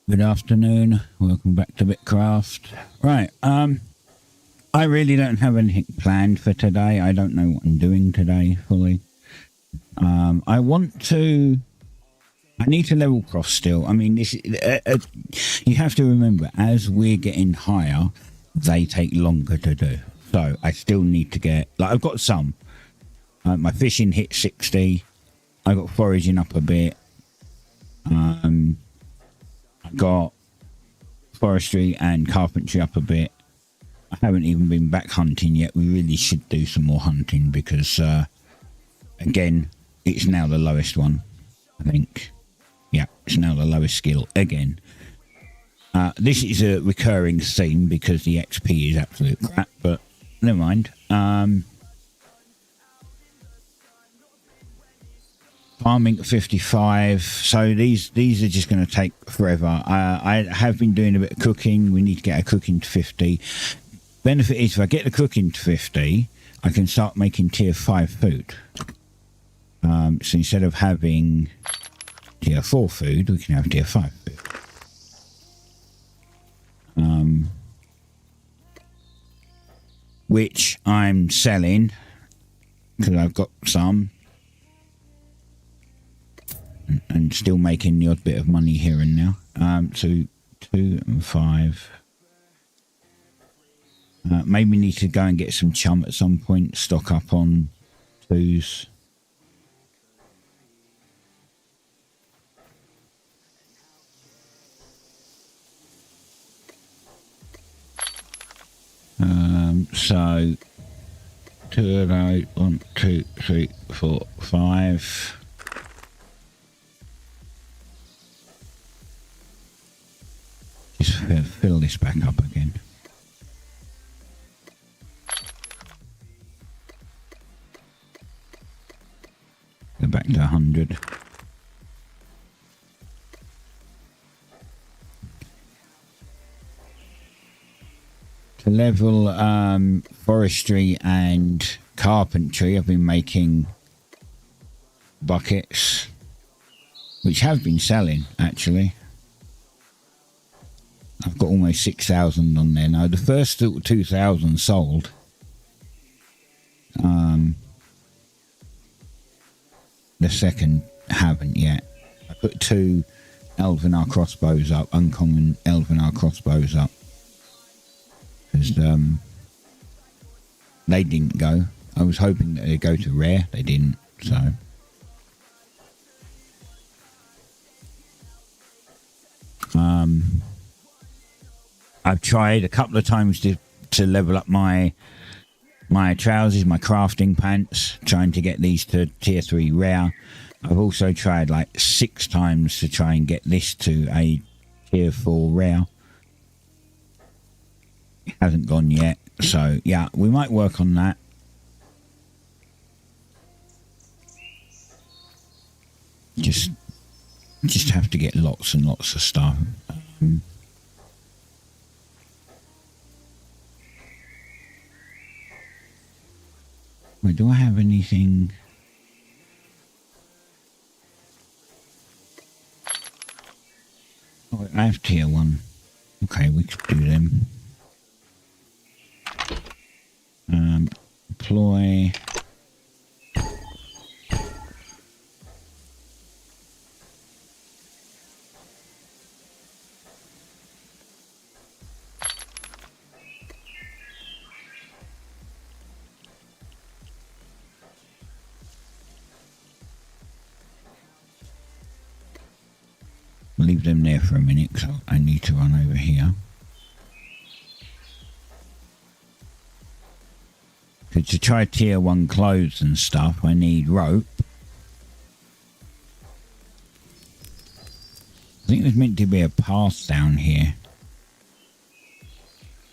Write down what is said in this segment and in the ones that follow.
Good afternoon, welcome back to BitCraft. Right, I really don't have anything planned for today. I don't know what I'm doing today fully. I need to level Profs still. I mean, this you have to remember, as we're getting higher, they take longer to do. So I still need to get, like, I've got some. My fishing hit 60. I got foraging up a bit. Got forestry and carpentry up a bit. I haven't even been back hunting yet. We really should do some more hunting because again, it's now the lowest one, I think. Yeah, it's now the lowest skill again. This is a recurring theme because the XP is absolute crap, but never mind. Farming at 55, so these are just going to take forever. I have been doing a bit of cooking. We need to get our cooking to 50. Benefit is if I get the cooking to 50, I can start making tier 5 food. So instead of having tier 4 food, we can have tier 5 food. Which I'm selling because I've got some. And still making the odd bit of money here and now. So 2 and 5. Maybe need to go and get some chum at some point. Stock up on 2s. So 2 of those. 1, 2, 3, 4, 5. Just fill this back up again. Go back to 100. To level forestry and carpentry, I've been making buckets, which have been selling actually. I've got almost 6,000 on there now. The first 2,000 sold. The second haven't yet. I put 2 Elvenar crossbows up, uncommon Elvenar crossbows up. Because they didn't go. I was hoping that they'd go to rare. They didn't, so. I've tried a couple of times to level up my my trousers, my crafting pants, trying to get these to tier 3 rare. I've also tried like 6 times to try and get this to a tier 4 rare. It hasn't gone yet, so yeah, we might work on that. Just have to get lots and lots of stuff. Wait, do I have anything? Oh, I have tier 1. Okay, we could do them. Deploy. Leave them there for a minute because I need to run over here. So to try tier 1 clothes and stuff, I need rope. I think there's meant to be a path down here.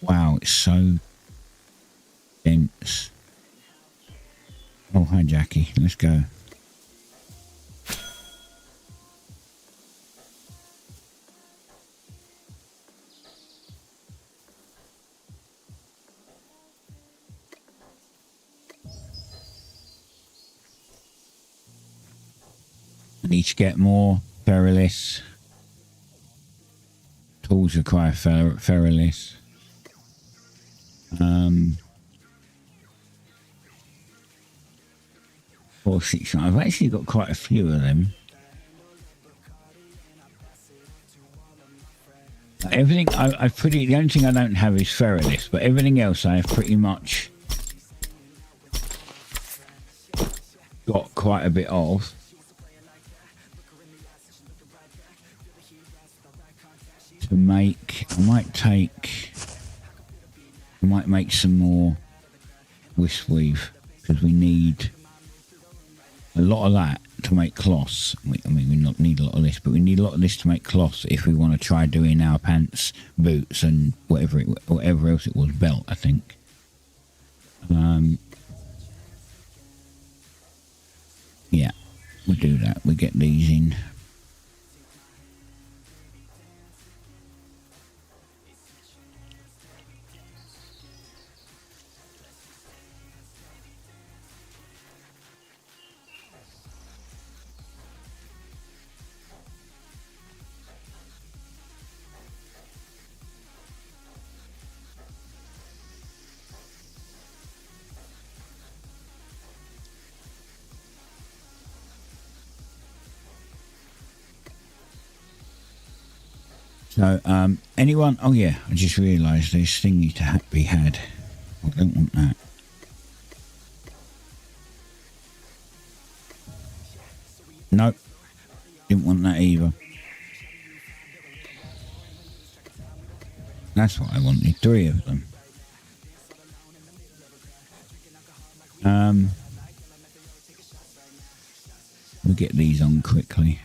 Wow, it's so dense. Oh, hi Jackie, let's go. Need to get more ferralis. Tools require ferralis. 4, 6. I've actually got quite a few of them. Everything I've pretty. The only thing I don't have is ferralis, but everything else I have pretty much got quite a bit of. To make, I might make some more wisp weave because we need a lot of that to make cloths. I mean, we not need a lot of this, but we need a lot of this to make cloths if we want to try doing our pants, boots, and whatever else it was, belt, I think. Yeah, we do that. We get these in. So, anyone? Oh yeah, I just realised there's thingy to be had. I don't want that. Nope, didn't want that either. That's what I wanted. 3 of them. We'll get these on quickly.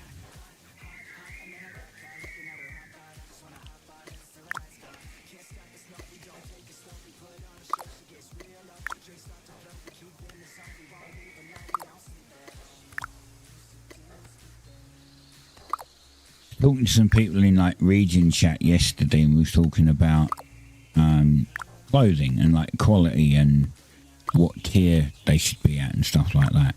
Talking to some people in like region chat yesterday, and we was talking about clothing and like quality and what tier they should be at and stuff like that.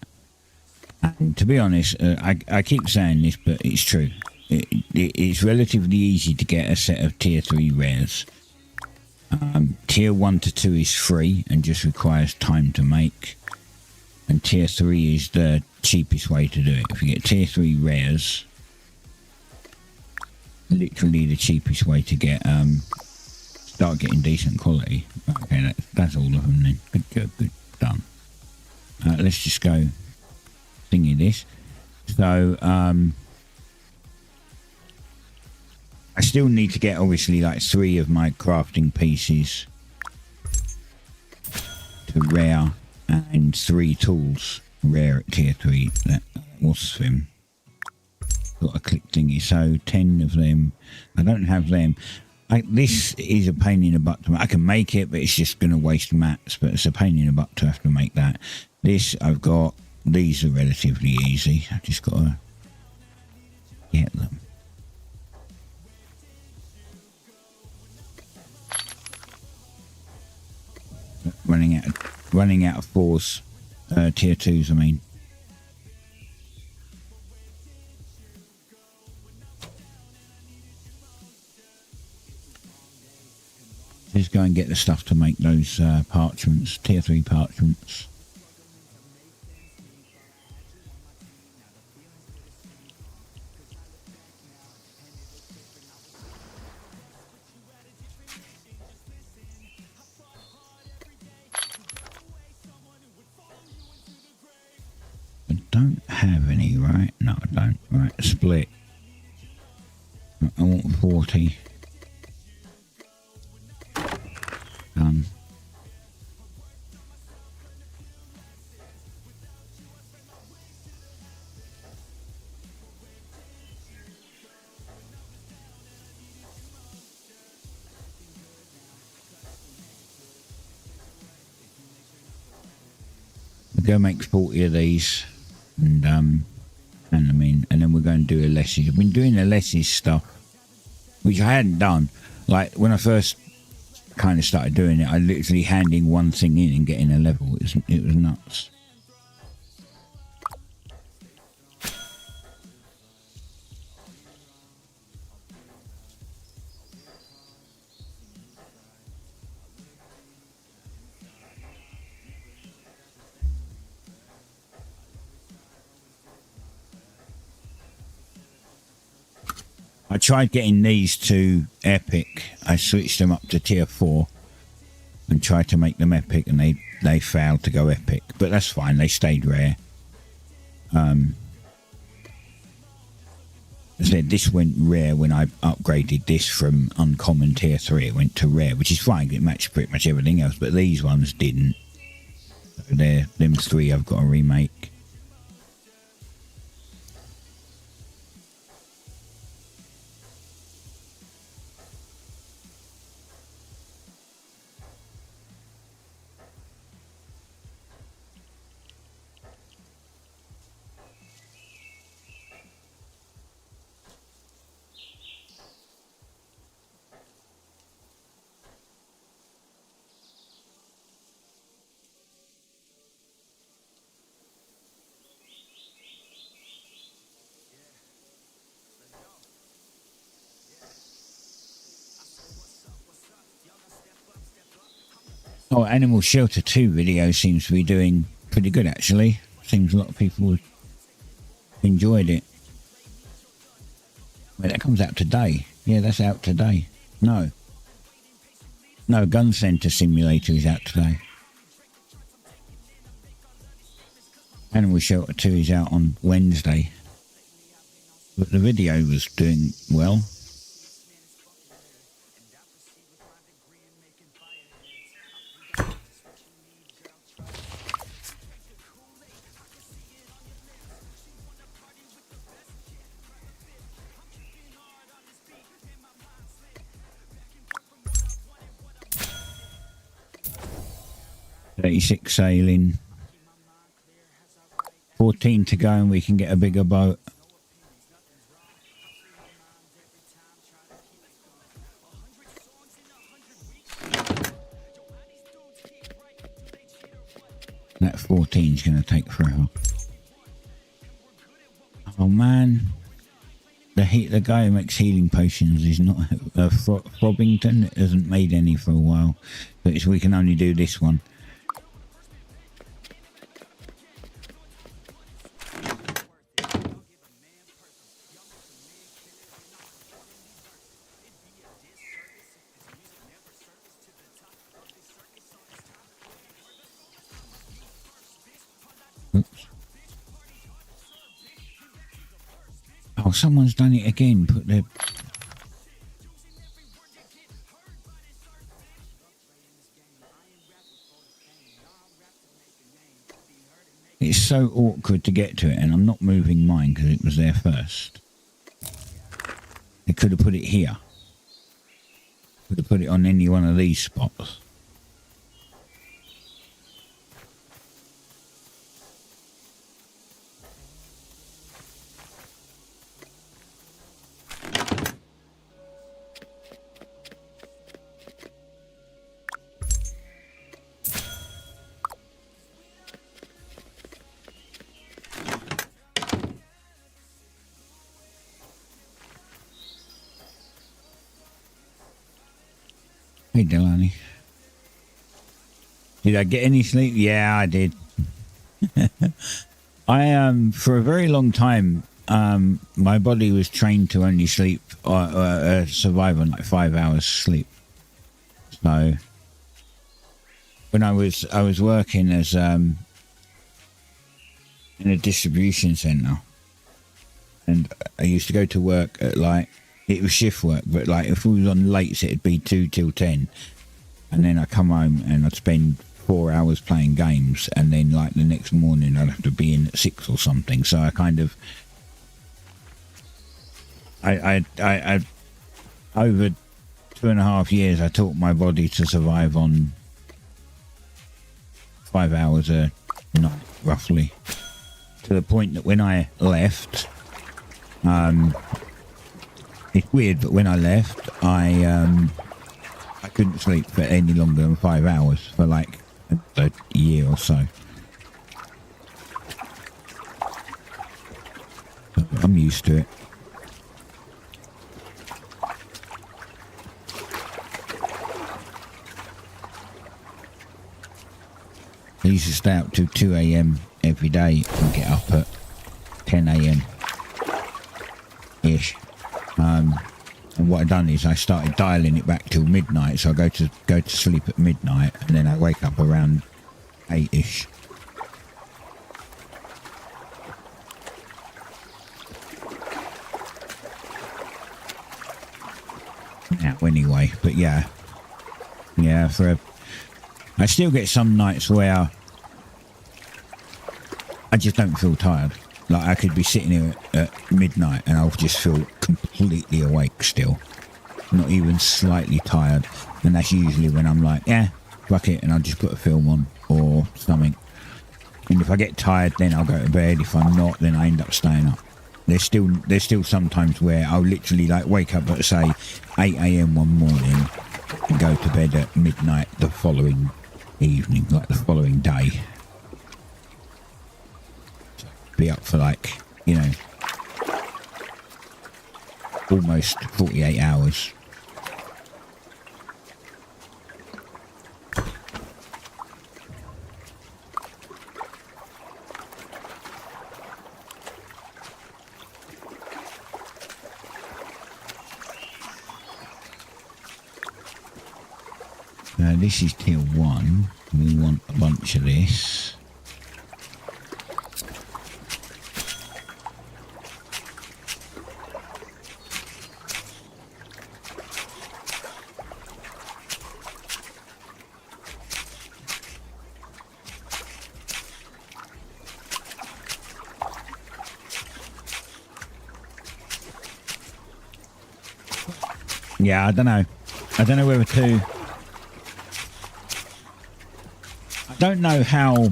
And to be honest, I keep saying this, but it's true. It's relatively easy to get a set of tier 3 rares. Tier 1 to 2 is free and just requires time to make. And tier 3 is the cheapest way to do it. If you get tier 3 rares, literally the cheapest way to get start getting decent quality. Okay, that's all of them then. Good, done. Let's just go thingy this. So I still need to get obviously like 3 of my crafting pieces to to rare and 3 tools rare at tier 3. That was them. Got a click thingy, so 10 of them. I don't have them. This is a pain in the butt to make. I can make it, but it's just going to waste mats, but it's a pain in the butt to have to make that. This I've got. These are relatively easy. I've just got to get them. Running out of 4s, tier 2s I mean. Just go and get the stuff to make those parchments, tier 3 parchments. I don't have any, right? No, I don't. Right, split. I want 40. Done. We'll go make 40 of these and them in, and then we're going to do a lessons. I've been doing a lessons stuff, which I hadn't done. Like when I first kind of started doing it, I literally handing one thing in and getting a level. It was nuts. I tried getting these to epic. I switched them up to tier 4 and tried to make them epic, and they failed to go epic, but that's fine. They stayed rare. I said this went rare when I upgraded this from uncommon tier 3. It went to rare, which is fine. It matched pretty much everything else, but these ones didn't. So them 3 I've got to remake. Oh, Animal Shelter 2 video seems to be doing pretty good, actually. Seems a lot of people enjoyed it. Wait, that comes out today. Yeah, that's out today. No, Gun Center Simulator is out today. Animal Shelter 2 is out on Wednesday. But the video was doing well. $36 sailing, 14 to go, and we can get a bigger boat. That 14 is going to take forever. Oh man, the guy who makes healing potions is not Frobbington. It hasn't made any for a while, but we can only do this one. Oops. Oh, someone's done it again. Put their... It's so awkward to get to it, and I'm not moving mine because it was there first. They could have put it here. Could have put it on any one of these spots. Hey, Delaney. Did I get any sleep? Yeah, I did. For a very long time, my body was trained to only sleep, survive on like 5 hours sleep. So, when I was working as, in a distribution centre, and I used to go to work at like, it was shift work, but like if we was on late, it'd be 2 till 10, and then I come home and I'd spend 4 hours playing games, and then like the next morning I'd have to be in at 6 or something. So I kind of, I over 2.5 years, I taught my body to survive on 5 hours a night, roughly, to the point that when I left, it's weird, but when I left, I couldn't sleep for any longer than 5 hours for like a year or so. I'm used to it. I used to stay up till 2 a.m. every day and get up at 10 a.m. ish. And what I'd done is I started dialing it back till midnight, so I go to sleep at midnight, and then I wake up around 8ish. Now, anyway, but yeah, I still get some nights where I just don't feel tired. Like I could be sitting here at midnight and I'll just feel completely awake still, not even slightly tired. And that's usually when I'm like, yeah, fuck it, and I'll just put a film on or something. And if I get tired, then I'll go to bed. If I'm not, then I end up staying up. There's still sometimes where I'll literally like wake up at say 8 a.m. one morning and go to bed at midnight the following evening, like the following day. Be up for like, almost 48 hours. This is tier 1. We want a bunch of this. Yeah, I don't know. I don't know whether to... I don't know how...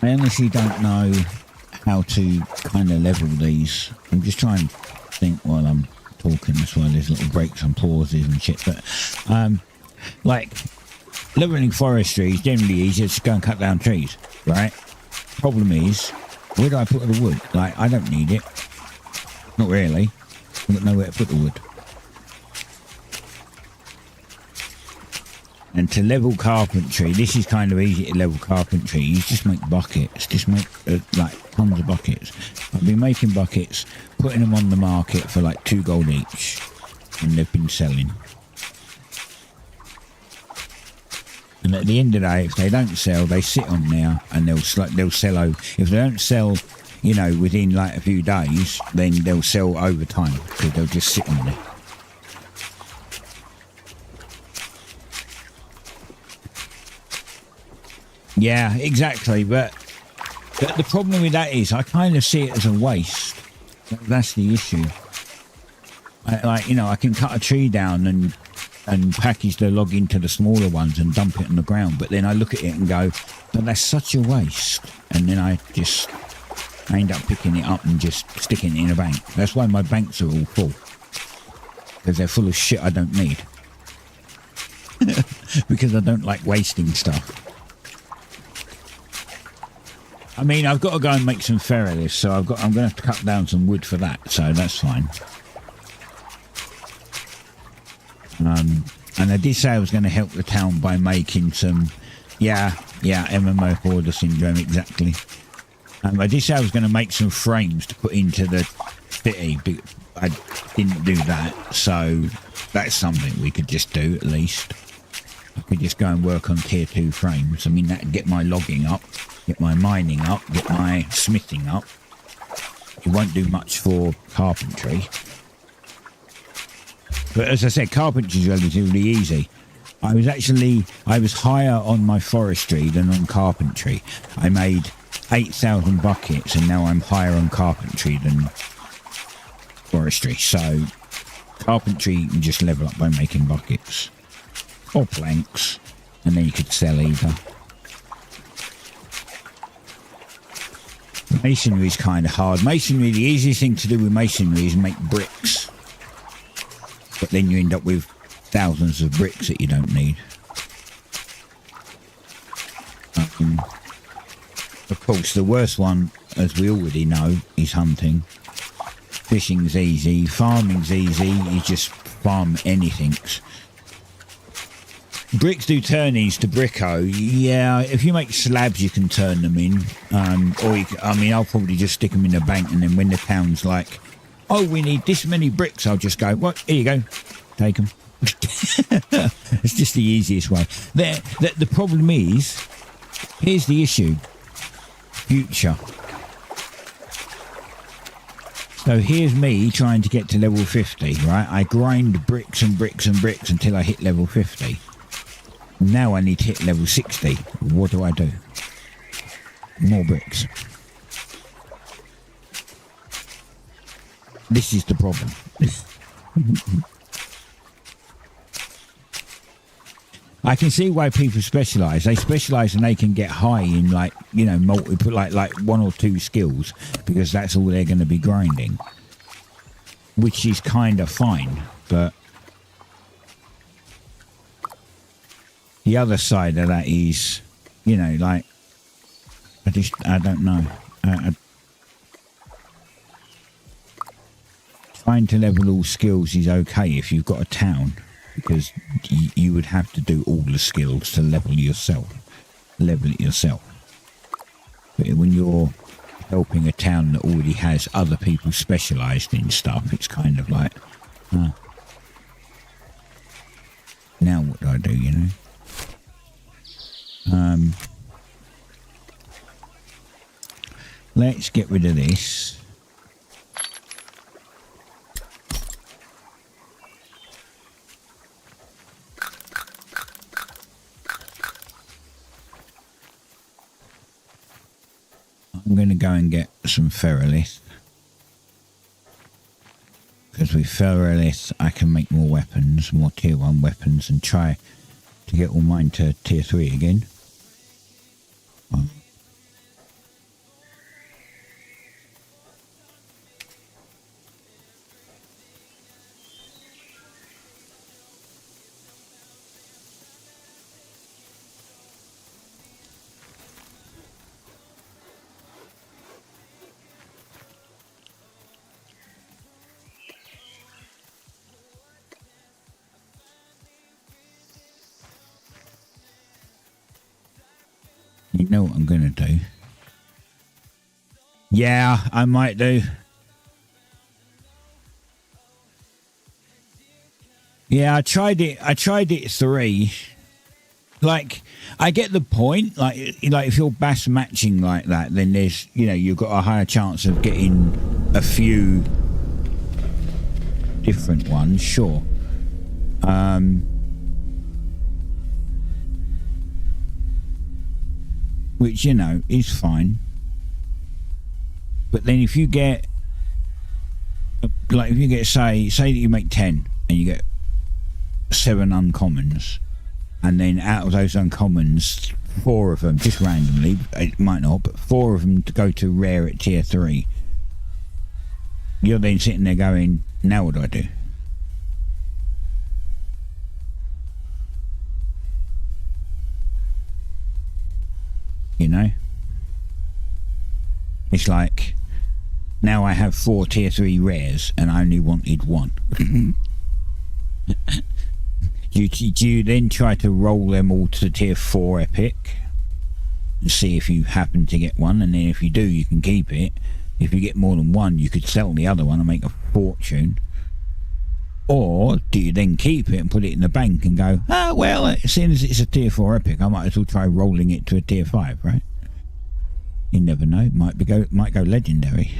I honestly don't know how to kind of level these. I'm just trying to think while I'm talking. That's why there's little breaks and pauses and shit. But, like, leveling forestry is generally easier to go and cut down trees, right? Problem is, where do I put the wood? Like, I don't need it. Not really. I've got nowhere to put the wood. And to level carpentry, this is kind of easy to level carpentry. You just make buckets. Just make like tons of buckets. I've been making buckets, putting them on the market for like 2 gold each, and they've been selling. And at the end of the day, if they don't sell, they sit on there and they'll sell over. If they don't sell, within like a few days, then they'll sell over time because they'll just sit on there. Yeah, exactly. But the problem with that is I kind of see it as a waste. That's the issue. I can cut a tree down and package the log into the smaller ones and dump it on the ground. But then I look at it and go, but that's such a waste. And then I end up picking it up and just sticking it in a bank. That's why my banks are all full. Because they're full of shit I don't need. Because I don't like wasting stuff. I mean, I've got to go and make some ferroliths, so I'm going to have to cut down some wood for that, so that's fine. And I did say I was going to help the town by making some, MMO hoarder syndrome, exactly. I did say I was going to make some frames to put into the city, but I didn't do that, so that's something we could just do at least. I could just go and work on tier 2 frames. I mean, that'd get my logging up, get my mining up, get my smithing up. It won't do much for carpentry. But as I said, carpentry is relatively easy. I was higher on my forestry than on carpentry. I made 8,000 buckets and now I'm higher on carpentry than forestry. So carpentry you can just level up by making buckets. Or planks. And then you could sell either. Masonry is kind of hard. Masonry, the easiest thing to do with masonry is make bricks. But then you end up with thousands of bricks that you don't need. Of course, the worst one, as we already know, is hunting. Fishing's easy. Farming's easy. You just farm anything. Bricks do turn these to bricko. Yeah, if you make slabs, you can turn them in. I'll probably just stick them in a bank, and then when the town's like, oh, we need this many bricks, I'll just go, what? Here you go. Take them. It's just the easiest way. The problem is, here's the issue. Future. So here's me trying to get to level 50, right? I grind bricks and bricks and bricks until I hit level 50. Now I need to hit level 60. What do I do? More bricks. This is the problem. I can see why people specialise. They specialise and they can get high in multiple, like 1 or 2 skills, because that's all they're going to be grinding. Which is kind of fine, but the other side of that is, I don't know. Trying to level all skills is okay if you've got a town, because you would have to do all the skills to level it yourself. But when you're helping a town that already has other people specialised in stuff, it's kind of like, now what do I do, Let's get rid of this. I'm going to go and get some ferrolith. Because with ferrolith I can make more weapons, more tier 1 weapons, and try to get all mine to tier 3 again. You know what I'm going to do? Yeah, I might do. Yeah, I tried it 3. Like, I get the point. Like if you're bass matching like that, then there's, you've got a higher chance of getting a few different ones, sure. which, you know, is fine. But then if you get, like, if you get, say that you make 10 and you get 7 uncommons, and then out of those uncommons, 4 of them, just randomly, it might not, but 4 of them to go to rare at tier 3, you're then sitting there going, now what do I do? You know? It's like, now I have 4 tier 3 rares and I only wanted 1. Do you then try to roll them all to tier 4 epic and see if you happen to get one, and then if you do, you can keep it. If you get more than 1, you could sell the other one and make a fortune. Or do you then keep it and put it in the bank and go, well, as soon as it's a tier 4 epic, I might as well try rolling it to a tier 5, right? You never know, might go legendary.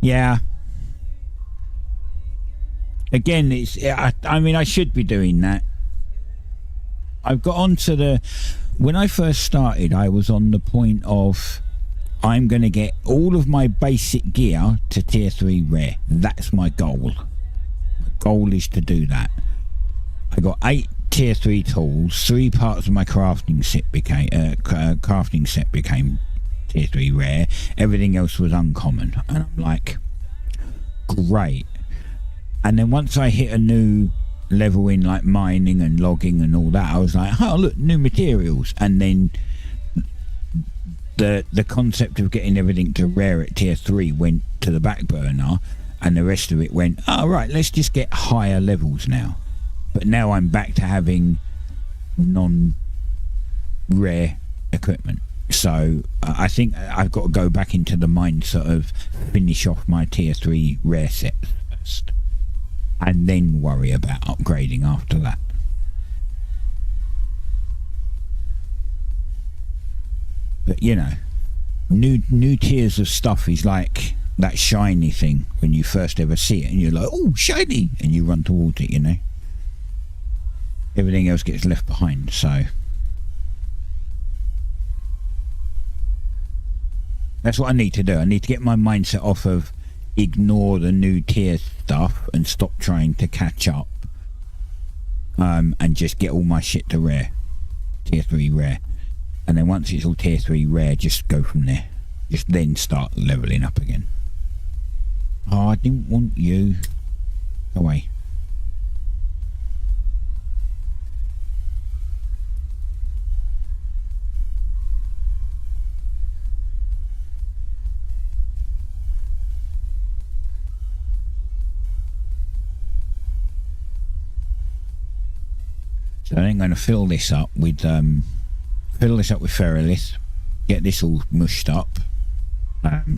Yeah. Again, I mean, I should be doing that. I've got onto when I first started, I was on the point of, I'm going to get all of my basic gear to tier 3 rare. That's my goal. My goal is to do that. I got 8 tier 3 tools. 3 parts of my crafting set became tier 3 rare. Everything else was uncommon. And I'm like, great. And then once I hit a new level in like mining and logging and all that, I was like, oh look, new materials. And then the concept of getting everything to rare at tier 3 went to the back burner, and the rest of it went, oh right, let's just get higher levels now. But now I'm back to having non-rare equipment. So I think I've got to go back into the mindset of finish off my tier 3 rare sets first, and then worry about upgrading after that. But you know, new tiers of stuff is like that shiny thing when you first ever see it and you're like, oh, shiny, and you run towards it, you know. Everything else gets left behind. So that's what I need to do. I need to get my mindset off of ignore the new tier stuff and stop trying to catch up, and just get all my shit to rare, tier 3 rare. And then once it's all tier 3 rare, just go from there. Just then start leveling up again. Oh, I didn't want you. Go away. So I'm going to fill this up with ferrolith, get this all mushed up,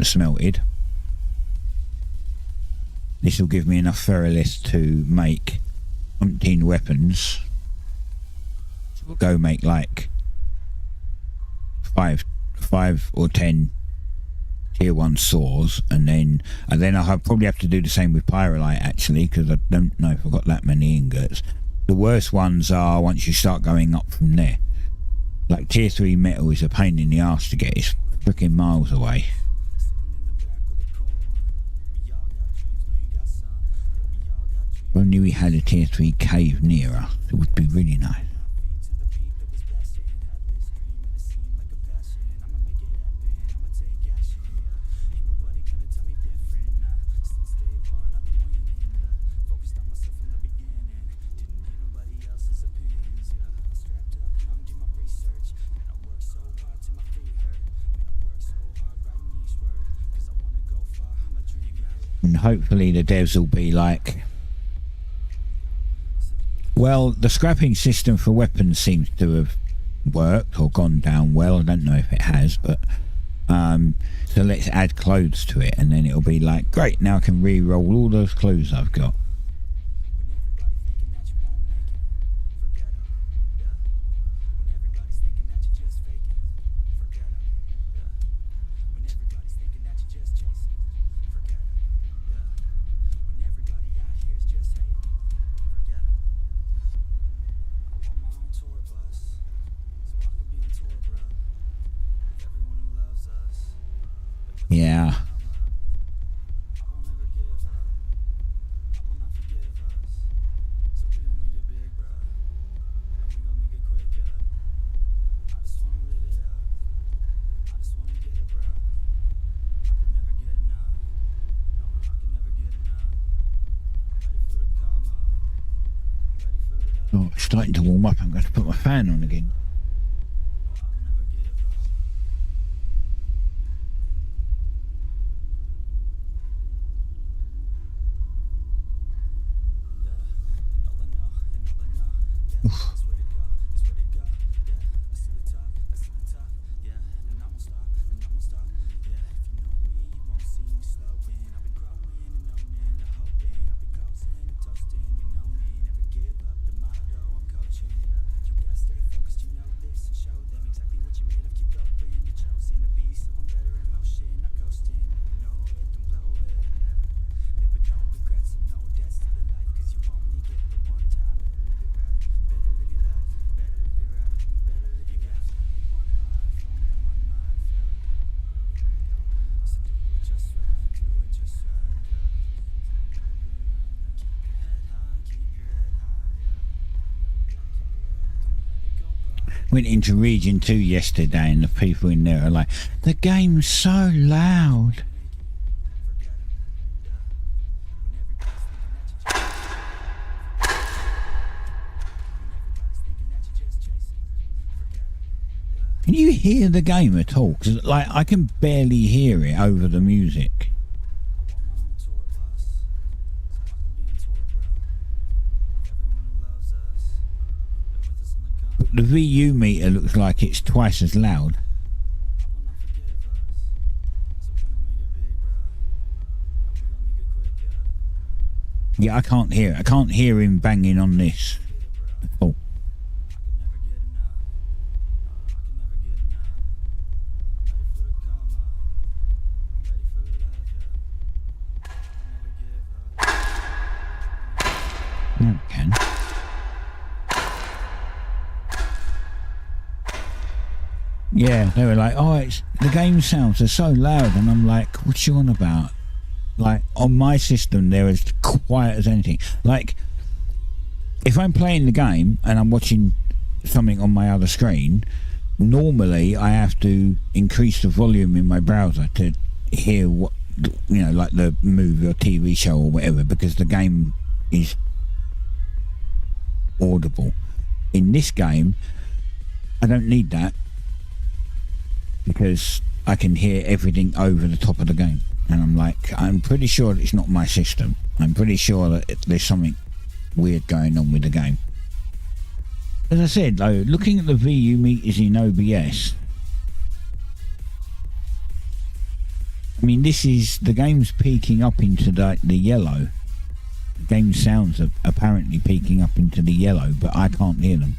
smelted. This will give me enough ferrolith to make 17 weapons. So we'll go make like 5 or 10 tier 1 saws, and then I'll probably have to do the same with pyrolite actually, because I don't know if I've got that many ingots. The worst ones are once you start going up from there. Like tier 3 metal is a pain in the arse to get. It's freaking miles away. If only we had a tier 3 cave near us, it would be really nice. And hopefully the devs will be like, well, the scrapping system for weapons seems to have worked or gone down well. I don't know if it has, but so let's add clothes to it, and then it'll be like, great, now I can re-roll all those clothes I've got. Yeah. Oh, it's starting to warm up. I'm going to put my fan on again. Oof. Went into Region 2 yesterday and the people in there are like, the game's so loud. Can you hear the game at all? Because like, I can barely hear it over the music. But the VU meter looks like it's twice as loud. Yeah, I can't hear it. I can't hear him banging on this. Oh. Now it can. Yeah, they were like, oh, it's the game sounds are so loud, and I'm like, what you on about? Like, on my system, they're as quiet as anything. Like, if I'm playing the game and I'm watching something on my other screen, normally I have to increase the volume in my browser to hear what, you know, like the movie or TV show or whatever, because the game is audible. In this game, I don't need that, because I can hear everything over the top of the game. And I'm like, I'm pretty sure it's not my system. I'm pretty sure that there's something weird going on with the game. As I said, though, looking at the VU meters in OBS, I mean, this is, the game's peaking up into the yellow. The game sounds are apparently peaking up into the yellow, but I can't hear them.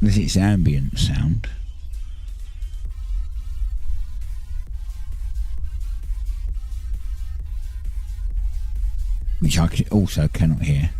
This is ambient sound. Which I also cannot hear.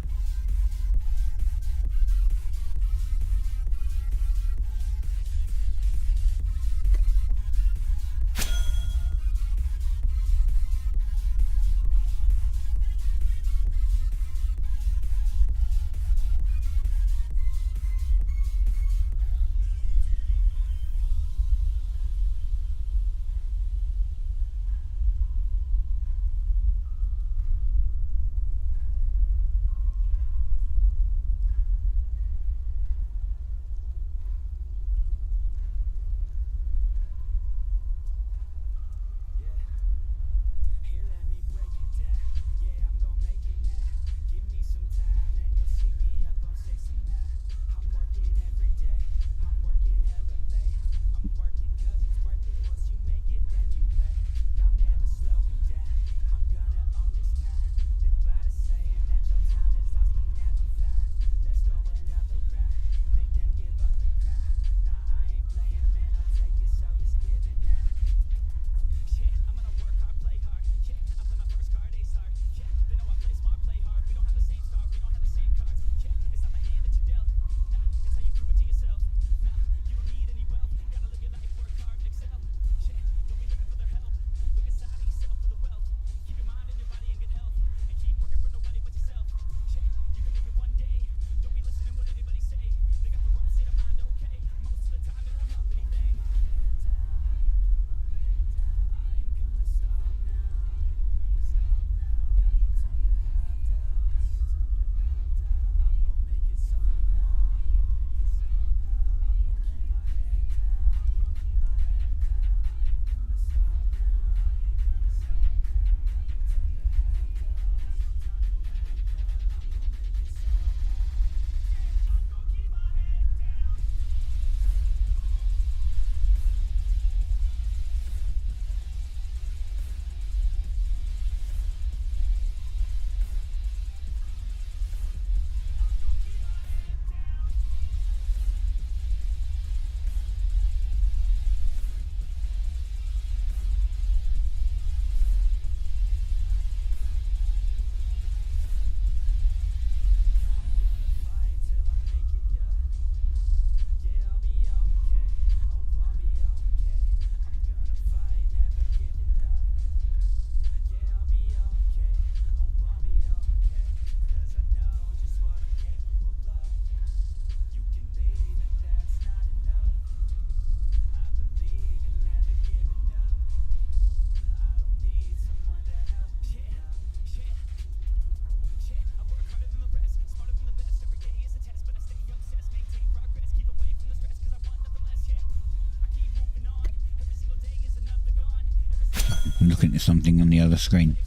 looking at something on the other screen.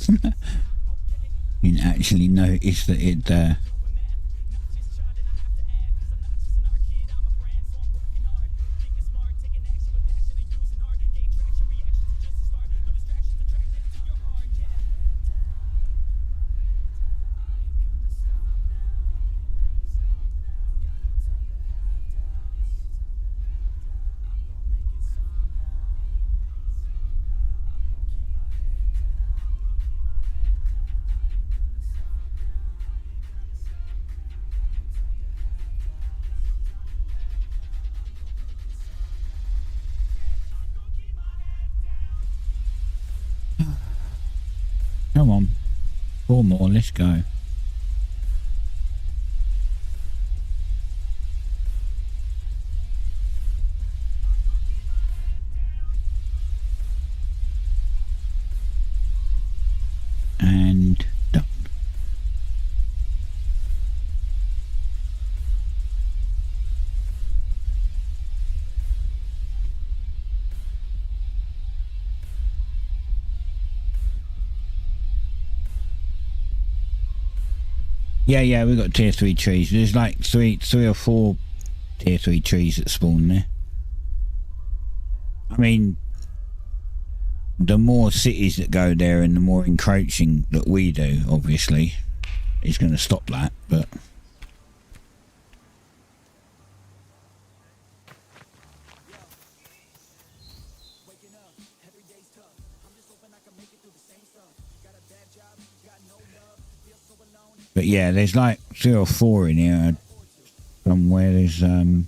Didn't actually notice that it come on, 4 more, let's go. And done. Yeah, we've got tier 3 trees. There's like three or four tier 3 trees that spawn there. I mean, the more cities that go there and the more encroaching that we do, obviously, is going to stop that, but... But yeah, there's like 3 or 4 in here somewhere. There's is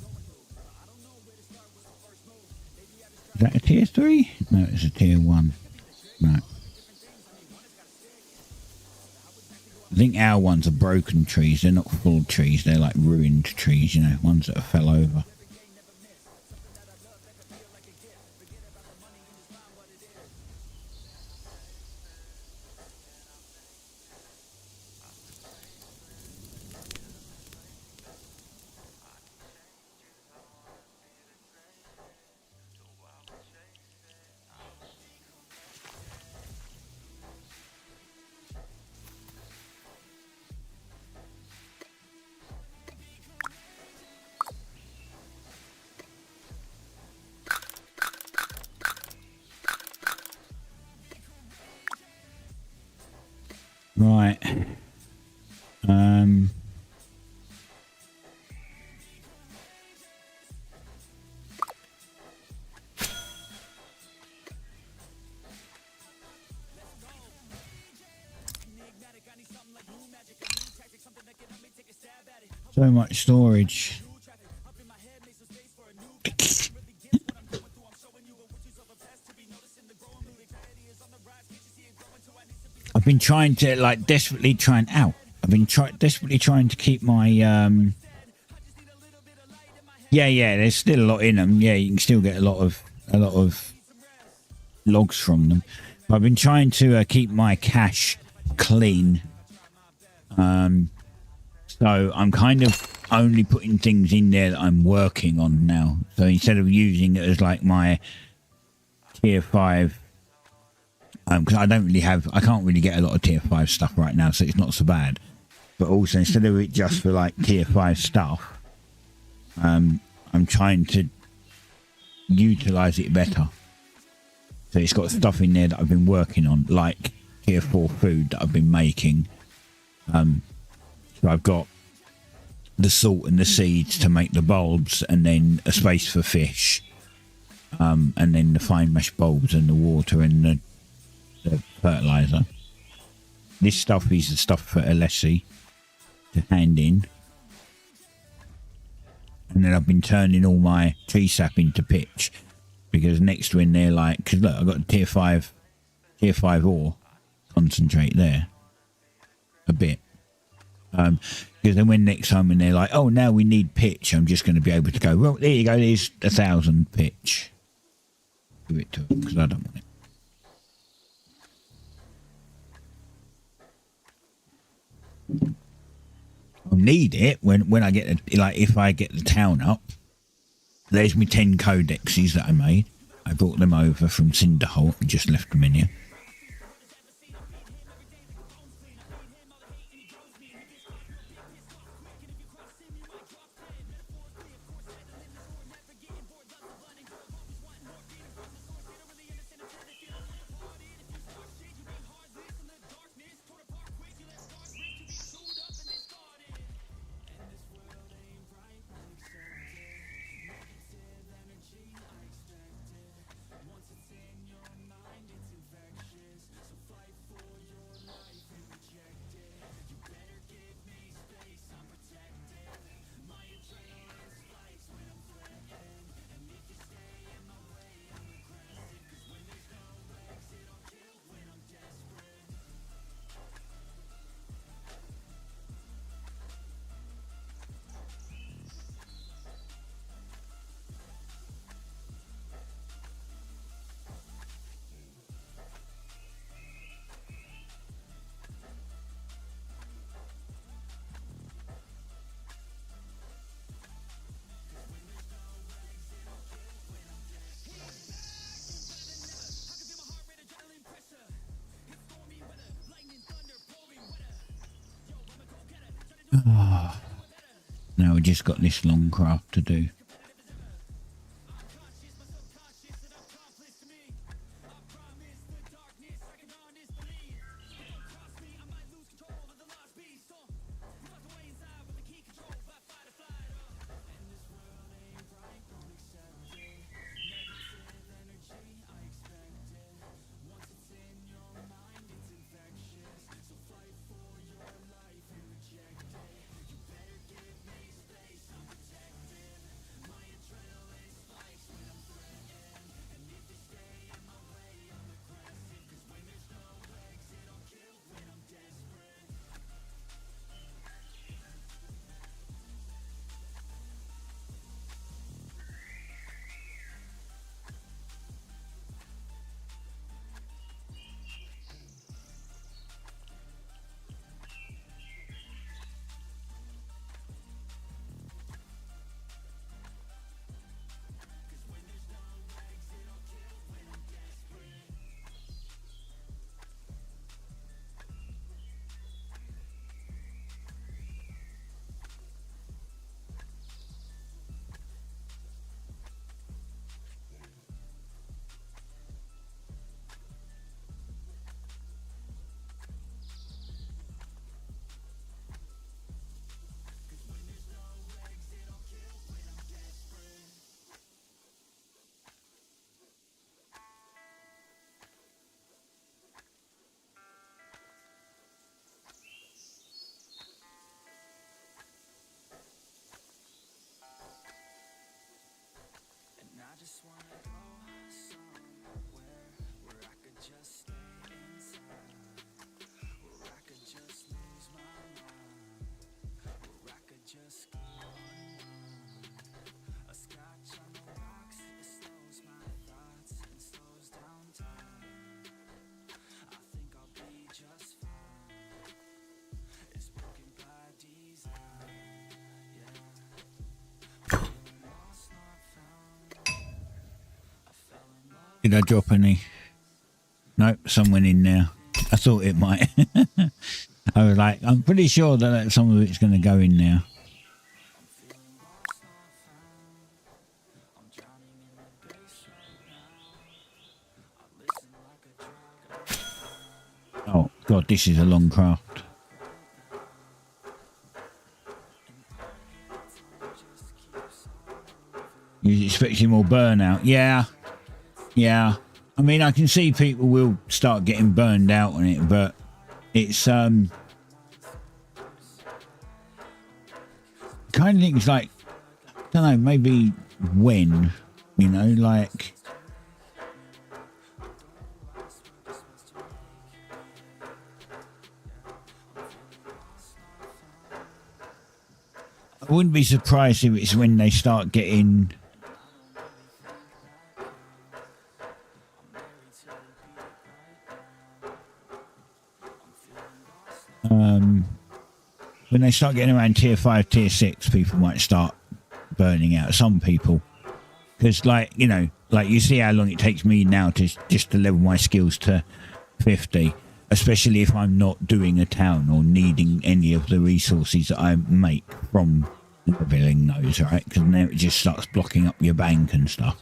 that a tier 3? No, it's a tier 1. No. I think our ones are broken trees. They're not full trees. They're like ruined trees, you know, ones that have fell over. Right. So much storage. I've been trying to like desperately trying out. I've been desperately trying to keep my yeah. There's still a lot in them. Yeah, you can still get a lot of logs from them. But I've been trying to keep my cache clean. So I'm kind of only putting things in there that I'm working on now. So instead of using it as like my tier 5. Because I can't really get a lot of tier 5 stuff right now, so it's not so bad. But also, instead of it just for like tier 5 stuff, I'm trying to utilize it better. So it's got stuff in there that I've been working on, like tier 4 food that I've been making. So I've got the salt and the seeds to make the bulbs, and then a space for fish, and then the fine mesh bulbs and the water and the fertilizer. This stuff is the stuff for Alessi to hand in, and then I've been turning all my tree sap into pitch, because next when they're like, because look, I've got tier 5 ore concentrate there a bit, because then when next time when they're like, oh, now we need pitch, I'm just going to be able to go, well, there you go, there's 1,000 pitch, give it to them because I don't want it. I'll need it when I get if I get the town up. There's my 10 codexes that I made. I brought them over from Cinderholt and just left them in here. Now we just got this long craft to do. Did I drop any? Nope, some went in now. I thought it might. I was like, I'm pretty sure that some of it's going to go in now. Oh, God, this is a long craft. You're expecting more burnout? Yeah. Yeah. I mean, I can see people will start getting burned out on it, but it's kind of things like, I don't know, maybe when, you know, like I wouldn't be surprised if it's when they start getting when they start getting around tier 5, tier 6, people might start burning out. Some people, because like, you know, like you see how long it takes me now to just to level my skills to 50, especially if I'm not doing a town or needing any of the resources that I make from leveling those, right? Because then it just starts blocking up your bank and stuff.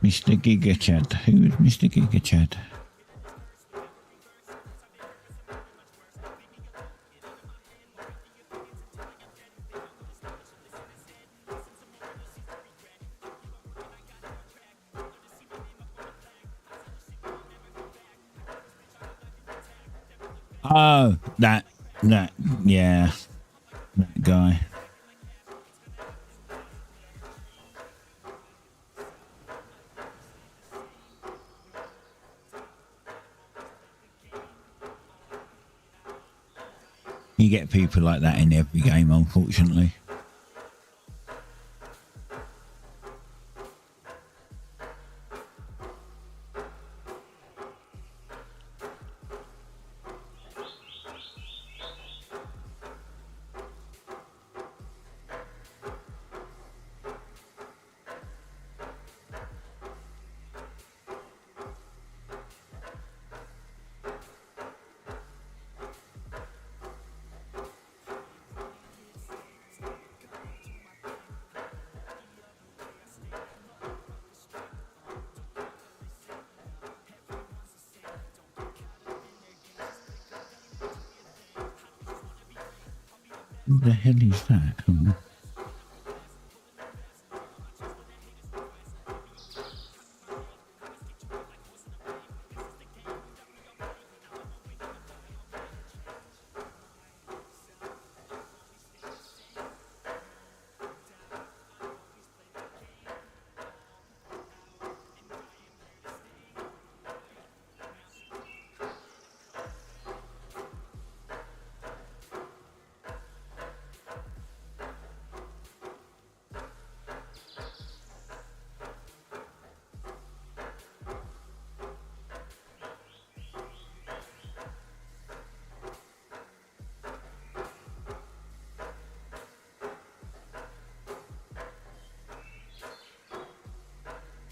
Mr. Gigachad. Who is Mr. Gigachad? Oh, that, yeah, that guy. You get people like that in every game, unfortunately. Who the hell is that? Oh.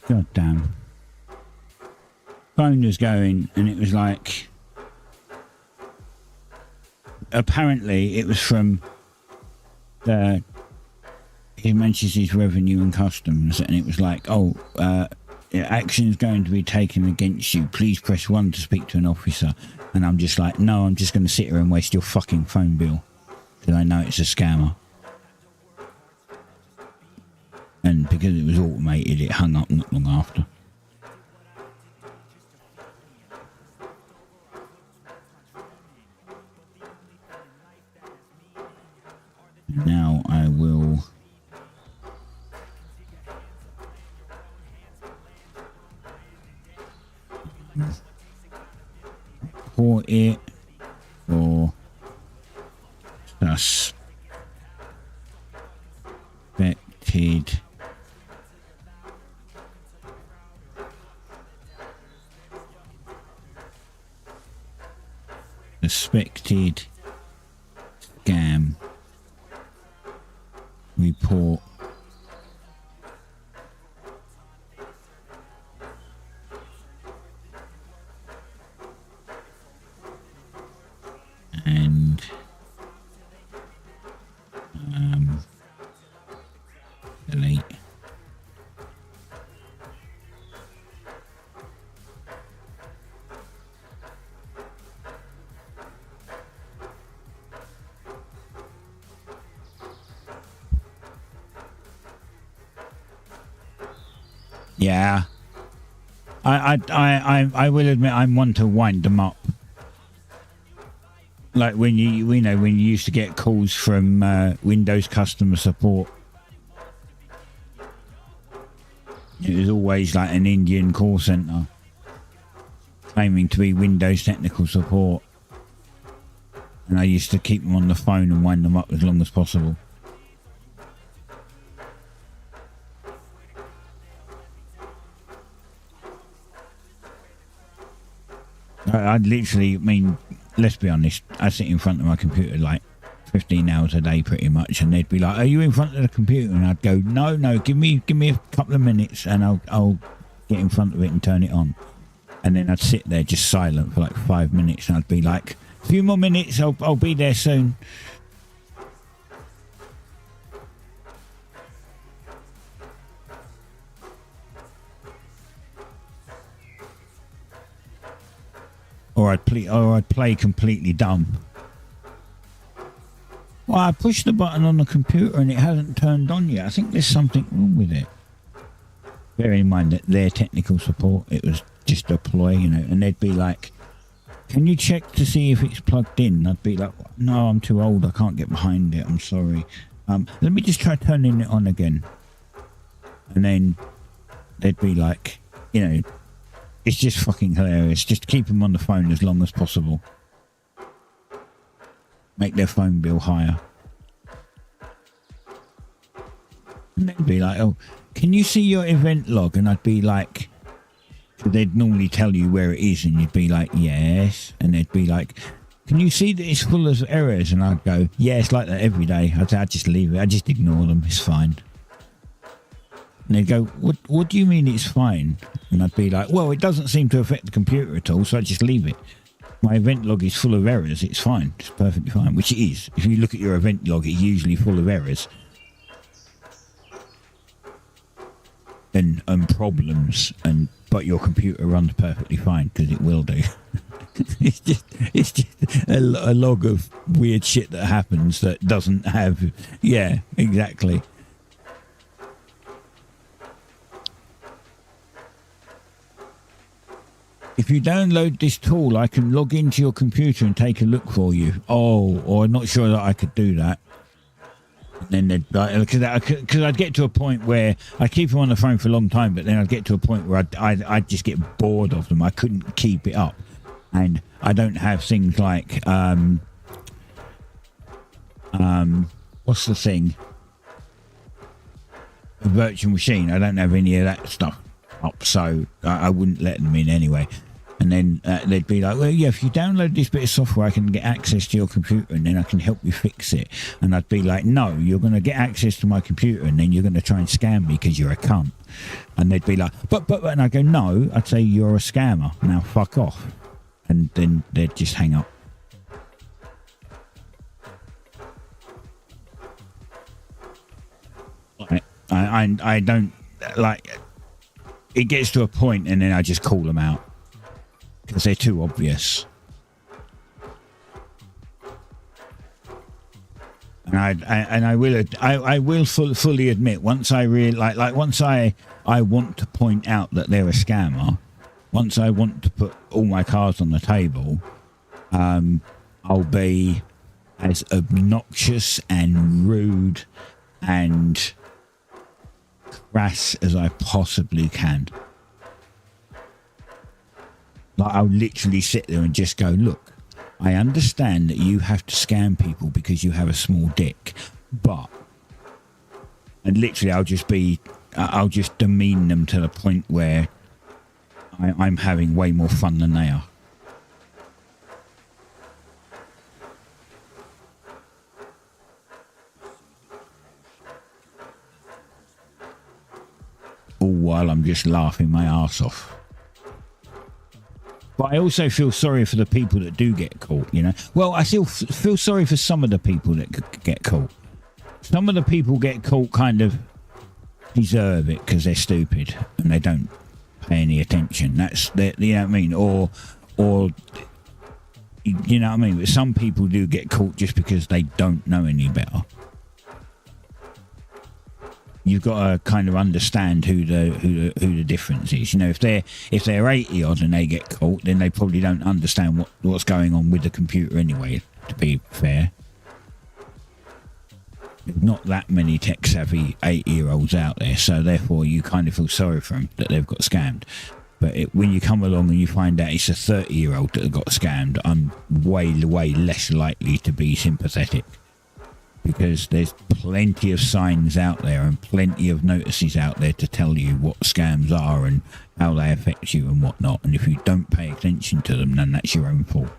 God damn. Phone was going and it was like, apparently it was from the His Majesty's Revenue and Customs, and it was like, oh, action is going to be taken against you. Please press 1 to speak to an officer. And I'm just like, no, I'm just going to sit here and waste your fucking phone bill because I know it's a scammer. And because it was automated, it hung up not long after. Now I will report it for suspected scam report and delete. Yeah, I will admit I'm one to wind them up. Like when when you used to get calls from Windows customer support, it was always like an Indian call center claiming to be Windows technical support, and I used to keep them on the phone and wind them up as long as possible. I'd literally, I mean, let's be honest, I sit in front of my computer like 15 hours a day pretty much, and they'd be like, are you in front of the computer? And I'd go, no, give me a couple of minutes and I'll get in front of it and turn it on. And then I'd sit there just silent for like 5 minutes, and I'd be like, a few more minutes, I'll be there soon. Or I'd play completely dumb. Well, I pushed the button on the computer and it hasn't turned on yet. I think there's something wrong with it. Bear in mind that their technical support, it was just a ploy, and they'd be like, can you check to see if it's plugged in? I'd be like, no, I'm too old, I can't get behind it, I'm sorry. Let me just try turning it on again. And then they'd be like, it's just fucking hilarious. Just keep them on the phone as long as possible. Make their phone bill higher. And they'd be like, oh, can you see your event log? And I'd be like, they'd normally tell you where it is, and you'd be like, yes. And they'd be like, can you see that it's full of errors? And I'd go, yeah, it's like that every day. I'd just leave it. I just ignore them. It's fine. And they'd go, what do you mean it's fine? And I'd be like, well, it doesn't seem to affect the computer at all, so I just leave it. My event log is full of errors. It's fine. It's perfectly fine, which it is. If you look at your event log, it's usually full of errors and problems, but your computer runs perfectly fine because it will do. it's just a log of weird shit that happens that doesn't have. Yeah, exactly. If you download this tool, I can log into your computer and take a look for you. Oh, or I'm not sure that I could do that. And then because I'd get to a point where I keep them on the phone for a long time, but then I'd get to a point where I'd just get bored of them. I couldn't keep it up, and I don't have things like what's the thing? A virtual machine. I don't have any of that stuff up, so I wouldn't let them in anyway. And then they'd be like, well, yeah, if you download this bit of software, I can get access to your computer and then I can help you fix it. And I'd be like, no, you're going to get access to my computer and then you're going to try and scam me because you're a cunt. And they'd be like, but, and I go, no, I'd say you're a scammer. Now fuck off. And then they'd just hang up. I don't, like, it gets to a point and then I just call them out. Because they're too obvious, and I will fully admit once I really once I want to point out that they're a scammer, once I want to put all my cards on the table, I'll be as obnoxious and rude and crass as I possibly can. Like, I'll literally sit there and just go, look, I understand that you have to scam people because you have a small dick, but, and literally I'll just demean them to the point where I'm having way more fun than they are. All while I'm just laughing my arse off. But I also feel sorry for the people that do get caught, you know. Well, I still feel sorry for some of the people that get caught. Some of the people get caught kind of deserve it because they're stupid and they don't pay any attention. You know what I mean? Or you know what I mean? But some people do get caught just because they don't know any better. You've got to kind of understand who the difference is. You know, if they're 80 odd and they get caught, then they probably don't understand what's going on with the computer anyway. To be fair, there's not that many tech savvy 80-year-olds out there, so therefore you kind of feel sorry for them that they've got scammed. But when you come along and you find out it's a 30-year-old that got scammed, I'm way less likely to be sympathetic. Because there's plenty of signs out there and plenty of notices out there to tell you what scams are and how they affect you and whatnot. And if you don't pay attention to them, then that's your own fault.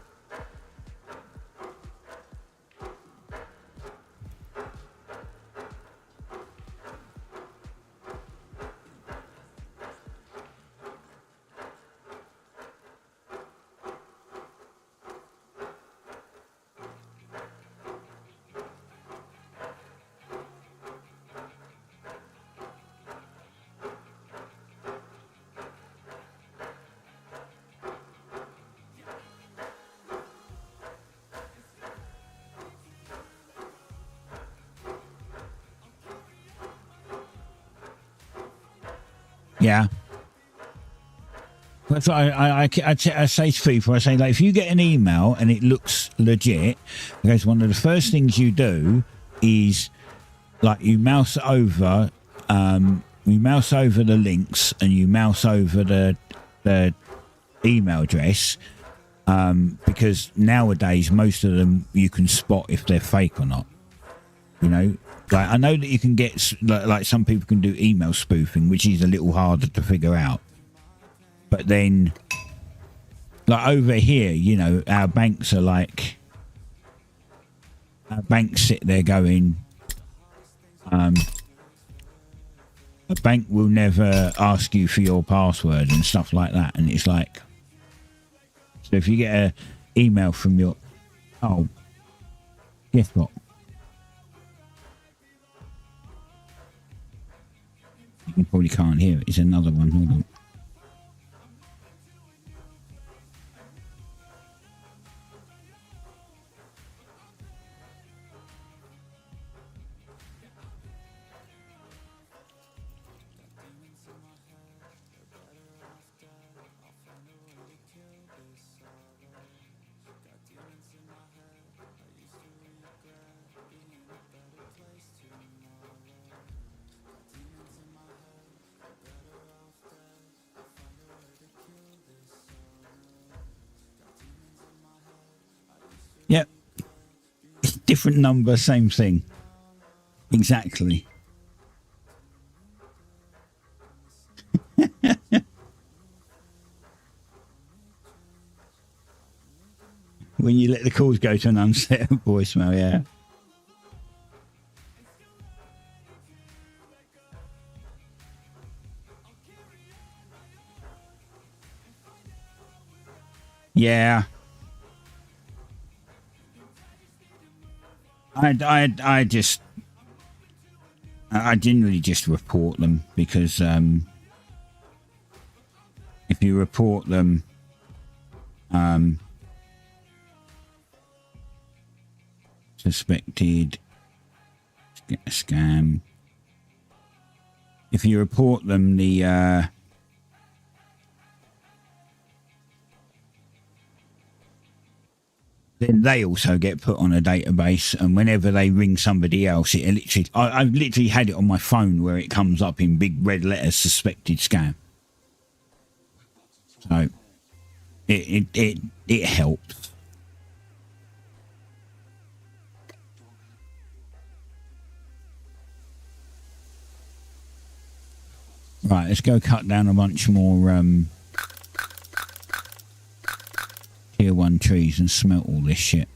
Yeah. That's what I say to people. I say, like, if you get an email and it looks legit, because one of the first things you do is, like, you mouse over the links and you mouse over the email address, because nowadays most of them you can spot if they're fake or not. You know. Like, I know that you can get, like some people can do email spoofing, which is a little harder to figure out. But then, like over here, you know, our banks sit there going, a bank will never ask you for your password and stuff like that. And it's like, so if you get an email from your, oh, guess what? You probably can't hear it. It's another one. Hold on. Different number, same thing. Exactly. When you let the calls go to an unset voicemail, yeah. Yeah. I generally just report them because if you report them, suspected scam. If you report them, then they also get put on a database, and whenever they ring somebody else, it literally, I've literally had it on my phone where it comes up in big red letters, suspected scam. So it helps. Right, let's go cut down a bunch more tier 1 trees and smelt all this shit.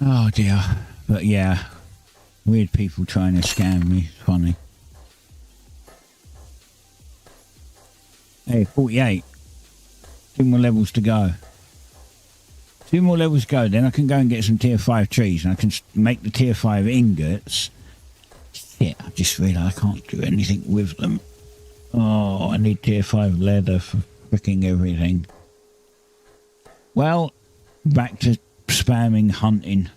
Oh dear. But yeah, weird people trying to scam me. Funny. Hey, 48. 2 more levels to go. 2 more levels to go, then I can go and get some tier 5 trees and I can make the tier 5 ingots. Shit, I just realised I can't do anything with them. Oh, I need tier 5 leather for freaking everything. Well, back to spamming hunting.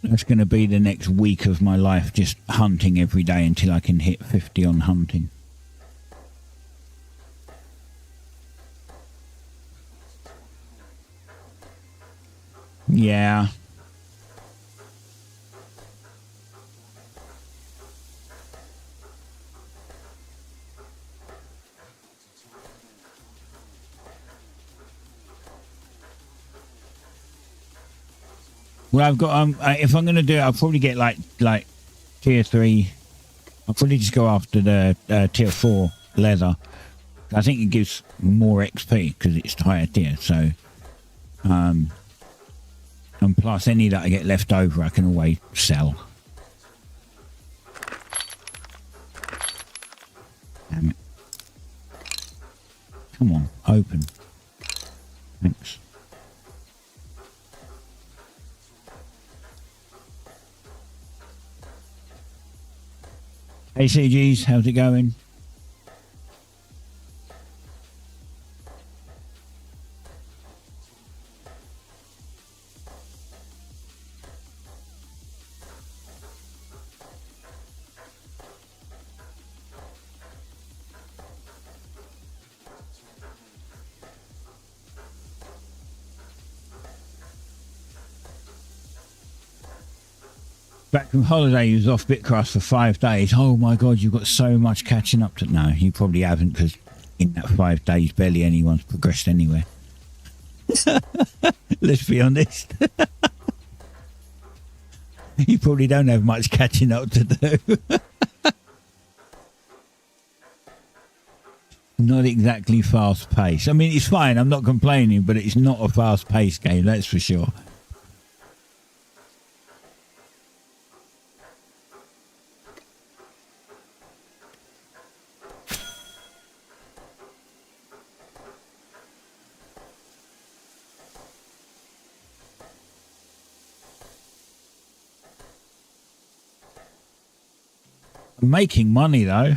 That's going to be the next week of my life, just hunting every day until I can hit 50 on hunting. Yeah. Well, I've got if I'm going to do it, I'll probably get like tier 3. I'll probably just go after the tier 4 leather. I think it gives more XP because it's higher tier. So, and plus any that I get left over, I can always sell. Damn it! Come on, open. Thanks. Hey CGs, how's it going? Back from holiday, you was off BitCraft for 5 days. Oh my god, you've got so much catching up to... No, you probably haven't, because in that 5 days, barely anyone's progressed anywhere. Let's be honest. You probably don't have much catching up to do. Not exactly fast paced. I mean, it's fine, I'm not complaining, but it's not a fast paced game, that's for sure. I'm making money though,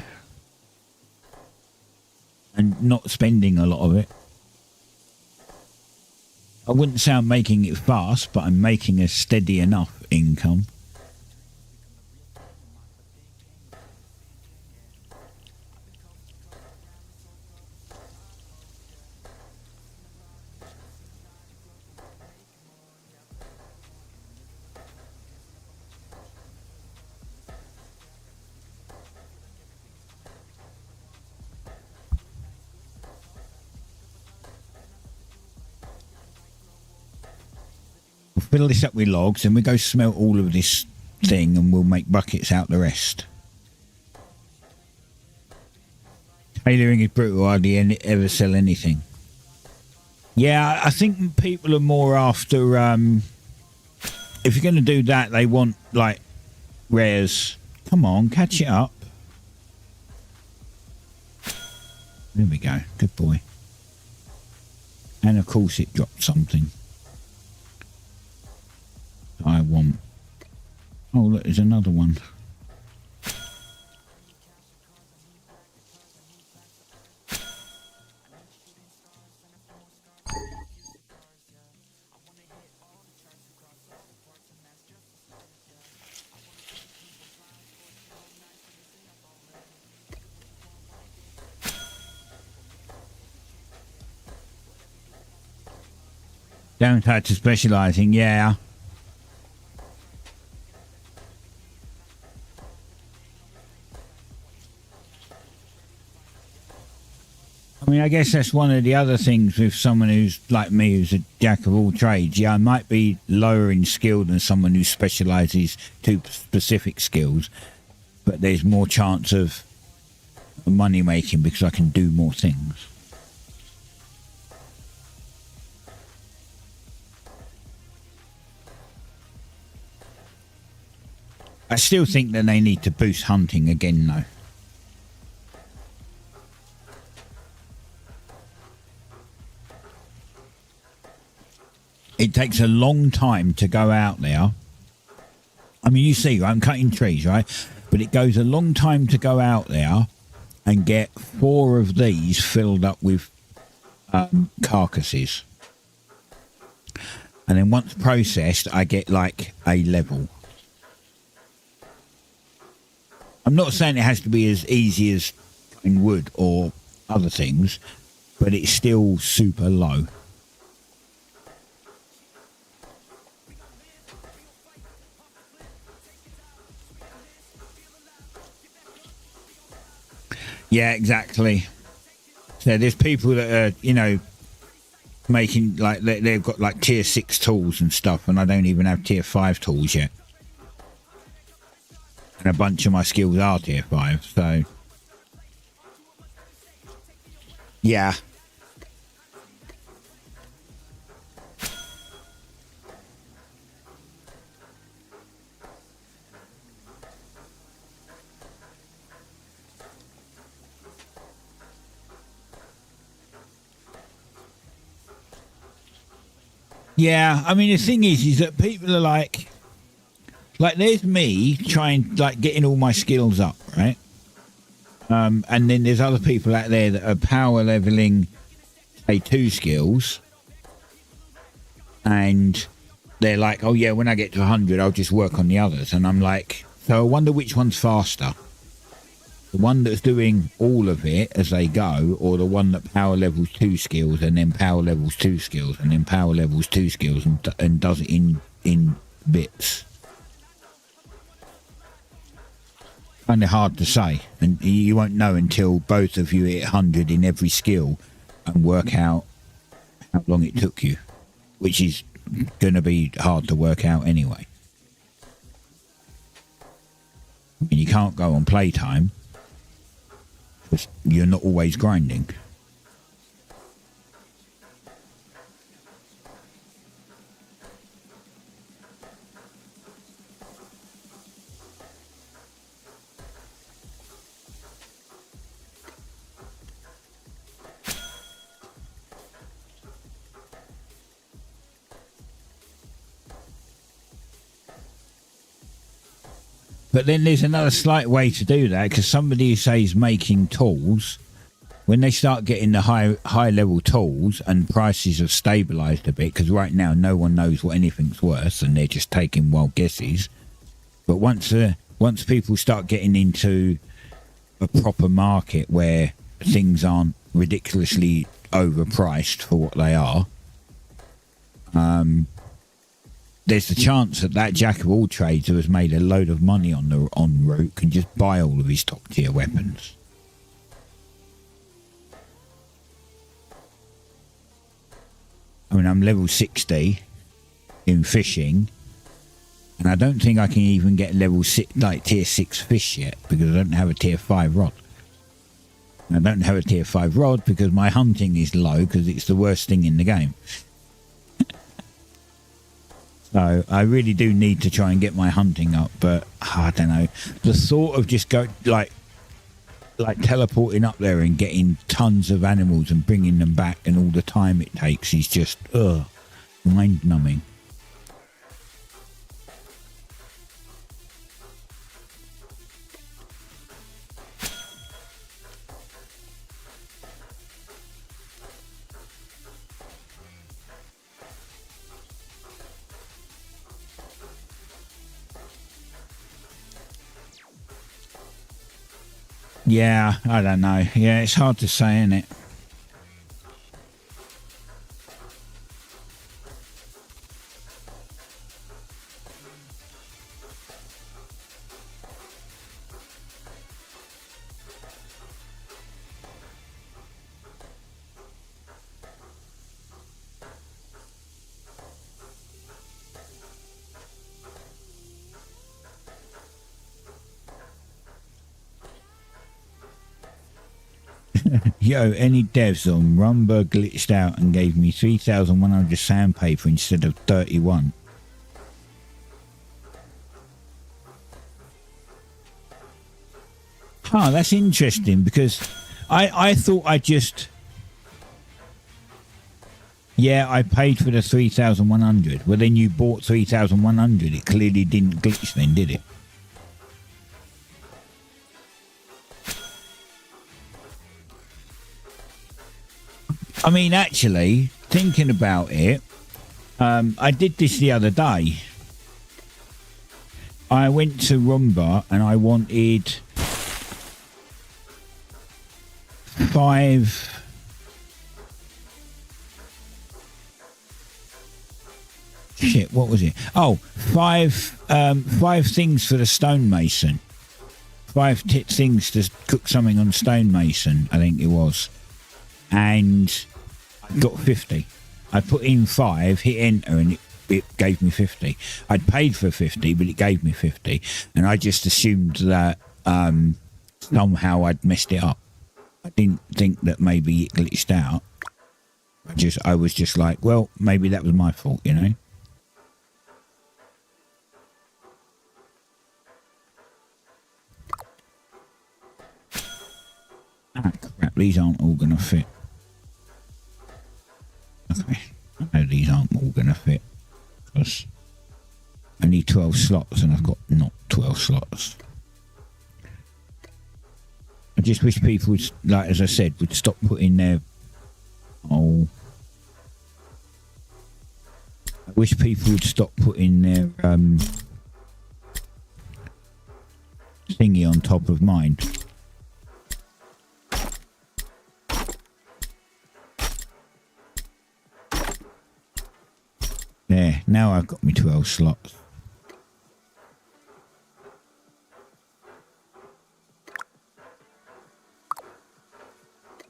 and not spending a lot of it. I wouldn't say I'm making it fast, but I'm making a steady enough income. Fill this up with logs and we go smelt all of this thing and we'll make buckets out the rest. Tailoring is brutal. Hardly ever sell anything. Yeah, I think people are more after if you're going to do that, they want like rares. Come on, catch it up. There we go. Good boy. And of course it dropped something. I want. Oh, look, there's another one. Downside to specialising, yeah. I mean, I guess that's one of the other things with someone who's like me, who's a jack of all trades. Yeah, I might be lower in skill than someone who specialises to specific skills, but there's more chance of money making because I can do more things. I still think that they need to boost hunting again, though. It takes a long time to go out there. I mean, you see, I'm cutting trees, right? But it goes a long time to go out there and get 4 of these filled up with carcasses. And then once processed, I get like a level. I'm not saying it has to be as easy as cutting wood or other things, but it's still super low. Yeah, exactly. So there's people that are, you know, making like they've got like tier 6 tools and stuff, and I don't even have tier 5 tools yet. And a bunch of my skills are tier 5, so yeah. Yeah, I mean the thing is that people are like there's me trying like getting all my skills up, right? And then there's other people out there that are power leveling, say 2 skills, and they're like, oh yeah, when I get to 100, I'll just work on the others. And I'm like, so I wonder which one's faster. The one that's doing all of it as they go, or the one that power levels 2 skills and then power levels 2 skills and then power levels 2 skills and does it in bits. Kind of hard to say, and you won't know until both of you hit 100 in every skill and work out how long it took you, which is going to be hard to work out anyway. I mean, you can't go on playtime. You're not always grinding. But then there's another slight way to do that, because somebody who says making tools, when they start getting the high level tools and prices have stabilised a bit, because right now no one knows what anything's worth and they're just taking wild guesses. But once people start getting into a proper market where things aren't ridiculously overpriced for what they are, there's the chance that jack of all trades who has made a load of money on route can just buy all of his top tier weapons. I mean, I'm level 60 in fishing, and I don't think I can even get level 6, like tier 6 fish yet, because I don't have a tier 5 rod. And I don't have a tier 5 rod because my hunting is low, because it's the worst thing in the game. So I really do need to try and get my hunting up, but I don't know. The thought of just like teleporting up there and getting tons of animals and bringing them back and all the time it takes is just mind numbing. Yeah, I don't know. Yeah, it's hard to say, isn't it? Yo, any devs on Rumba glitched out and gave me 3,100 sandpaper instead of 31? Huh, that's interesting, because I thought I just... Yeah, I paid for the 3,100. Well, then you bought 3,100. It clearly didn't glitch then, did it? I mean, actually, thinking about it, I did this the other day. I went to Rumba and I wanted 5... Shit, what was it? Oh, 5 things for the stonemason. 5 things to cook something on stonemason, I think it was. And I got 50. I put in 5, hit enter, and it gave me 50. I'd paid for 50, but it gave me 50. And I just assumed that somehow I'd messed it up. I didn't think that maybe it glitched out. I was just like, well, maybe that was my fault, you know? Ah, crap, these aren't all going to fit. Okay, I know these aren't all going to fit, because I need 12 slots and I've got not 12 slots. I just wish people would, like as I said, would stop putting their... I wish people would stop putting their thingy on top of mine. There, now I've got me 12 slots.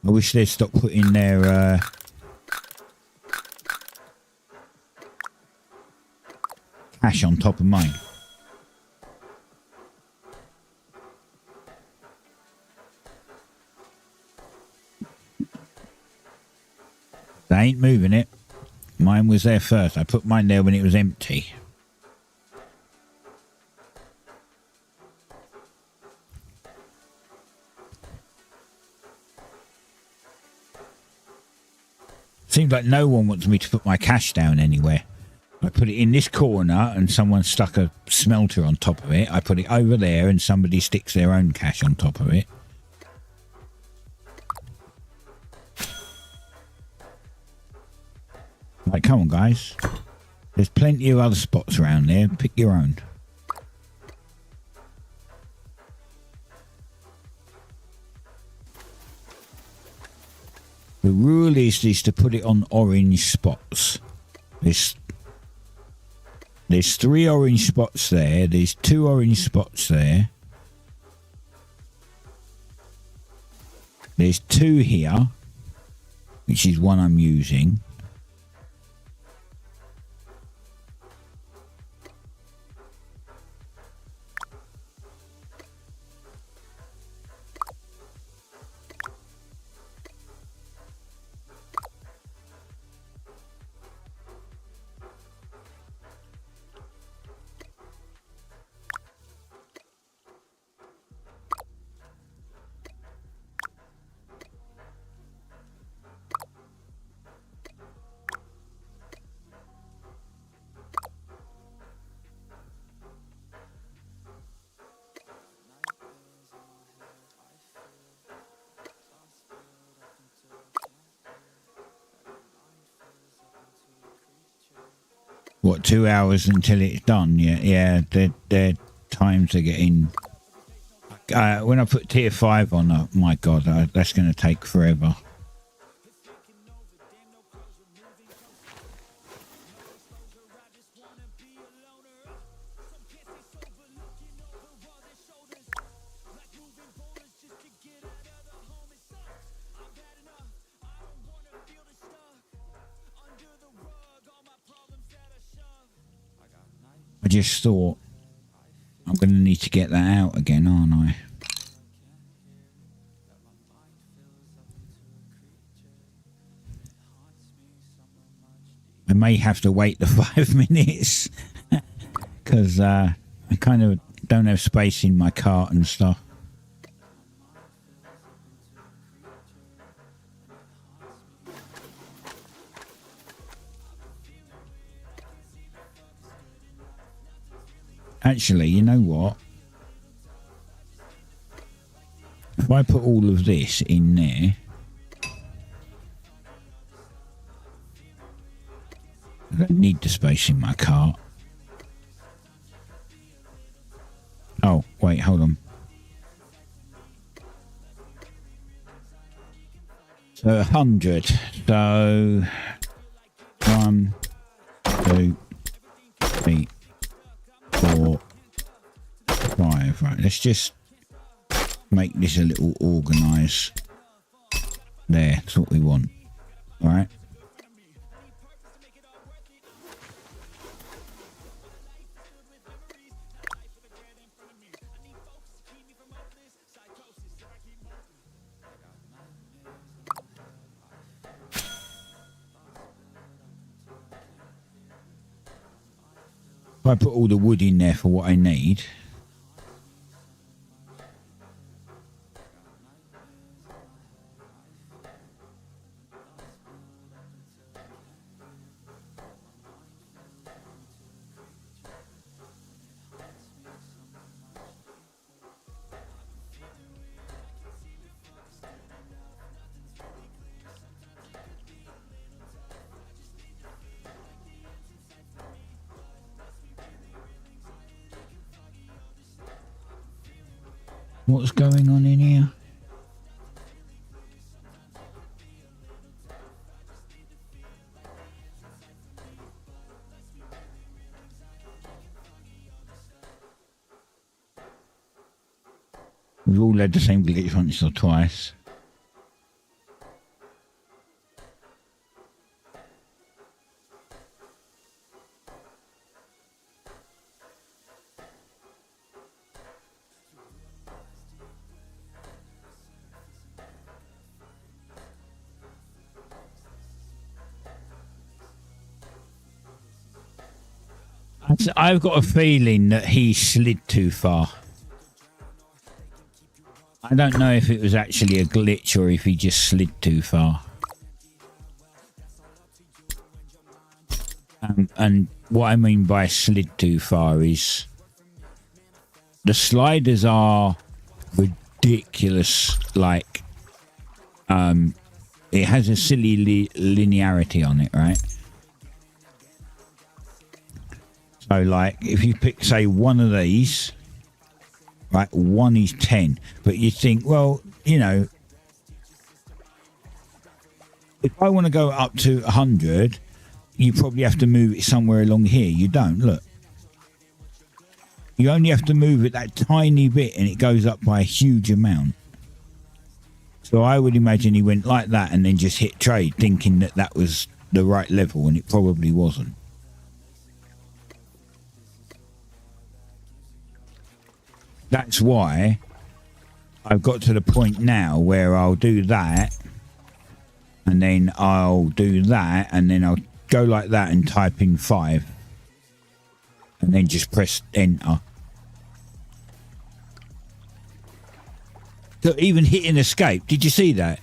I wish they'd stop putting their cash on top of mine. They ain't moving it. Mine was there first. I put mine there when it was empty. Seems like no one wants me to put my cash down anywhere. I put it in this corner and someone stuck a smelter on top of it. I put it over there and somebody sticks their own cache on top of it. Like, come on, guys. There's plenty of other spots around there. Pick your own. The rule is to put it on orange spots. There's 3 orange spots there. There's 2 orange spots there. There's 2 here, which is one I'm using. What, 2 hours until it's done? Yeah. Their times are getting. When I put tier 5 on, oh my god, that's going to take forever. I just thought I'm going to need to get that out again, aren't I? I may have to wait the 5 minutes because I kind of don't have space in my cart and stuff. Actually, you know what? If I put all of this in there, I don't need the space in my cart. Oh, wait, hold on. So 100. So 1, 2, 3, 4, 5. Right, let's just make this a little organised. There, that's what we want. All right. If I put all the wood in there for what I need. What's going on in here? We've all had the same glitch once or twice. I've got a feeling that he slid too far. I don't know if it was actually a glitch or if he just slid too far. And what I mean by slid too far is the sliders are ridiculous. Like, it has a silly linearity on it, right? So, like, if you pick, say, one of these, right, one is 10, but you think, well, you know, if I want to go up to 100, you probably have to move it somewhere along here. You don't, look. You only have to move it that tiny bit and it goes up by a huge amount. So I would imagine he went like that and then just hit trade thinking that that was the right level, and it probably wasn't. That's why I've got to the point now where I'll do that and then I'll do that and then I'll go like that and type in 5 and then just press enter. So even hitting escape, did you see that?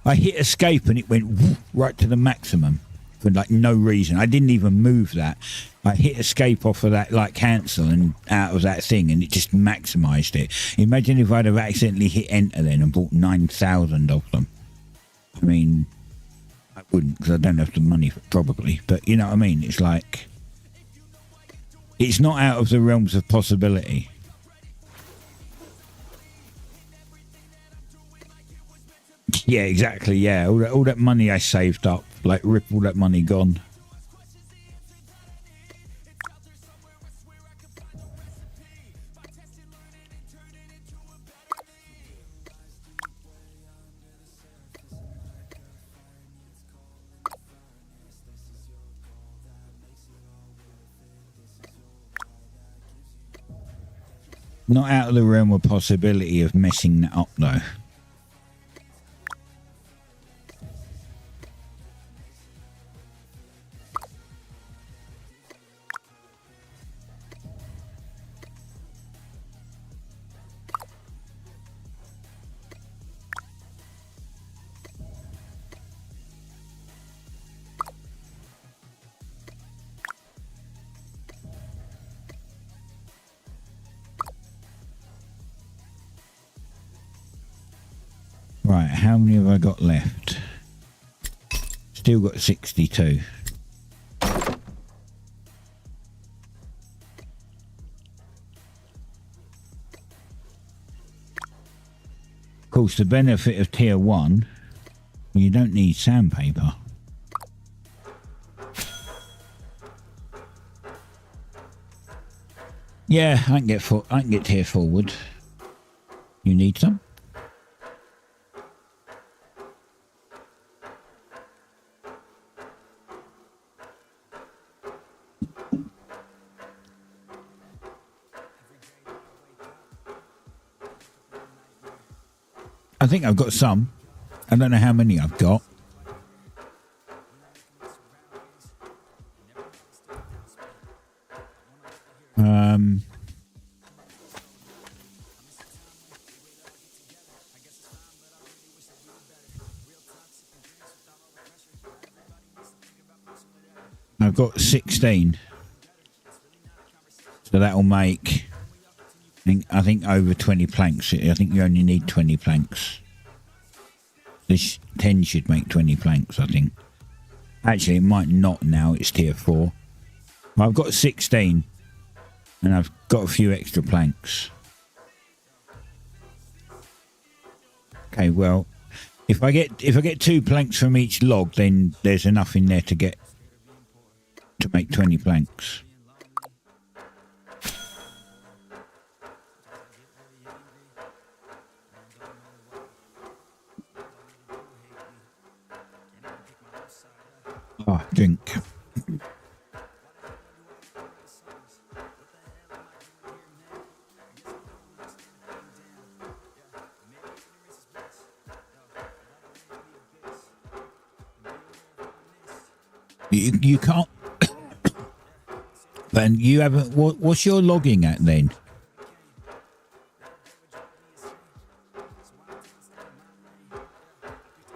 I hit escape and it went right to the maximum for like no reason. I didn't even move that. I hit escape off of that, like cancel, and out of that thing, and it just maximized it. Imagine if I'd have accidentally hit enter then and bought 9,000 of them. I mean, I wouldn't, because I don't have the money for it, probably. But you know what I mean? It's like, it's not out of the realms of possibility. Yeah, exactly. Yeah, all that money I saved up, like, rip all that money gone. Not out of the realm of possibility of messing that up, though. Right, how many have I got left? Still got 62. Of course, the benefit of tier 1, you don't need sandpaper. Yeah, I can get tier forward. You need some? I think I've got some. I don't know how many I've got. I've got 16. So that'll make, I think over 20 planks. I think you only need 20 planks. This 10 should make 20 planks, I think. Actually, it might not now. It's tier 4. I've got 16. And I've got a few extra planks. Okay, well, if I get 2 planks from each log, then there's enough in there to make 20 planks. Ah, drink. You can't. But you haven't. What's your logging at then?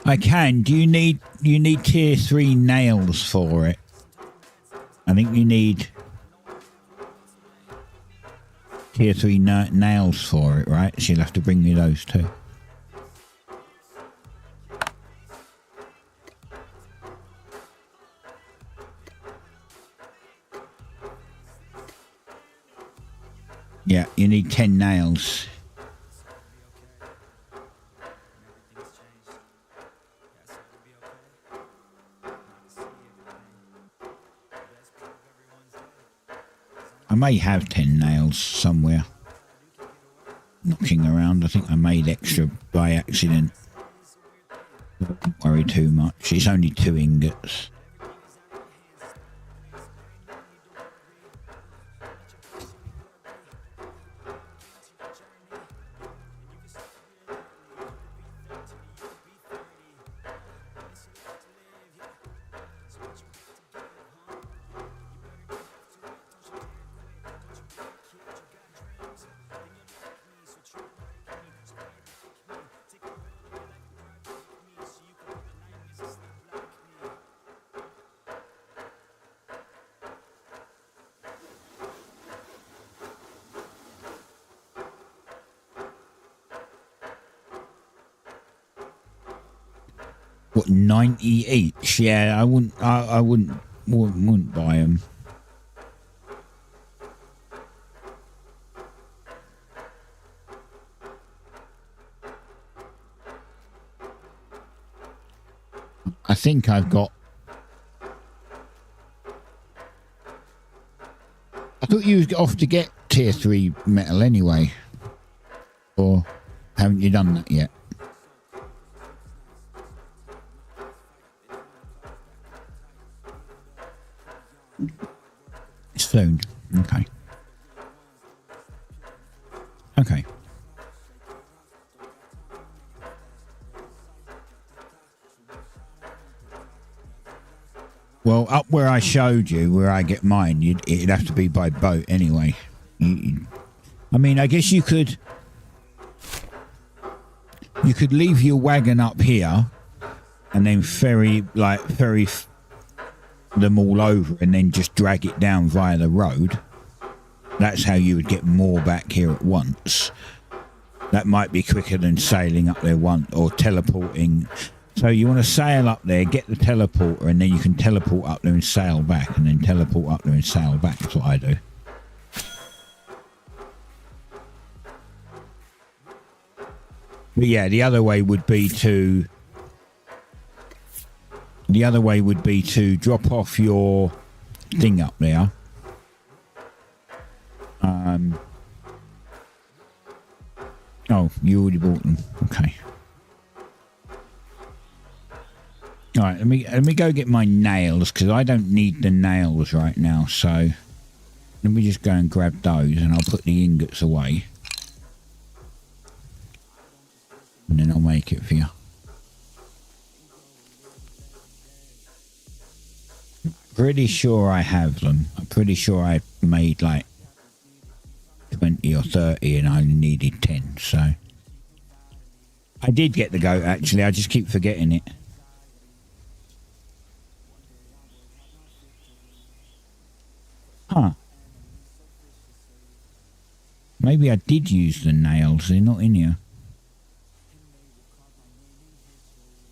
I can. Do you need tier 3 nails for it? I think you need tier 3 nails for it, right? So you'll have to bring me those too. Yeah, you need 10 nails. I may have 10 nails somewhere knocking around. I think I made extra by accident. Don't worry too much. It's only 2 ingots. What, 90 each? Yeah, I wouldn't buy them. I think I've got... I thought you was off to get tier 3 metal anyway. Or haven't you done that yet? Soon. Okay. Okay. Well, up where I showed you, where I get mine, it'd have to be by boat anyway. I mean, I guess you could leave your wagon up here and then ferry them all over and then just drag it down via the road. That's how you would get more back here at once. That might be quicker than sailing up there or teleporting. So you want to sail up there, get the teleporter, and then you can teleport up there and sail back, and then teleport up there and sail back. That's what I do. But yeah, the other way would be to drop off your thing up there. Oh, you already bought them. Okay. All right, let me go get my nails, because I don't need the nails right now. So let me just go and grab those, and I'll put the ingots away, and then I'll make it for you. Pretty sure I have them. I'm pretty sure I made like 20 or 30 and I only needed 10. So I did get the goat, actually. I just keep forgetting it. Huh. Maybe I did use the nails. They're not in here.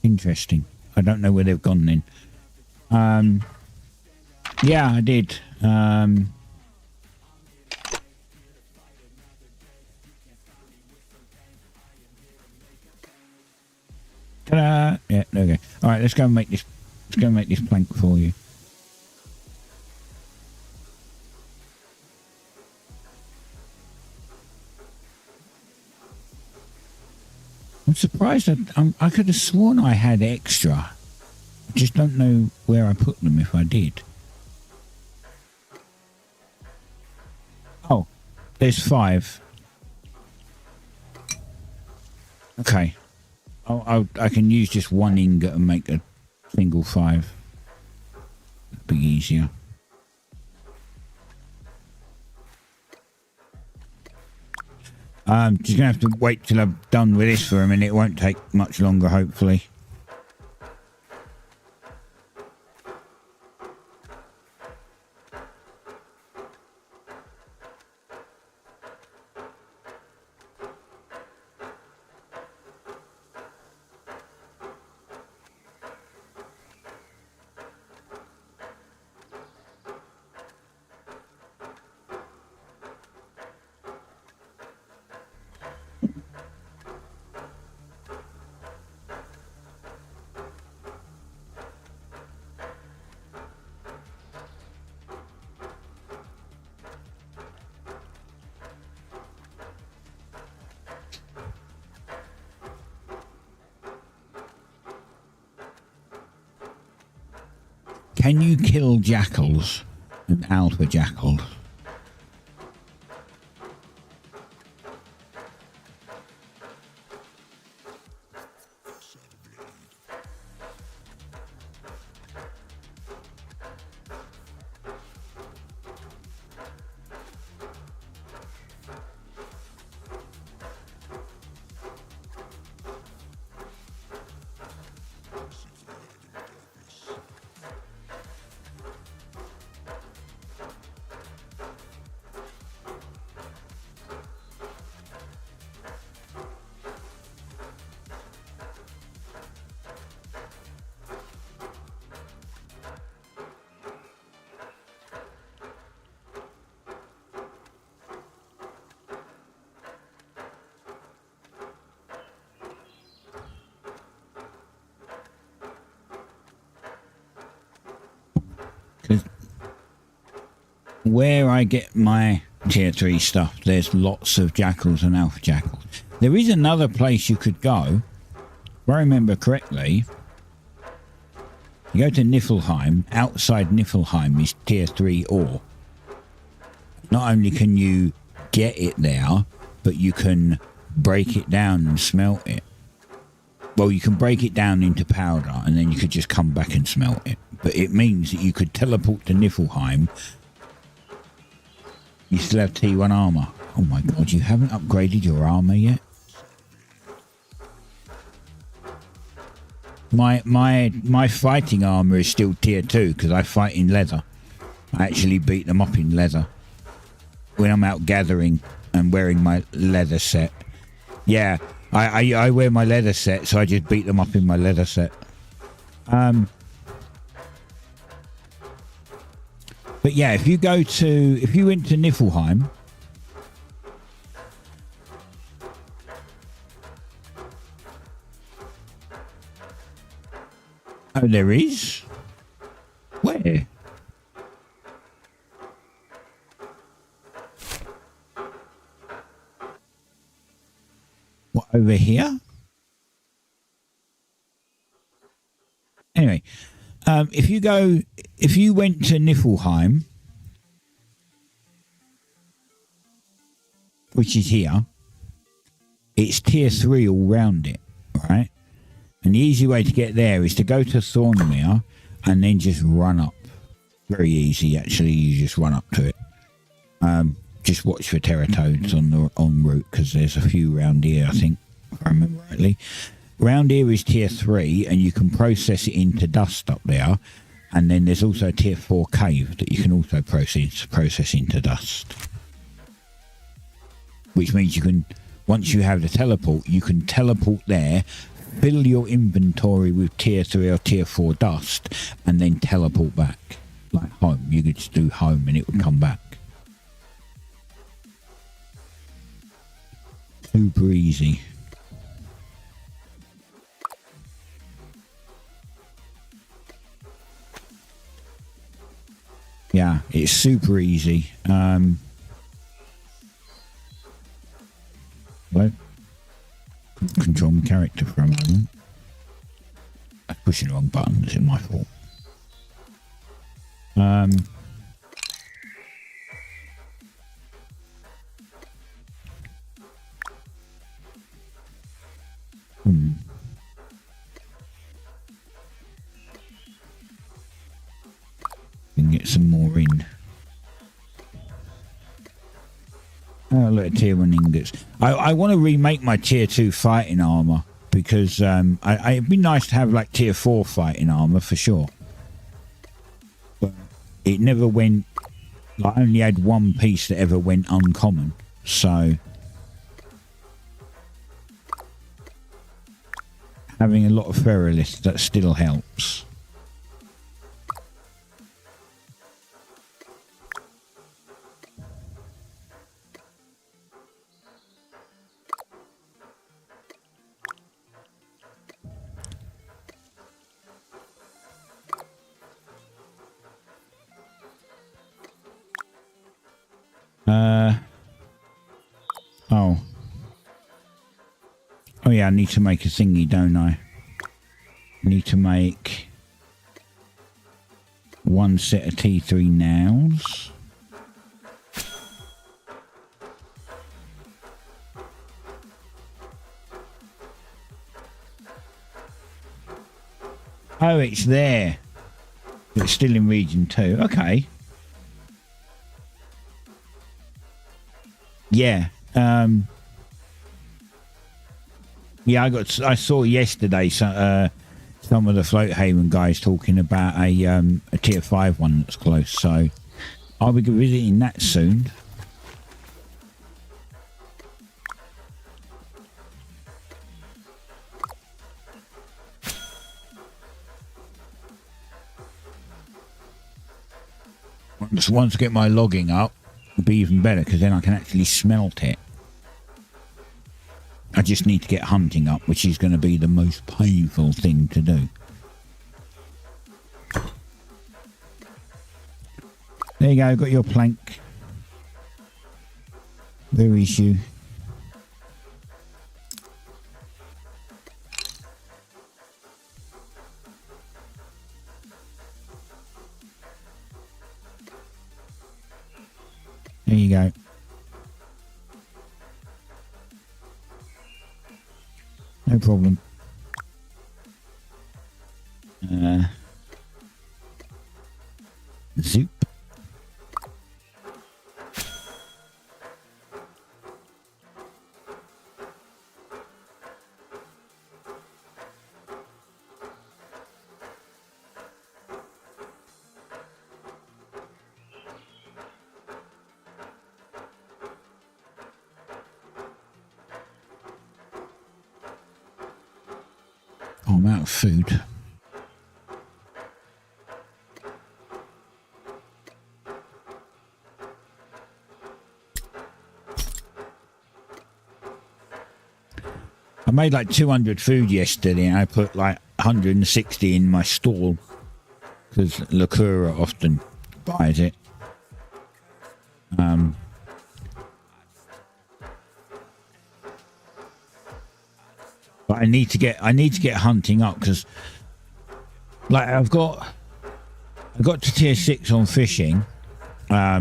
Interesting. I don't know where they've gone then. Yeah, I did. Ta-da! Yeah, there we go. All right, let's go and make this. Let's go and make this plank for you. I'm surprised that I could have sworn I had extra. I just don't know where I put them if I did. Oh, there's 5. Okay. I can use just 1 ingot and make a single 5. That'd be easier. Just gonna have to wait till I'm done with this for a minute. It won't take much longer, hopefully. Can you kill jackals and alpha jackals? Where I get my tier 3 stuff, there's lots of jackals and alpha jackals. There is another place you could go. If I remember correctly, you go to Niflheim. Outside Niflheim is tier 3 ore. Not only can you get it there, but you can break it down and smelt it. Well, you can break it down into powder and then you could just come back and smelt it. But it means that you could teleport to Niflheim. You still have T1 armor. Oh my god, you haven't upgraded your armor yet? My fighting armor is still tier 2 because I fight in leather. I actually beat them up in leather. When I'm out gathering and wearing my leather set. Yeah, I wear my leather set, so I just beat them up in my leather set. But yeah, if you went to Niflheim, oh, there is? Where? What, over here? Anyway, if you went to Niflheim, which is here, it's tier 3 all round it, right? And the easy way to get there is to go to Thornmere and then just run up. Very easy, actually. You just run up to it. Just watch for terratoads on the en route because there's a few round here, I think, if I remember rightly. Round here is tier 3 and you can process it into dust up there. And then there's also a tier 4 cave that you can also process into dust. Which means you can, once you have the teleport, you can teleport there, fill your inventory with tier 3 or tier 4 dust, and then teleport back. Like home. You could just do home and it would come back. Super easy. Yeah, it's super easy. Well, control my character for a moment. I'm pushing the wrong button. It's my fault. Can get some more in. Oh, look at tier 1 ingots. I want to remake my tier 2 fighting armor because it'd be nice to have like tier 4 fighting armor for sure. But it never went. I only had one piece that ever went uncommon, so having a lot of ferroliths, that still helps. Oh yeah, I need to make a thingy, don't I? I need to make one set of T3 nows. Oh, it's there. It's still in region 2. Okay. Yeah. Yeah, I saw yesterday some of the Floathaven guys talking about a tier 5 one that's close, so I'll be visiting that soon. Once I get my logging up, it'll be even better because then I can actually smelt it. I just need to get hunting up, which is going to be the most painful thing to do. There you go, got your plank. Where is you? There you go. No problem. Zoop. Oh, I'm out of food. I made like 200 food yesterday and I put like 160 in my stall because Lakura often buys it. But I need to get hunting up because like I got to tier 6 on fishing. I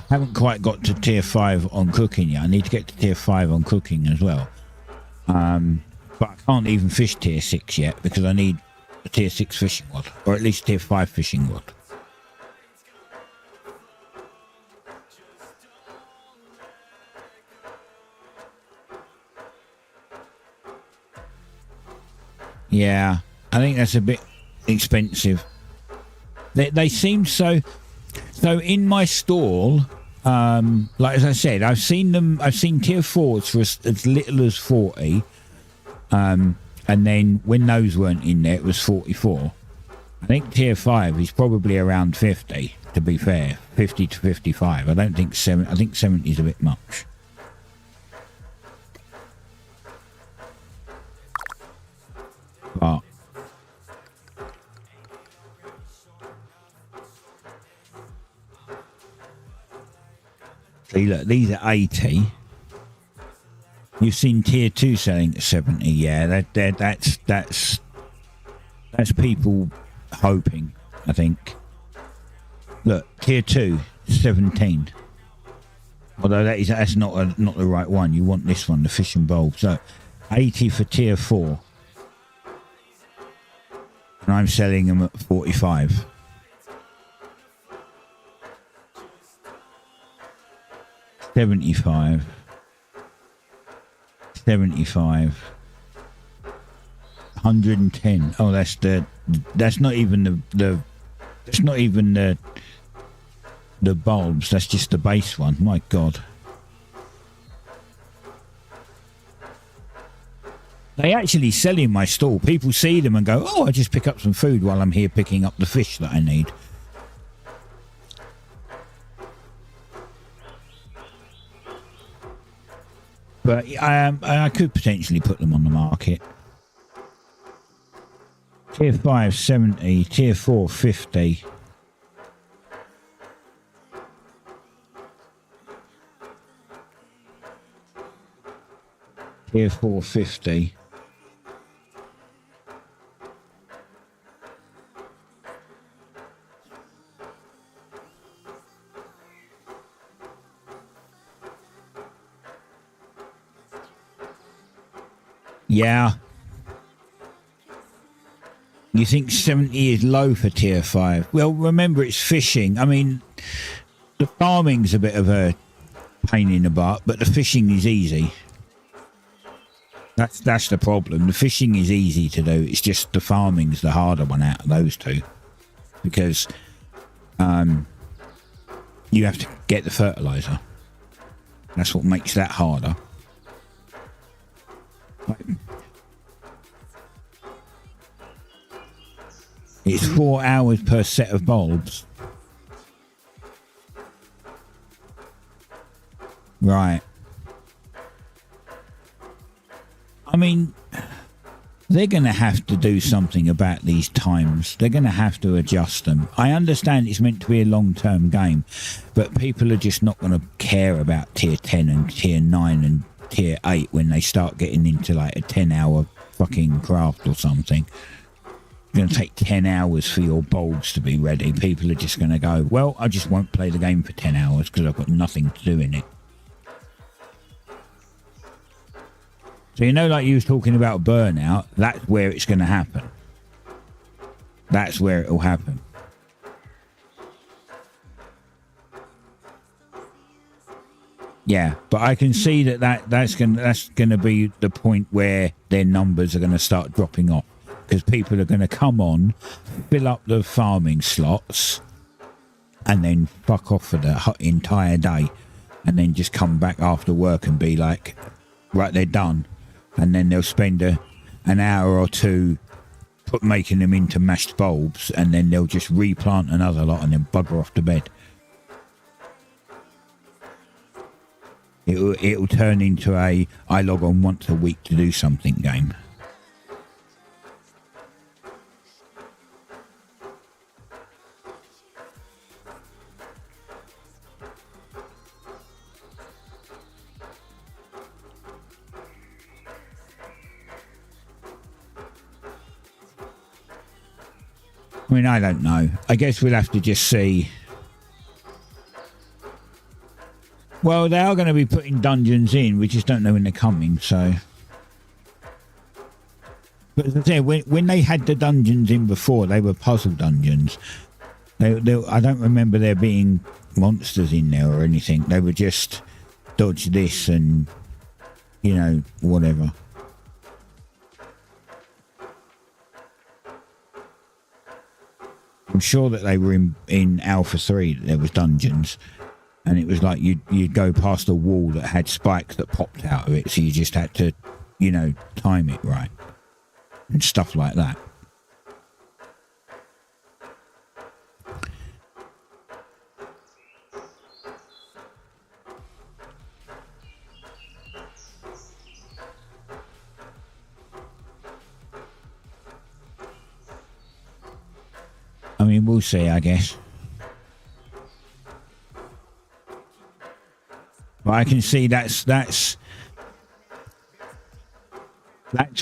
haven't quite got to tier 5 on cooking yet. I need to get to tier 5 on cooking as well. But I can't even fish tier 6 yet because I need a tier 6 fishing rod, or at least tier 5 fishing rod. Yeah, I think that's a bit expensive. They seem so in my stall, like as I said, I've seen tier 4s for as little as 40, and then when those weren't in there it was 44. I think tier 5 is probably around 50, to be fair. 50 to 55. I don't think 70. I think 70 is a bit much. But see, look, these are 80. You've seen tier 2 selling at 70. Yeah, that's people hoping, I think. Look, tier 2, 17. Although that's not the right one. You want this one, the fish and bulb. So 80 for tier 4. And I'm selling them at 45. $75. 110. Oh, that's not even the bulbs. That's just the base one. My God. They actually sell in my stall. People see them and go, "Oh, I just pick up some food while I'm here picking up the fish that I need." But I could potentially put them on the market. Tier 5, 70. Tier 4, 50. Tier 4, 50. Yeah. You think 70 is low for tier 5? Well, remember it's fishing. I mean, the farming's a bit of a pain in the butt, but the fishing is easy. That's the problem. The fishing is easy to do. It's just the farming's the harder one out of those two. Because you have to get the fertilizer. That's what makes that harder. It's 4 hours per set of bulbs. Right. I mean, they're going to have to do something about these times. They're going to have to adjust them. I understand it's meant to be a long-term game, but people are just not going to care about tier 10 and tier 9 and tier 8 when they start getting into like a 10-hour fucking craft or something. It's going to take 10 hours for your bulbs to be ready. People are just going to go, well, I just won't play the game for 10 hours because I've got nothing to do in it. So, you know, like you was talking about burnout, that's where it's going to happen. That's where it'll happen. Yeah, but I can see that's going to be the point where their numbers are going to start dropping off. Because people are going to come on, fill up the farming slots, and then fuck off for the entire day. And then just come back after work and be like, right, they're done. And then they'll spend an hour or two making them into mashed bulbs, and then they'll just replant another lot and then bugger off to bed. It'll turn into a I log on once a week to do something game. I mean, I don't know. I guess we'll have to just see. Well, they are going to be putting dungeons in. We just don't know when they're coming, so. But as I say, when they had the dungeons in before, they were puzzle dungeons. I don't remember there being monsters in there or anything. They were just dodge this and, you know, whatever. I'm sure that they were in Alpha 3, that there was dungeons, and it was like you'd go past a wall that had spikes that popped out of it, so you just had to, you know, time it right and stuff like that. I mean, we'll see, I guess. But I can see that's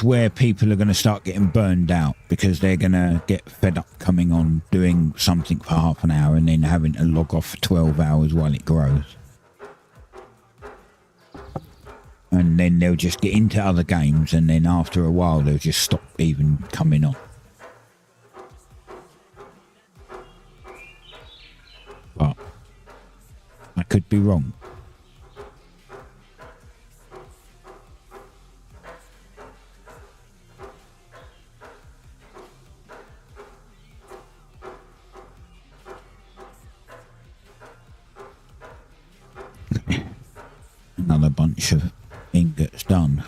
where people are going to start getting burned out, because they're going to get fed up coming on doing something for half an hour and then having to log off for 12 hours while it grows. And then they'll just get into other games, and then after a while they'll just stop even coming on. But I could be wrong. Another bunch of ingots done.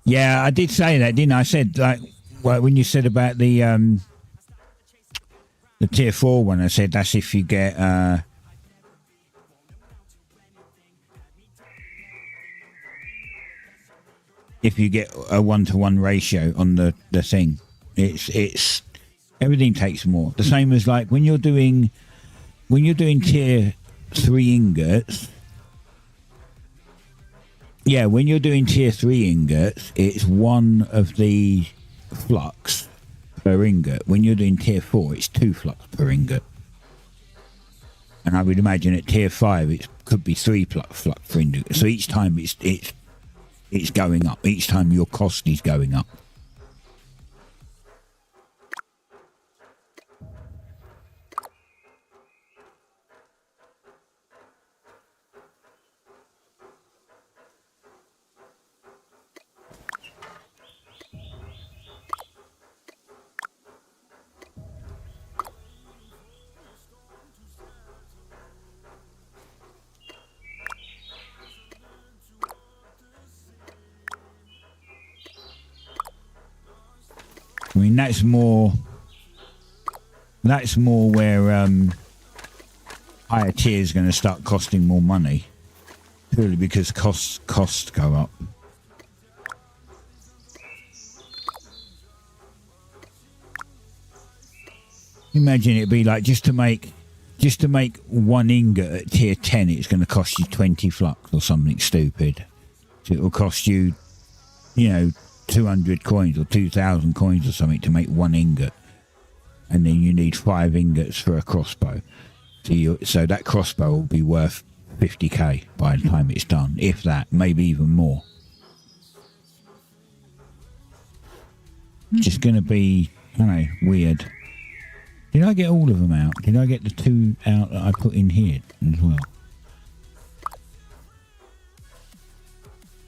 Yeah, I did say that, didn't I? I said, like, well, when you said about the tier 4 one, I said that's if you get if you get a 1-to-1 ratio on the thing. It's everything takes more. The same as like when you're doing tier 3 ingots. Yeah, when you're doing tier 3 ingots, it's 1 of the flux per ingot. When you're doing tier 4, it's 2 flux per ingot. And I would imagine at tier 5 it could be 3 flux for ingots. So each time it's going up. Each time your cost is going up. I mean, that's more where higher tiers going to start costing more money, purely because costs go up. Imagine it'd be like just to make 1 ingot at tier 10, it's going to cost you 20 flux or something stupid. So it will cost you, 200 coins or 2,000 coins or something to make 1 ingot, and then you need 5 ingots for a crossbow. So that crossbow will be worth 50k by the time it's done, if that, maybe even more. It's just going to be, weird. Did I get all of them out? Did I get the 2 out that I put in here as well?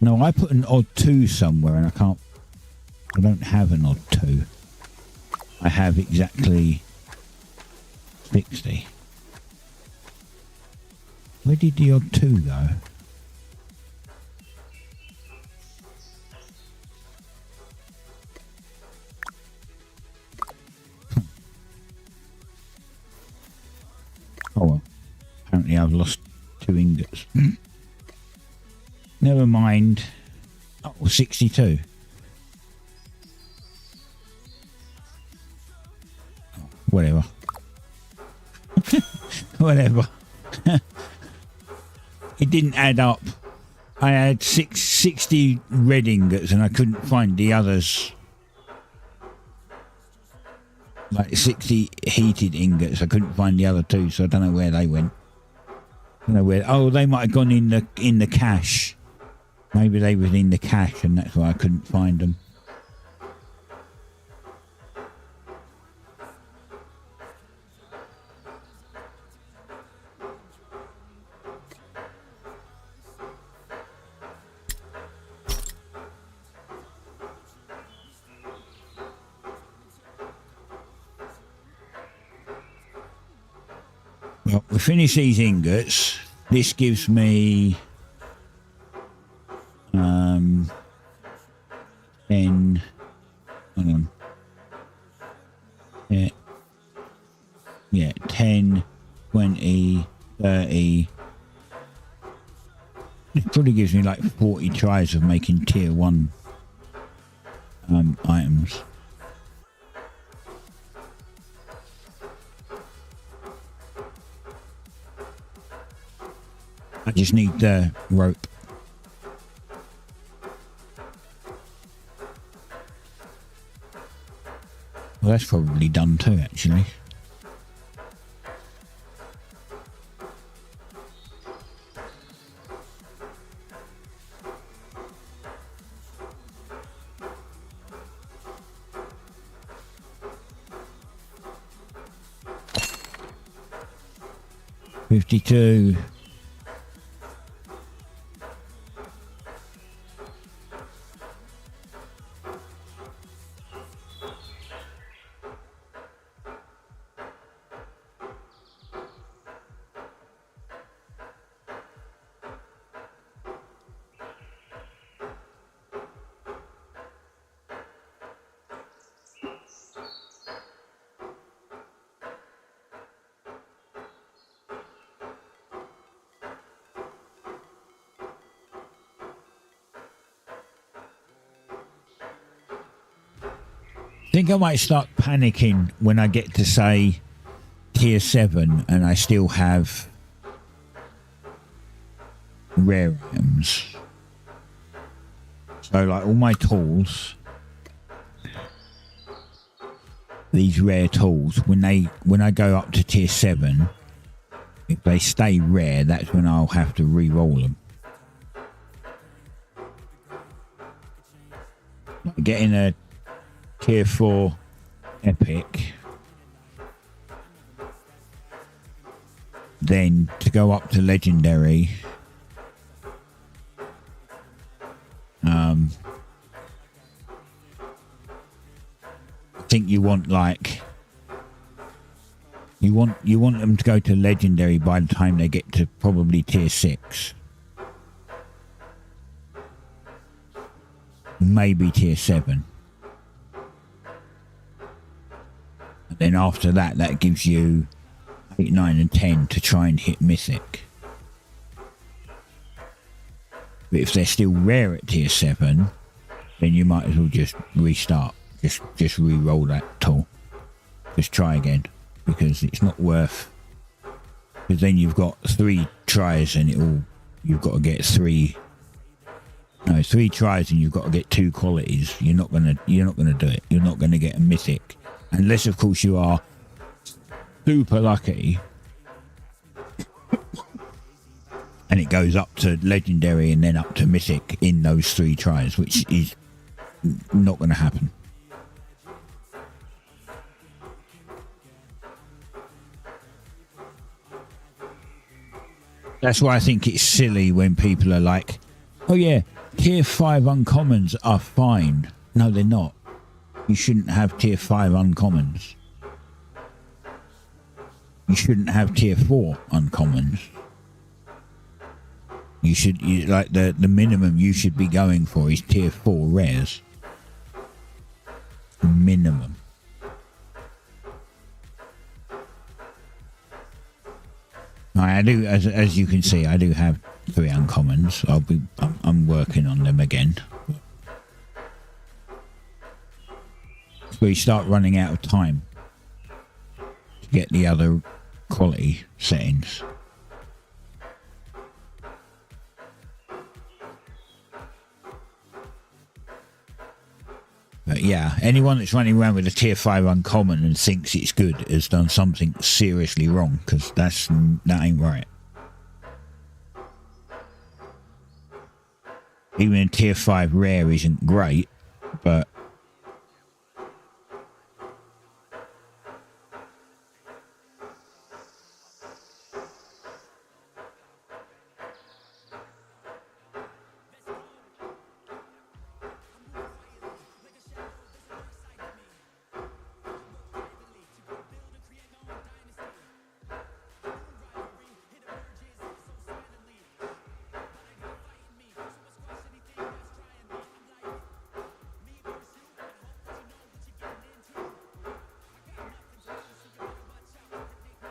No, I put an odd 2 somewhere and I don't have an odd 2. I have exactly 60. Where did the odd 2 go? Oh well. Apparently I've lost 2 ingots. Never mind. Oh, 62. Whatever. Whatever. It didn't add up. I had 60 red ingots and I couldn't find the others. Like 60 heated ingots. I couldn't find the other 2, so I don't know where they went. I don't know where. Oh, they might have gone in the cache. Maybe they were in the cache and that's why I couldn't find them. Well, we finish these ingots. This gives me 10. Hang on. Yeah, 10, 20, 30. It probably gives me like 40 tries of making tier 1 items. I just need the rope. Well, that's probably done too, actually. $52. I think I might start panicking when I get to, say, tier 7 and I still have rare items. So, like, all my tools, these rare tools, when I go up to tier 7, If they stay rare, that's when I'll have to re-roll them. Like getting a tier 4 epic, then to go up to legendary, I think you want like you want them to go to legendary by the time they get to probably tier 6, maybe tier 7. And then after that, that gives you 8, 9 and 10 to try and hit mythic. But if they're still rare at tier 7, then you might as well just restart. Just re-roll that tool. Just try again. Because it's not worth... Because then you've got 3 tries and you've got to get 3 tries and you've got to get 2 qualities. You're not gonna do it. You're not gonna get a mythic. Unless of course you are super lucky and it goes up to legendary and then up to mythic in those 3 tries, which is not going to happen. That's why I think it's silly when people are like, oh yeah, tier 5 uncommons are fine. No, they're not. You shouldn't have tier 5 uncommons. You shouldn't have tier 4 uncommons. Like the minimum you should be going for is tier 4 rares. Minimum. I do, as you can see, I do have 3 uncommons. I'm working on them again. We start running out of time to get the other quality settings. But yeah, anyone that's running around with a tier 5 uncommon and thinks it's good has done something seriously wrong, because that ain't right. Even a tier 5 rare isn't great, but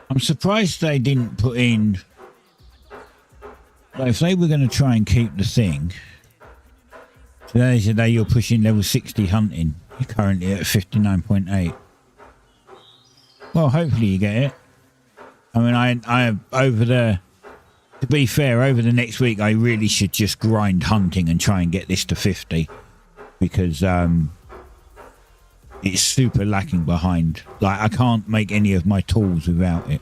I'm surprised they didn't put in, like, if they were going to try and keep the thing, today you're pushing level 60 hunting, you're currently at 59.8. Well, hopefully you get it. I mean, I to be fair, over the next week I really should just grind hunting and try and get this to 50, because it's super lacking behind. Like, I can't make any of my tools without it.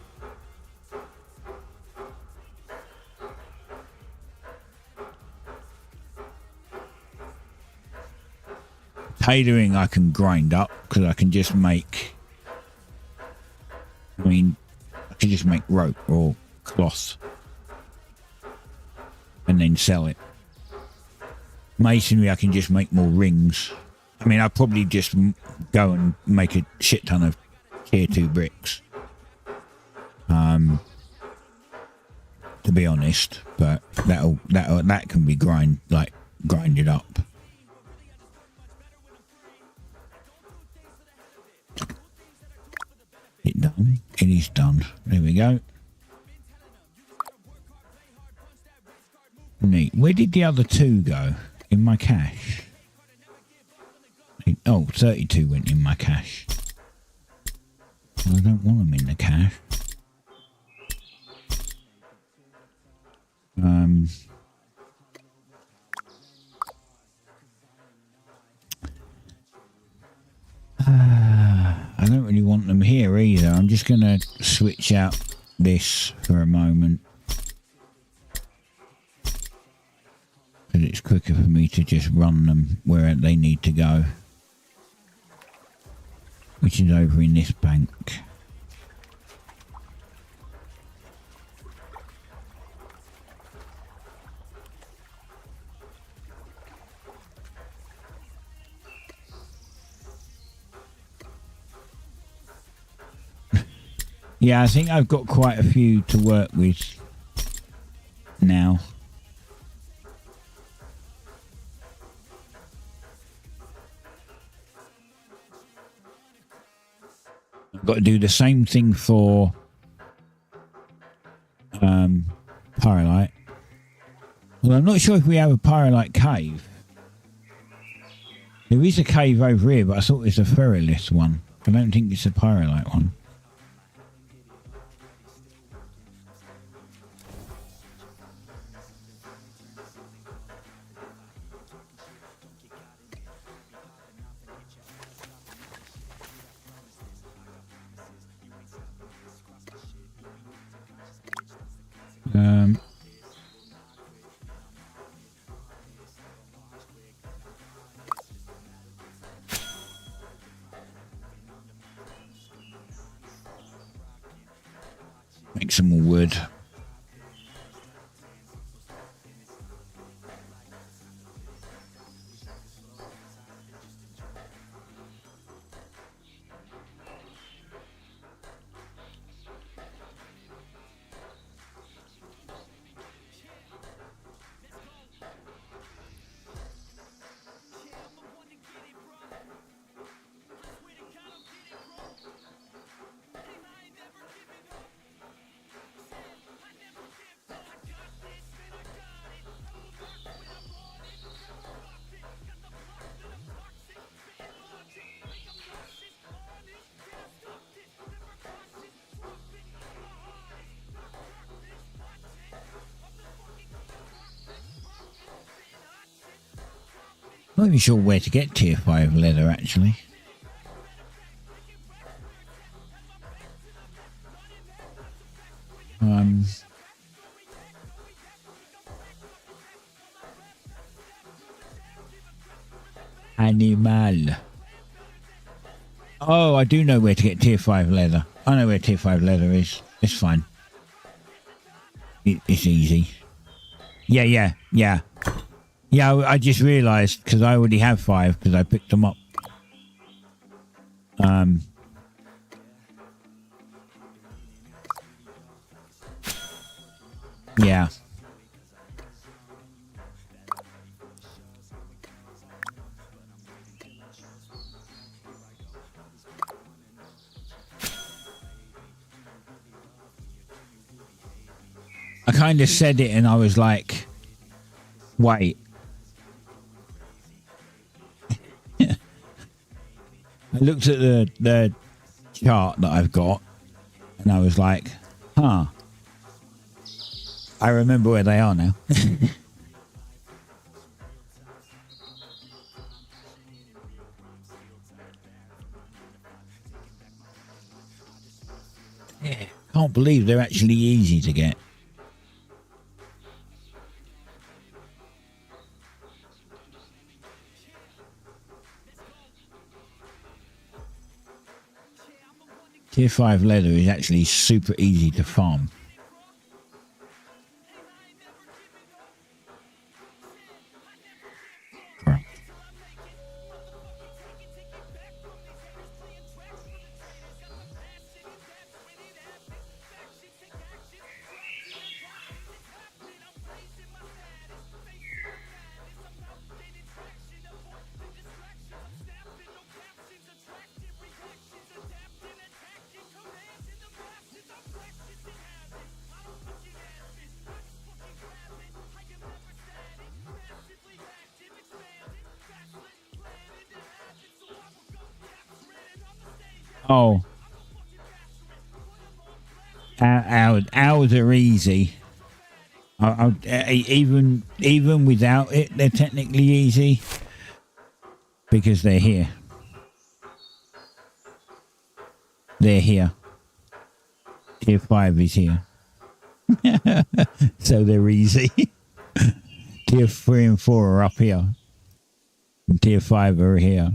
Tailoring I can grind up, because I can just make... I can just make rope or cloth and then sell it. Masonry I can just make more rings. I mean, I'll probably just go and make a shit ton of tier 2 bricks. To be honest, but that can be grinded up. It done. It is done. There we go. Neat. Where did the other 2 go? In my cache. Oh, 32 went in my cache. I don't want them in the cache. I don't really want them here either. I'm just going to switch out this for a moment. Because it's quicker for me to just run them where they need to go. Which is over in this bank. Yeah, I think I've got quite a few to work with now. I've got to do the same thing for Pyrolite. Well, I'm not sure if we have a Pyrolite cave. There is a cave over here, but I thought it's a ferrolith one. I don't think it's a Pyrolite one. Make some more wood. Not even sure where to get tier 5 leather actually. Animal. Oh, I do know where to get tier 5 leather. I know where tier 5 leather is. It's fine. It's easy. Yeah. Yeah, I just realised because I already have 5 because I picked them up. Yeah. I kind of said it and I was like, wait. I looked at the chart that I've got and I was like, huh. I remember where they are now. Yeah, can't believe they're actually easy to get. Tier 5 leather is actually super easy to farm. Oh, ours are easy. Even without it, they're technically easy because they're here. Tier 5 is here. So they're easy. Tier 3 and 4 are up here. And Tier 5 are here.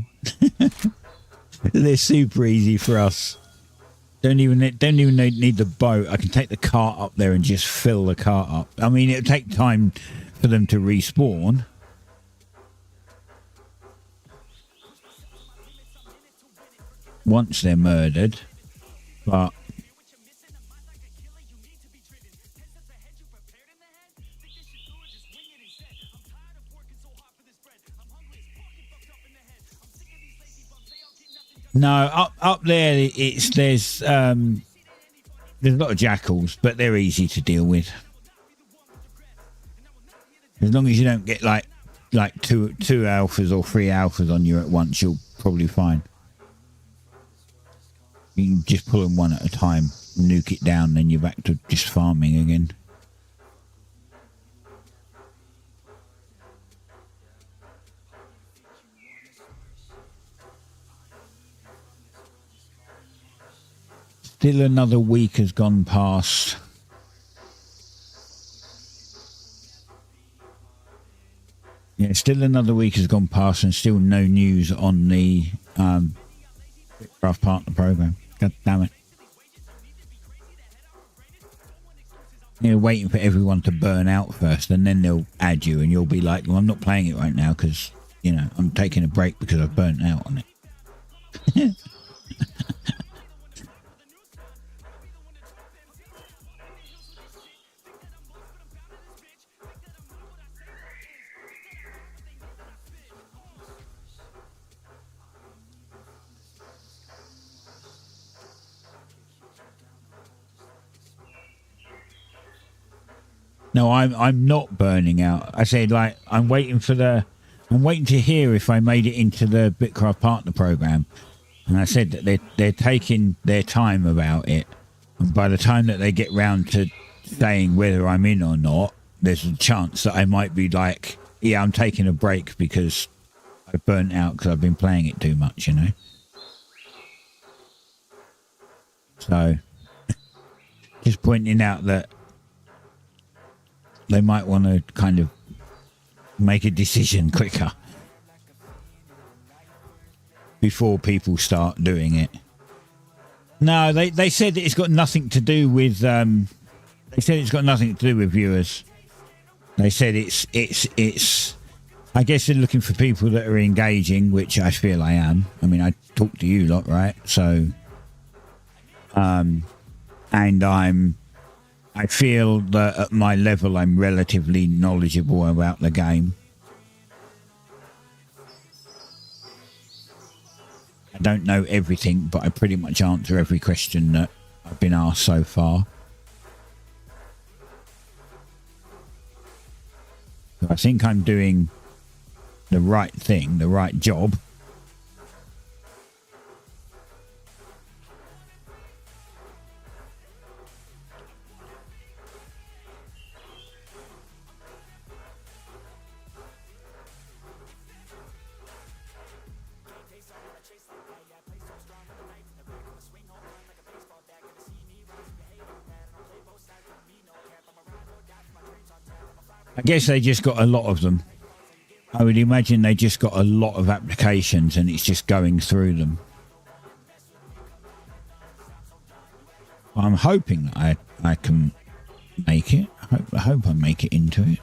They're super easy for us. Don't even need the boat. I can take the cart up there and just fill the cart up. I mean, it'll take time for them to respawn. Once they're murdered. But no, up there there's a lot of jackals, but they're easy to deal with. As long as you don't get like two alphas or 3 alphas on you at once, you'll probably fine. You can just pull them one at a time, nuke it down, then you're back to just farming again. Still another week has gone past. Yeah, still another week has gone past and still no news on the BitCraft partner program. God damn it. You're waiting for everyone to burn out first and then they'll add you and you'll be like, well, I'm not playing it right now because, you know, I'm taking a break because I've burnt out on it. No, I'm not burning out. I said, like, I'm waiting to hear if I made it into the BitCraft partner program. And I said that they're taking their time about it. And by the time that they get round to saying whether I'm in or not, there's a chance that I might be like, yeah, I'm taking a break because I've burnt out because I've been playing it too much, you know. So, just pointing out that they might want to kind of make a decision quicker before people start doing it. No, they said it's got nothing to do with. They said it's got nothing to do with viewers. They said it's. I guess they're looking for people that are engaging, which I feel I am. I mean, I talk to you lot, right? So, and I feel that at my level, I'm relatively knowledgeable about the game. I don't know everything, but I pretty much answer every question that I've been asked so far. So I think I'm doing the right thing, the right job. I guess they just got a lot of them. I would imagine they just got a lot of applications and it's just going through them. I'm hoping that I can make it. I hope I make it into it.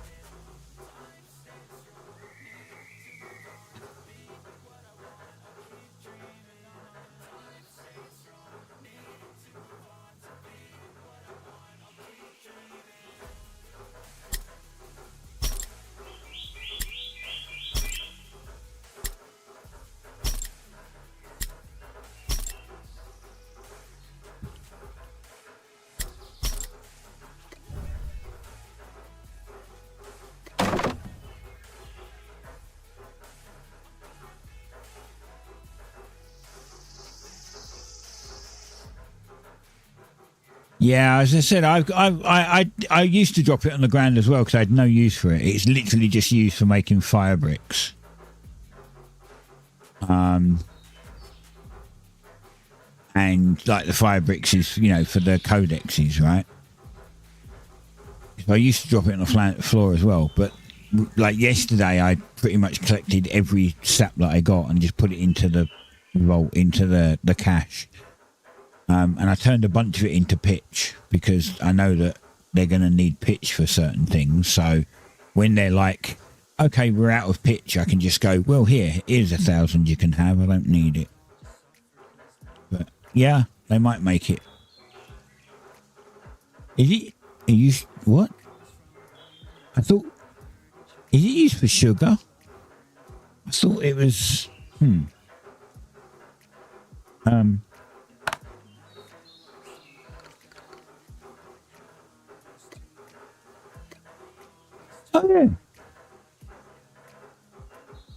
Yeah, as I said, I used to drop it on the ground as well because I had no use for it. It's literally just used for making fire bricks. and like the fire bricks is, you know, for the codexes, right? So I used to drop it on the floor as well, but like yesterday, I pretty much collected every sap that I got and just put it into the vault, into the cache. And I turned a bunch of it into pitch because I know that they're going to need pitch for certain things. So when they're like, okay, we're out of pitch, I can just go, well, here's 1,000 you can have. I don't need it. But yeah, they might make it. Is it? Are you, what? I thought, is it used for sugar? I thought it was, oh yeah.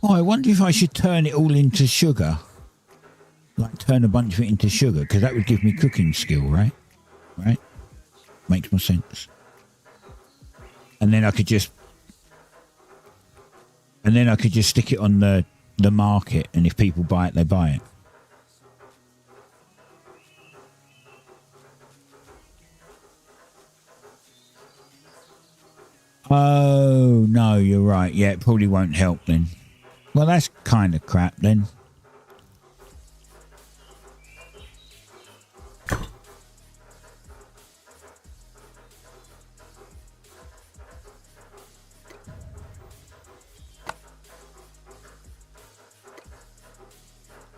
Oh, I wonder if I should turn it all into sugar. Like turn a bunch of it into sugar, because that would give me cooking skill, right? Right? Makes more sense. And then I could just stick it on the market, and if people buy it, they buy it. Oh, no, you're right. Yeah, it probably won't help then. Well, that's kind of crap then.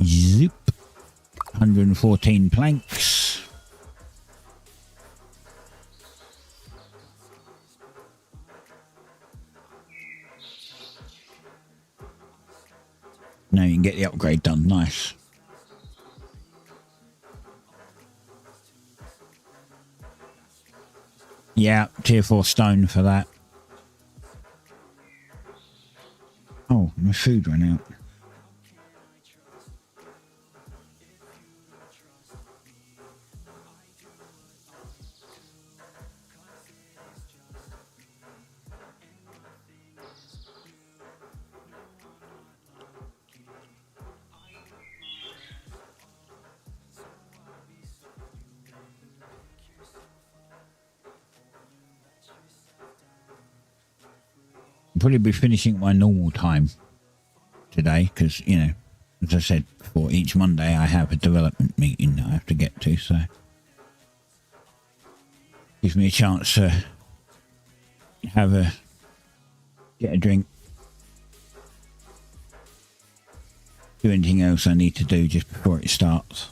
Zip. 114 planks. Now you can get the upgrade done. Nice. Yeah, tier 4 stone for that. Oh, my food ran out. I'll probably be finishing my normal time today because, you know, as I said before, each Monday I have a development meeting that I have to get to, so gives me a chance to get a drink, do anything else I need to do just before it starts.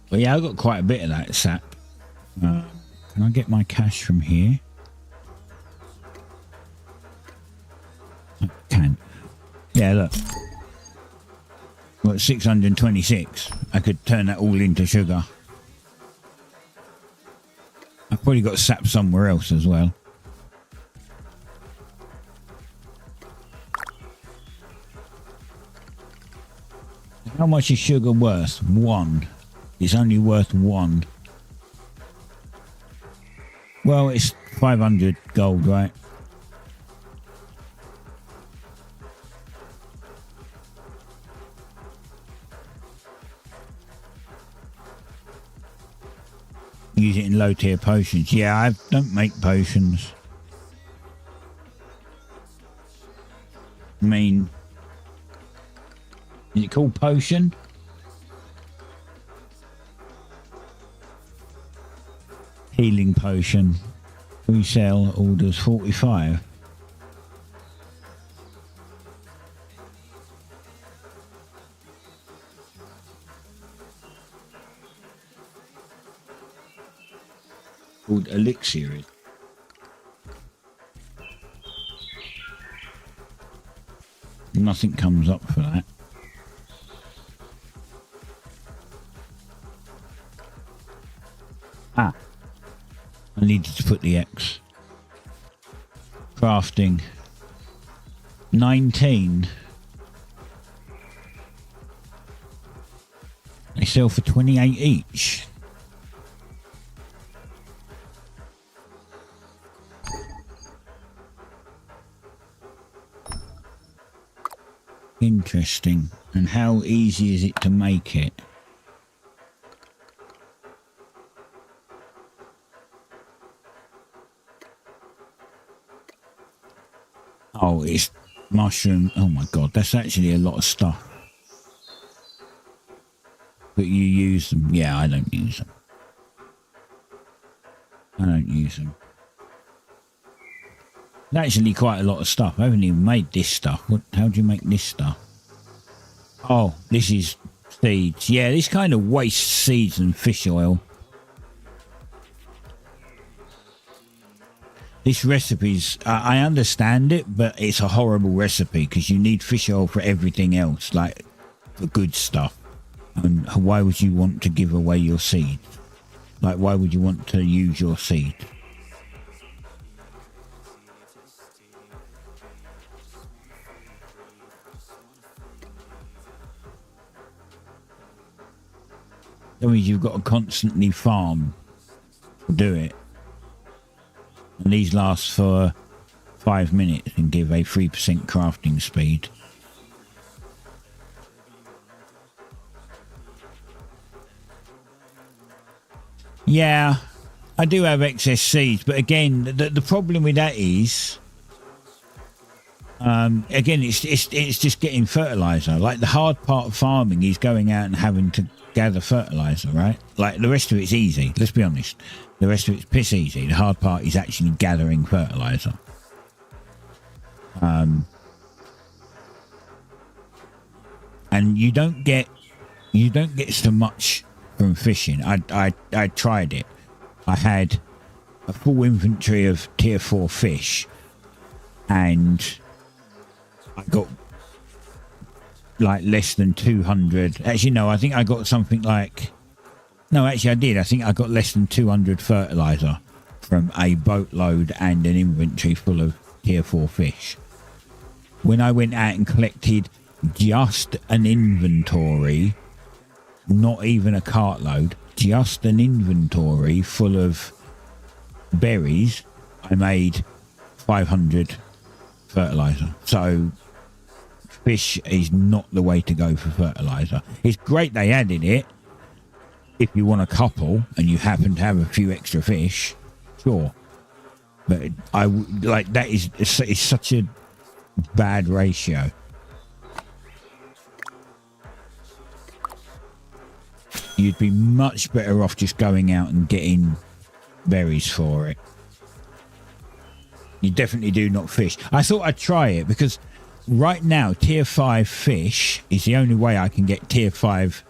But yeah, I got quite a bit of that sap. Can I get my cash from here? I can. Yeah, look. Got 626. I could turn that all into sugar. I've probably got sap somewhere else as well. How much is sugar worth? 1. It's only worth 1. Well, it's 500 gold, right? Use it in low tier potions. Yeah, I don't make potions. I mean, is it called potion? Healing potion. Resale orders 45. called elixir. Nothing comes up for that. Ah, I needed to put the X. Crafting. 19. They sell for 28 each. Interesting. And how easy is it to make it? Oh, it's mushroom. Oh my god, that's actually a lot of stuff. But you use them. Yeah, I don't use them. I don't use them. It's actually quite a lot of stuff. I haven't even made this stuff. How do you make this stuff? Oh, this is seeds. Yeah, this kind of wastes seeds and fish oil. This recipe's, I understand it, but it's a horrible recipe because you need fish oil for everything else, like for good stuff. And why would you want to give away your seed? Like, why would you want to use your seed? That means you've got to constantly farm to do it. And these last for 5 minutes and give a 3% crafting speed. Yeah, I do have excess seeds, but again, the problem with that is, again, it's just getting fertilizer. Like, the hard part of farming is going out and having to gather fertilizer, right? Like, the rest of it's easy. Let's be honest. The rest of it's piss easy. The hard part is actually gathering fertilizer. And you don't get so much from fishing. I tried it. I had a full inventory of tier 4 fish, and I got like less than 200. Actually, no, I think I got something like, no, actually I did. I think I got less than 200 fertilizer from a boatload and an inventory full of tier 4 fish. When I went out and collected just an inventory, not even a cartload, just an inventory full of berries, I made 500 fertilizer. So fish is not the way to go for fertilizer. It's great they added it if you want a couple and you happen to have a few extra fish, sure. But I like that is it's such a bad ratio. You'd be much better off just going out and getting berries for it. You definitely do not fish. I thought I'd try it because right now tier 5 fish is the only way I can get tier 5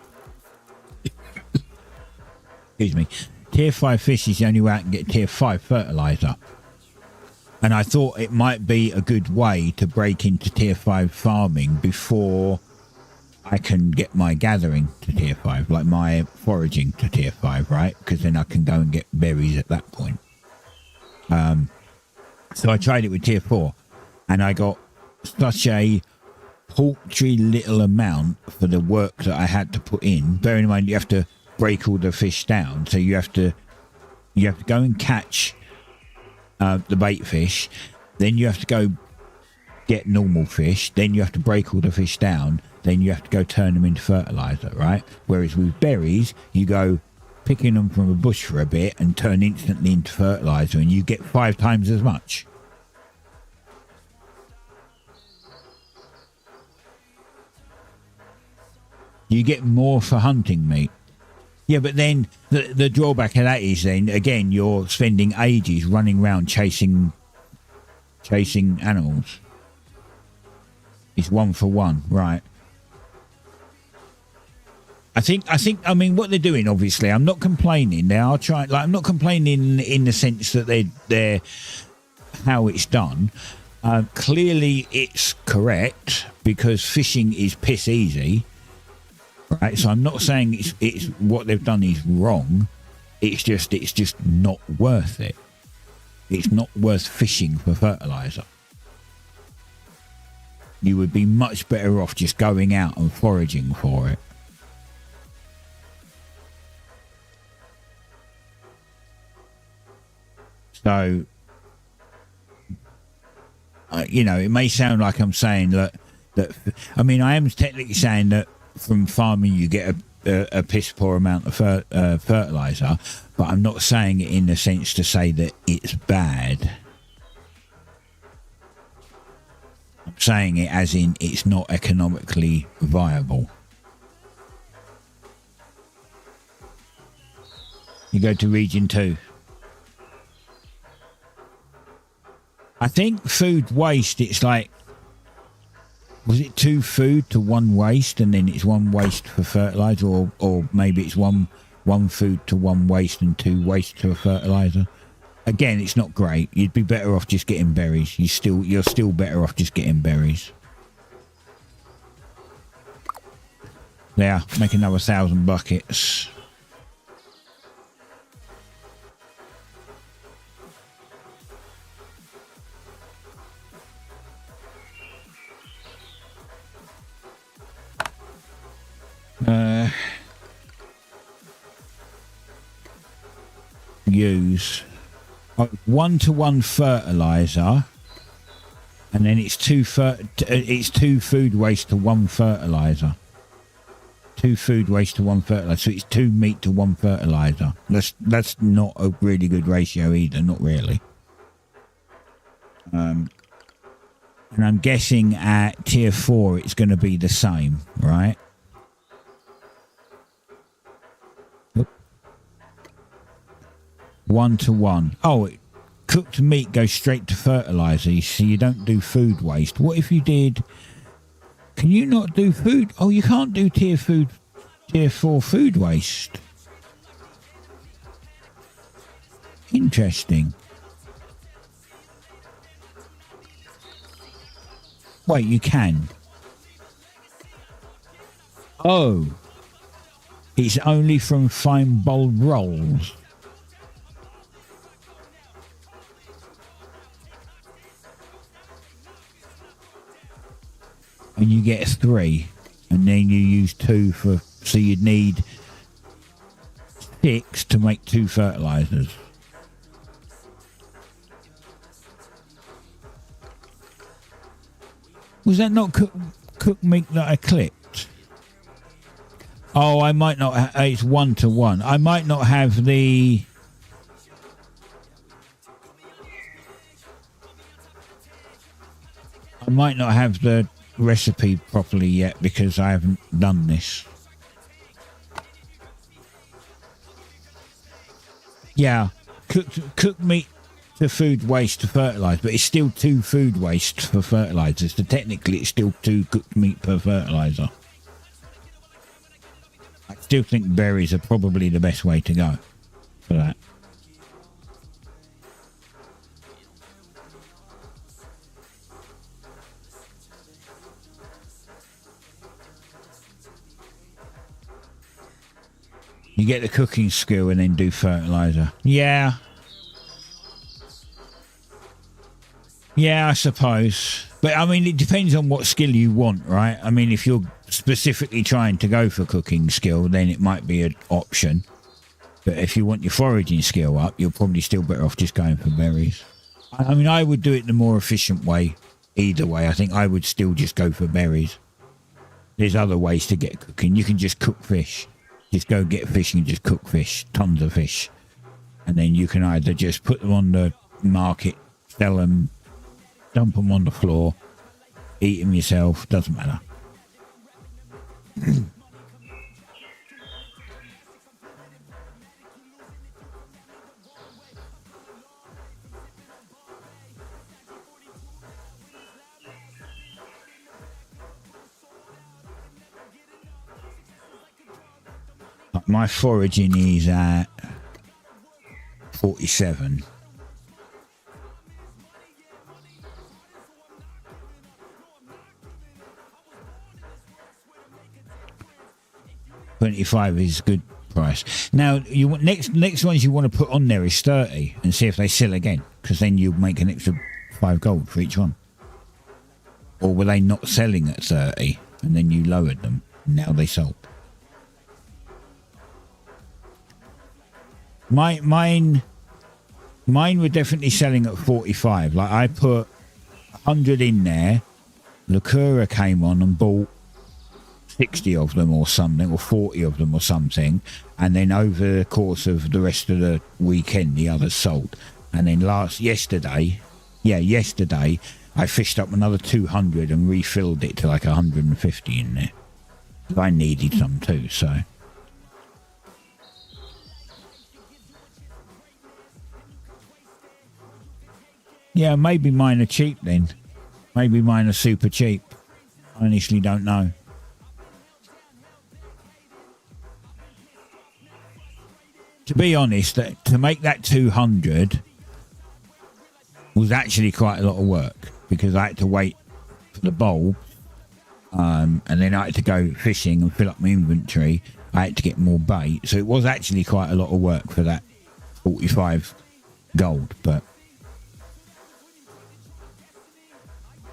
excuse me, tier 5 fish is the only way I can get tier 5 fertilizer. And I thought it might be a good way to break into tier 5 farming before I can get my gathering to tier 5, like my foraging to tier 5, right? Because then I can go and get berries at that point. So I tried it with tier 4 and I got such a paltry little amount for the work that I had to put in. Bearing in mind you have to break all the fish down, so you have to go and catch the bait fish, then you have to go get normal fish, then you have to break all the fish down, then you have to go turn them into fertilizer, right? Whereas with berries, you go picking them from a bush for a bit and turn instantly into fertilizer, and you get 5 times as much. You get more for hunting meat. Yeah, but then the drawback of that is then, again, you're spending ages running around chasing animals. It's 1 for 1, right? I mean, what they're doing, obviously, I'm not complaining. They are trying, like, I'm not complaining in the sense that they're how it's done. Clearly, it's correct because fishing is piss easy, right? So I'm not saying it's what they've done is wrong. It's just not worth it. It's not worth fishing for fertilizer. You would be much better off just going out and foraging for it. So, you know, it may sound like I'm saying that I mean, I am technically saying that from farming you get a piss poor amount of fertilizer, but I'm not saying it in the sense to say that it's bad. I'm saying it as in it's not economically viable. You go to region 2. I think food waste, it's like, was it 2 food to 1 waste, and then it's 1 waste for fertilizer, or maybe it's one food to 1 waste and 2 waste to a fertilizer. Again, it's not great. You'd be better off just getting berries. You're still better off just getting berries. There, make another 1,000 buckets. Use 1-to-1 fertilizer, and then it's 2 food waste to 1 fertilizer. 2 food waste to 1 fertilizer, so it's 2 meat to 1 fertilizer. That's not a really good ratio either, not really. And I'm guessing at tier 4 it's going to be the same, right? 1-to-1. Oh, cooked meat goes straight to fertilizer, so you don't do food waste. What if you did? Can you not do food? Oh, you can't do tier 4 food waste. Interesting. Wait, you can. Oh, it's only from fine boiled rolls. And you get 3, and then you use 2 for, so you'd need 6 to make 2 fertilizers. Was that not cooked meat that I clicked? Oh, I might not. It's 1-to-1. I might not have the. I might not have the recipe properly yet because I haven't done this. Yeah, cooked meat to food waste to fertilizer, but it's still 2 food waste for fertilizers. So technically, it's still 2 cooked meat per fertilizer. I still think berries are probably the best way to go for that. You get the cooking skill and then do fertilizer. Yeah. Yeah, I suppose. But I mean, it depends on what skill you want, right? I mean, if you're specifically trying to go for cooking skill, then it might be an option. But if you want your foraging skill up, you're probably still better off just going for berries. I mean, I would do it the more efficient way. Either way, I think I would still just go for berries. There's other ways to get cooking. You can just cook fish. Just go get fish and just cook fish. Tons of fish. And then you can either just put them on the market, sell them, dump them on the floor, eat them yourself. Doesn't matter. My foraging is at 47. $25 is a good price. Now you want next ones you want to put on there is 30 and see if they sell again, because then you make an extra 5 gold for each one. Or were they not selling at 30 and then you lowered them? Now they sold. Mine were definitely selling at 45. Like I put 100 in there. Lacura came on and bought 60 of them or something, or 40 of them or something, and then over the course of the rest of the weekend the others sold. And then yesterday I fished up another 200 and refilled it to like 150 in there. I needed some too, so. Yeah, maybe mine are cheap then. Maybe mine are super cheap. I honestly don't know. To be honest, to make that 200 was actually quite a lot of work, because I had to wait for the bulb, and then I had to go fishing and fill up my inventory. I had to get more bait, so it was actually quite a lot of work for that 45 gold, but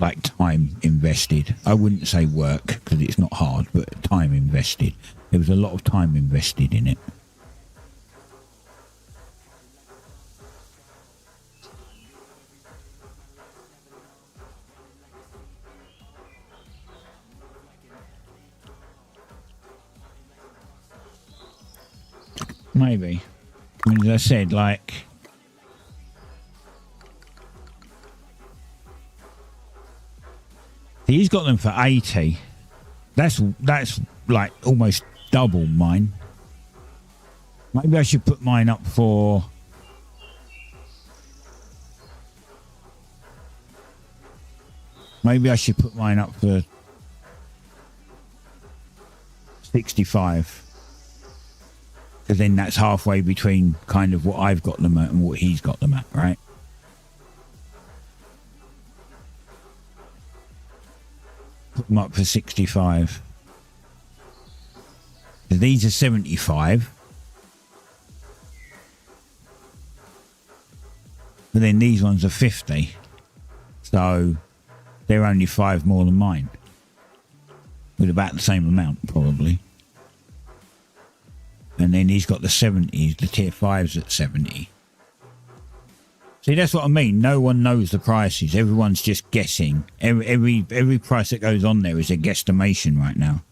like time invested. I wouldn't say work because it's not hard, but time invested. There was a lot of time invested in it. Maybe. I mean, as I said, like, he's got them for 80. That's like almost double mine. Maybe I should put mine up for maybe I should put mine up for 65. Because then that's halfway between kind of what I've got them at and what he's got them at, right? Put them up for 65. So these are 75. But then these ones are 50. So they're only 5 more than mine. With about the same amount, probably. And then he's got the 70s, the tier 5s at 70. See, that's what I mean. No one knows the prices. Everyone's just guessing. Every price that goes on there is a guesstimation right now.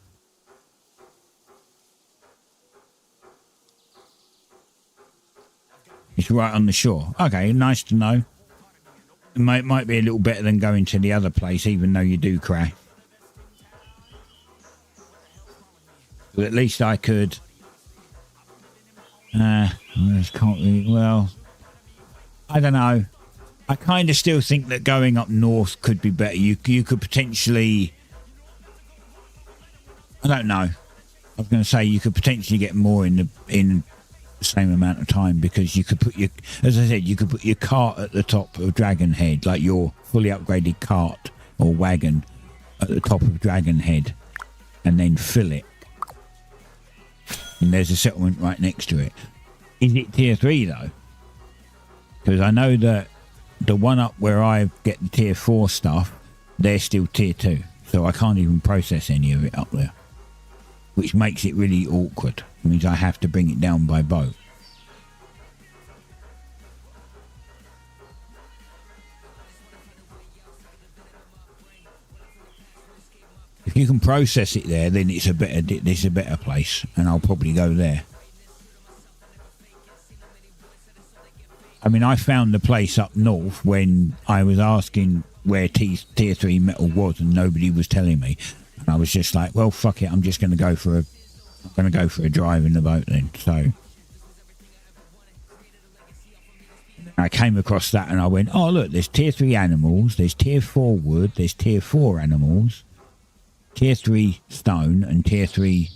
It's right on the shore. Okay, nice to know. It might be a little better than going to the other place, even though you do crash. But at least I could... can't really, well, I don't know. I kind of still think that going up north could be better. You could potentially, I don't know. I was going to say you could potentially get more in the same amount of time, because you could put your, as I said, you could put your cart at the top of Dragon Head, like your fully upgraded cart or wagon at the top of Dragon Head, and then fill it. And there's a settlement right next to it. Is it tier 3 though? Because I know that the one up where I get the tier 4 stuff, they're still tier 2. So I can't even process any of it up there. Which makes it really awkward. It means I have to bring it down by boat. If you can process it there, then it's a better place, and I'll probably go there. I mean, I found the place up north when I was asking where tier 3 metal was, and nobody was telling me. And I was just like, well, fuck it, I'm going to go for a drive in the boat then. So I came across that and I went, oh look, there's tier 3 animals, there's tier 4 wood, there's tier 4 animals. Tier 3 stone and tier 3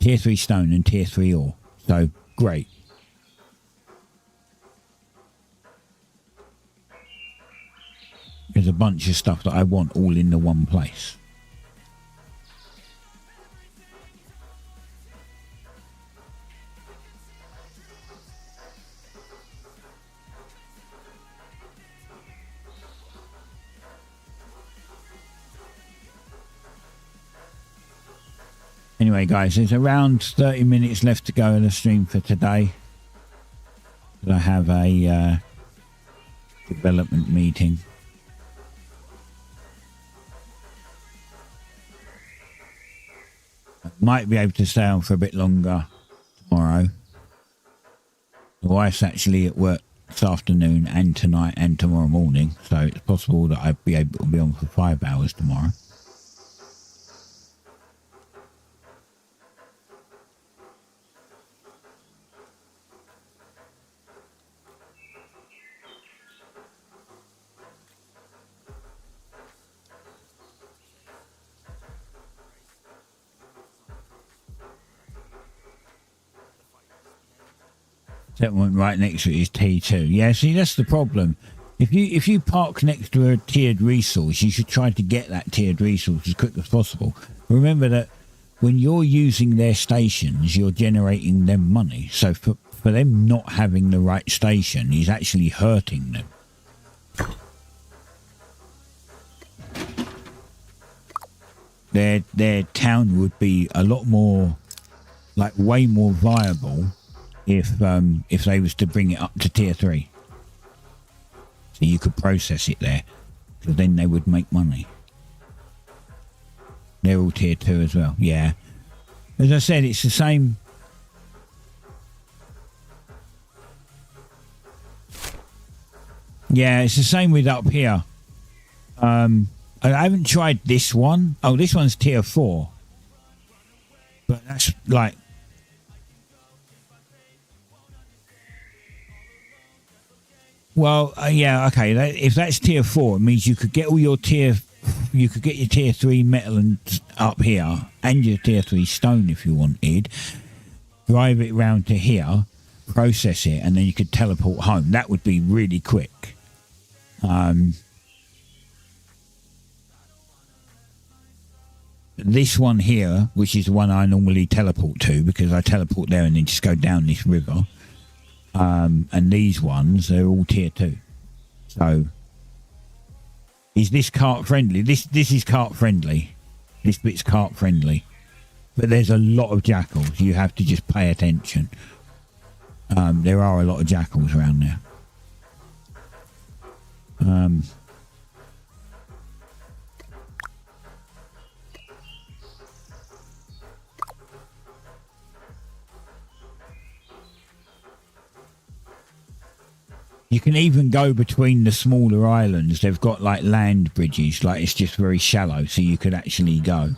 Tier 3 stone and tier 3 ore. So, great. There's a bunch of stuff that I want all in the one place. Anyway, guys, there's around 30 minutes left to go in the stream for today. I have a development meeting. I might be able to stay on for a bit longer tomorrow. The wife's actually at work this afternoon and tonight and tomorrow morning, so it's possible that I'd be able to be on for 5 hours tomorrow. Settlement right next to it is T2. Yeah, see, that's the problem. If you park next to a tiered resource, you should try to get that tiered resource as quick as possible. Remember that when you're using their stations, you're generating them money. So for them not having the right station is actually hurting them. Their town would be a lot more, like way more viable if they was to bring it up to tier 3. So you could process it there, because then they would make money. They're all tier 2 as well, yeah. As I said, it's the same. Yeah, it's the same with up here. I haven't tried this one. Oh, this one's tier 4. But that's like... Well, yeah, okay. If that's tier 4, it means you could get all your tier... You could get your tier 3 metal and up here, and your tier 3 stone if you wanted. Drive it round to here, process it, and then you could teleport home. That would be really quick. This one here, which is the one I normally teleport to, because I teleport there and then just go down this river. And these ones, they're all tier 2. So, is this cart friendly? This is cart friendly. This bit's cart friendly. But there's a lot of jackals. You have to just pay attention. There are a lot of jackals around there. You can even go between the smaller islands. They've got like land bridges, like it's just very shallow, so you could actually go.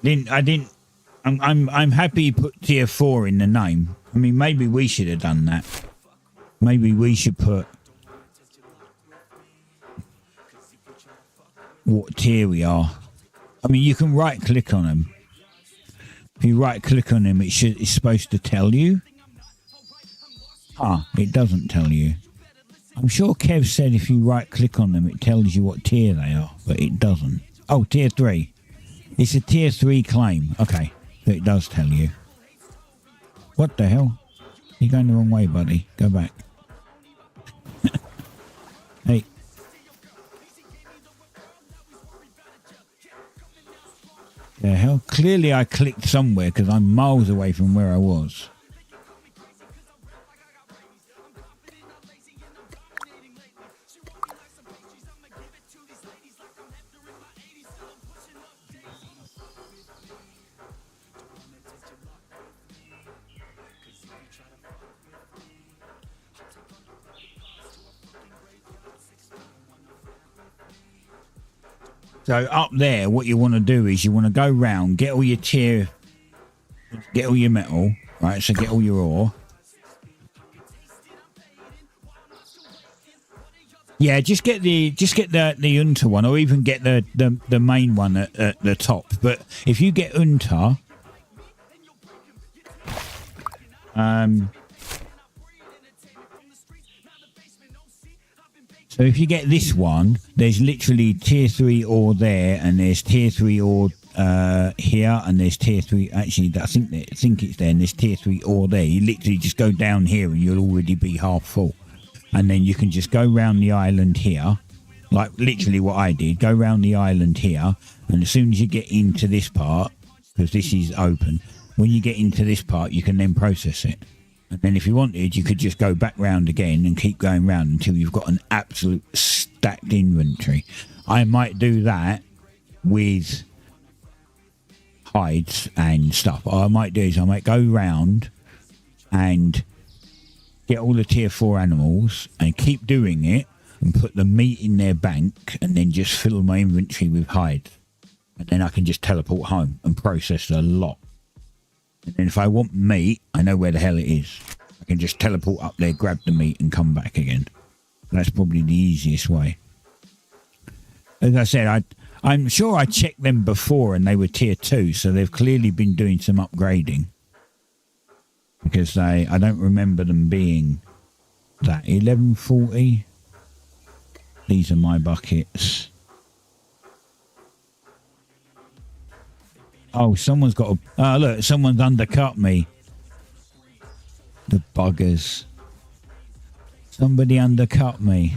I'm happy you put tier 4 in the name. I mean, maybe we should have done that. Maybe we should put what tier we are. I mean, you can right click on them. If you right click on them, it's supposed to tell you. It doesn't tell you. I'm sure Kev said if you right click on them, it tells you what tier they are, but it doesn't. Oh, tier 3. It's a tier 3 claim. Okay, so it does tell you. What the hell? You're going the wrong way, buddy. Go back. Hey. The hell? Clearly I clicked somewhere because I'm miles away from where I was. So up there, what you want to do is you want to go round, get all your tier, get all your metal, right? So get all your ore. Yeah, just get the Unta one, or even get the main one at the top. But if you get Unta, so if you get this one, there's literally tier 3 ore there, and there's tier 3 ore here, and there's tier 3. Actually, I think it's there, and there's tier 3 ore there. You literally just go down here, and you'll already be half full, and then you can just go round the island here, like literally what I did. Go round the island here, and as soon as you get into this part, because this is open, when you get into this part, you can then process it. And then if you wanted, you could just go back round again and keep going round until you've got an absolute stacked inventory. I might do that with hides and stuff. What I might do is I might go round and get all the tier 4 animals and keep doing it and put the meat in their bank and then just fill my inventory with hides. And then I can just teleport home and process a lot. And then if I want meat, I know where the hell it is. I can just teleport up there, grab the meat and come back again. That's probably the easiest way. As I said, I'm sure I checked them before and they were tier 2, so they've clearly been doing some upgrading. Because I don't remember them being that. 1140. These are my buckets. Oh, someone's got a... Oh, look, someone's undercut me. The buggers. Somebody undercut me.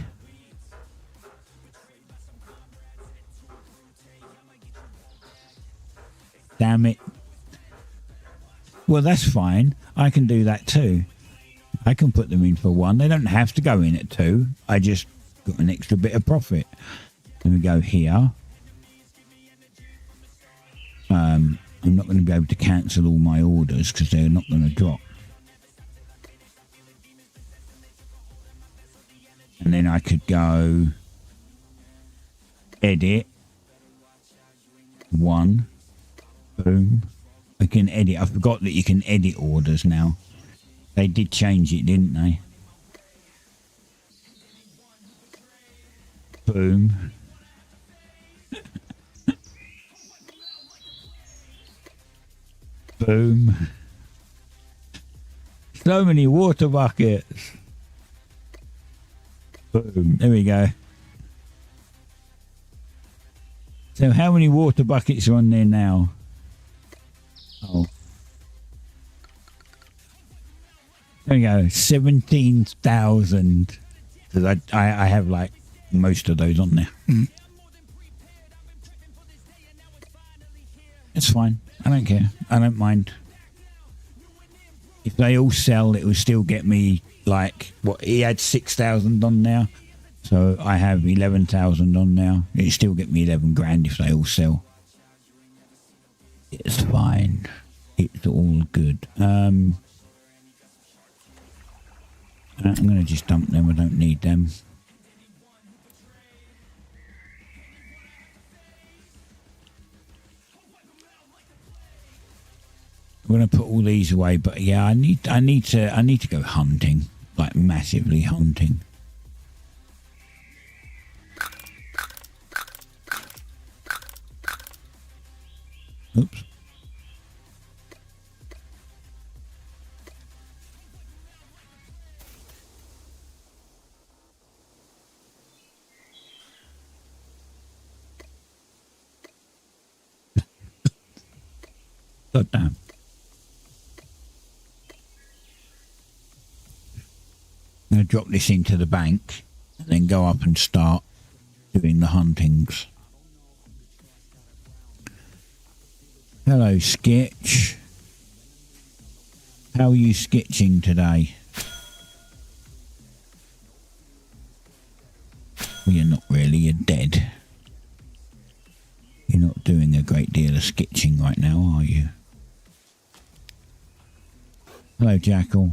Damn it. Well, that's fine. I can do that too. I can put them in for 1. They don't have to go in at 2. I just got an extra bit of profit. Let me go here. I'm not going to be able to cancel all my orders because they're not going to drop. And then I could go edit 1. Boom. I can edit. I forgot that you can edit orders now. They did change it, didn't they? Boom. Boom. So many water buckets. Boom. There we go. So how many water buckets are on there now? Oh. There we go. 17,000. Because I have like most of those on there. It's fine. I don't care. I don't mind. If they all sell, it will still get me like what he had 6,000 on now. So I have 11,000 on now. It still get me 11 grand if they all sell. It's fine. It's all good. I'm going to just dump them. I don't need them. I'm going to put all these away, but yeah, I need to go hunting, like massively hunting. Oops. God damn. I'm going to drop this into the bank and then go up and start doing the huntings. Hello, Sketch. How are you sketching today? Well, you're not really, you're dead. You're not doing a great deal of sketching right now, are you? Hello, Jackal.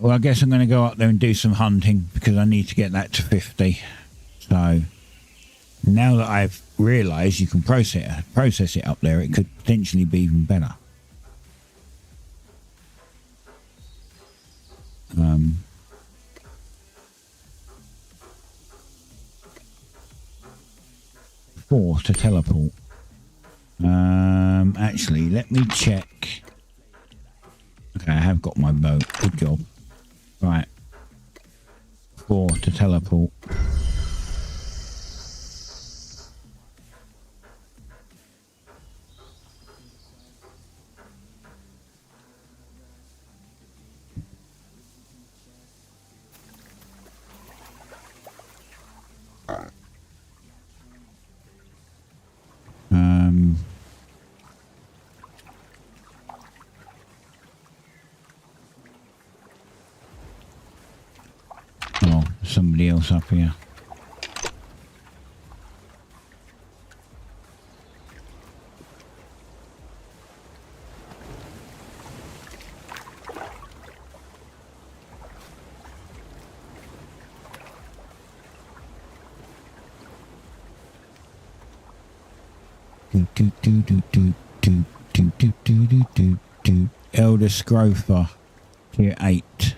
well, I guess I'm going to go up there and do some hunting because I need to get that to 50. So now that I've realised you can process it up there, it could potentially be even better. Four to teleport. Actually, let me check. Okay, I have got my boat. Good job. Right. 4 to teleport. Oh, somebody else up here. Elder Scrofa, tier 8.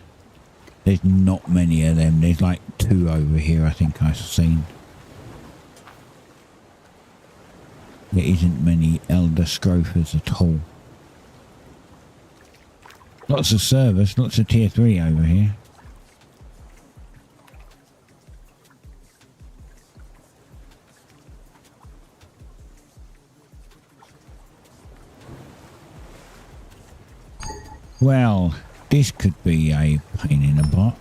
There's not many of them. There's like 2 over here, I think I've seen. There isn't many Elder Scrofas at all. Lots of service, lots of tier 3 over here. Well, this could be a pain in the butt.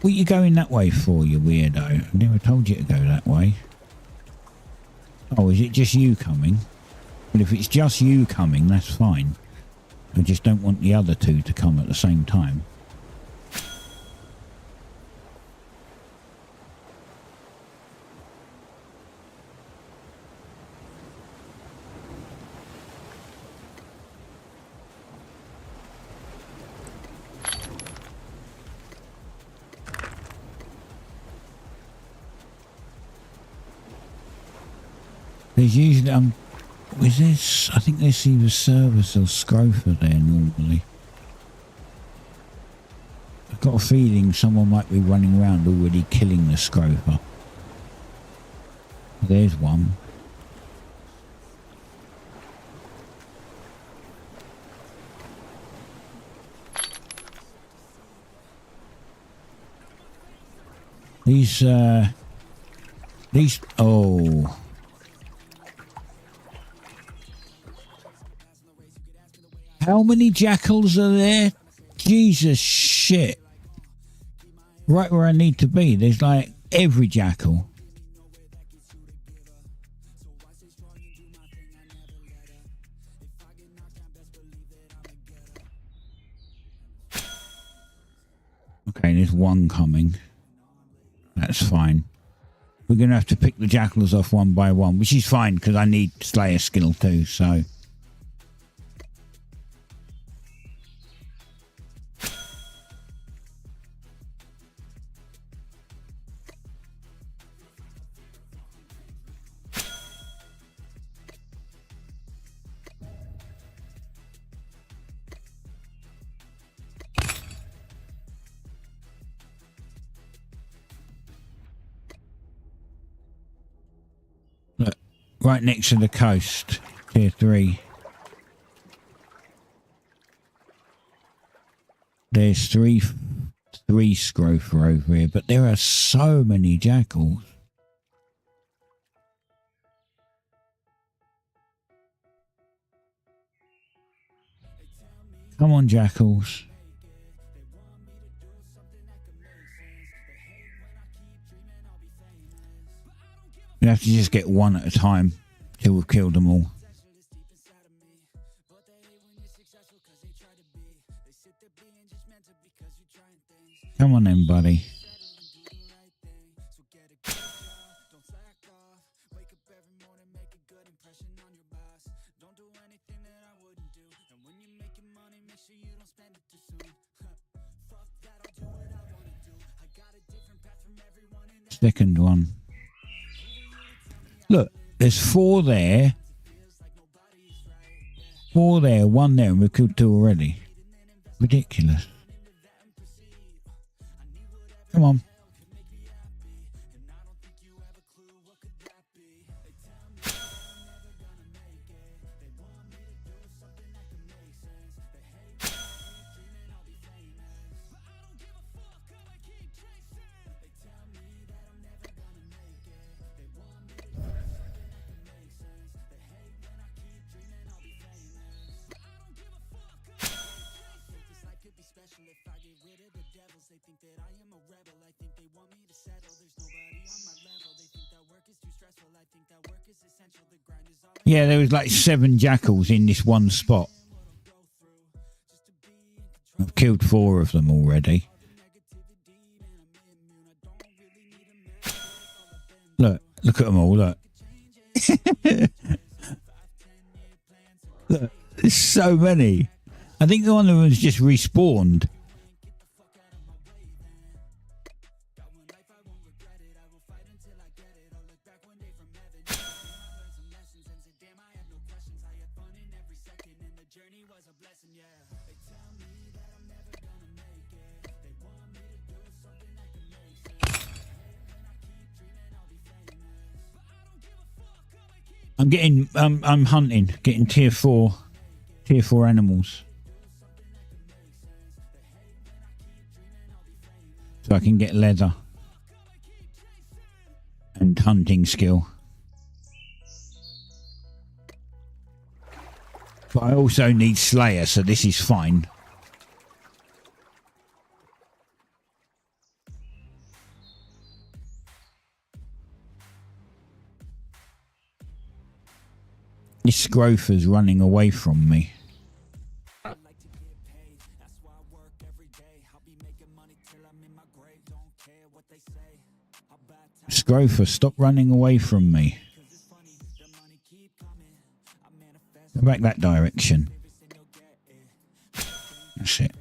What are you going that way for, you weirdo? I never told you to go that way. Oh, is it just you coming? Well, if it's just you coming, that's fine. I just don't want the other 2 to come at the same time. There's usually, is this, I think there's either service or scrofa there normally. I've got a feeling someone might be running around already killing the scrofa. There's one. These, oh. How many jackals are there? Jesus shit. Right where I need to be. There's like every jackal. Okay, there's one coming. That's fine. We're going to have to pick the jackals off one by one, which is fine because I need Slayer skill too, so... Look, right next to the coast, tier 3. There's three scrofa over here, but there are so many jackals. Come on, jackals. We have to just get one at a time till we've killed them all. Come on then, buddy. second one. Look, there's 4 there. 4 there, 1 there, and we've killed 2 already. Ridiculous. Come on. Yeah, there was like 7 jackals in this one spot. I've killed 4 of them already. Look at them all, look. Look, there's so many. I think one of them's just respawned. I'm hunting, getting tier 4 animals. So I can get leather and hunting skill. But I also need Slayer, so this is fine. This Scrofer's running away from me. Scrofer, stop running away from me. Go back that direction. That's it.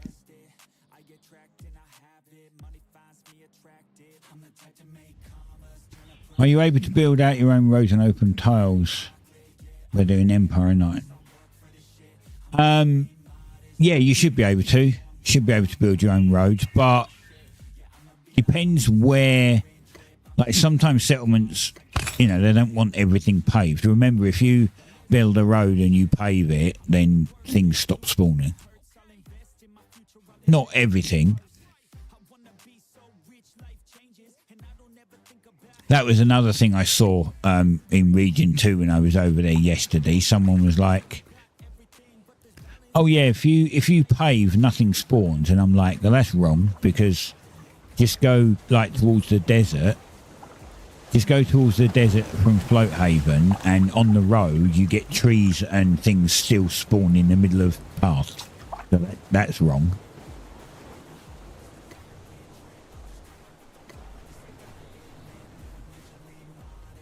Are you able to build out your own roads and open tiles? We're doing Empire Night. Yeah, you should be able to. You should be able to build your own roads, but depends where. Like sometimes settlements, you know, they don't want everything paved. Remember, if you build a road and you pave it, then things stop spawning. Not everything. That was another thing I saw in Region 2 when I was over there yesterday. Someone was like, oh yeah, if you pave, nothing spawns. And I'm like, well, that's wrong, because just go like towards the desert. Just go towards the desert from Floathaven, and on the road you get trees and things still spawn in the middle of the path. So that's wrong.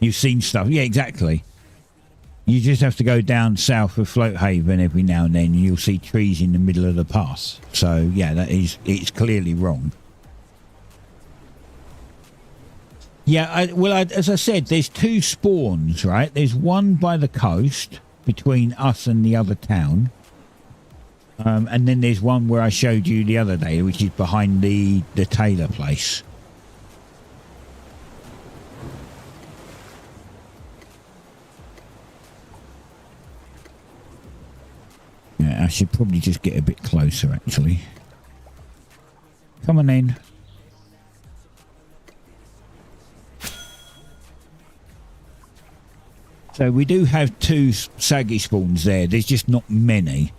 You've seen stuff. Yeah, exactly. You just have to go down south of Floathaven every now and then, and you'll see trees in the middle of the path. So yeah, it's clearly wrong. Yeah, as I said, there's 2 spawns, right? There's one by the coast between us and the other town. And then there's one where I showed you the other day, which is behind the tailor place. Yeah, I should probably just get a bit closer, actually. Come on in. So we do have 2 saggy spawns there. There's just not many.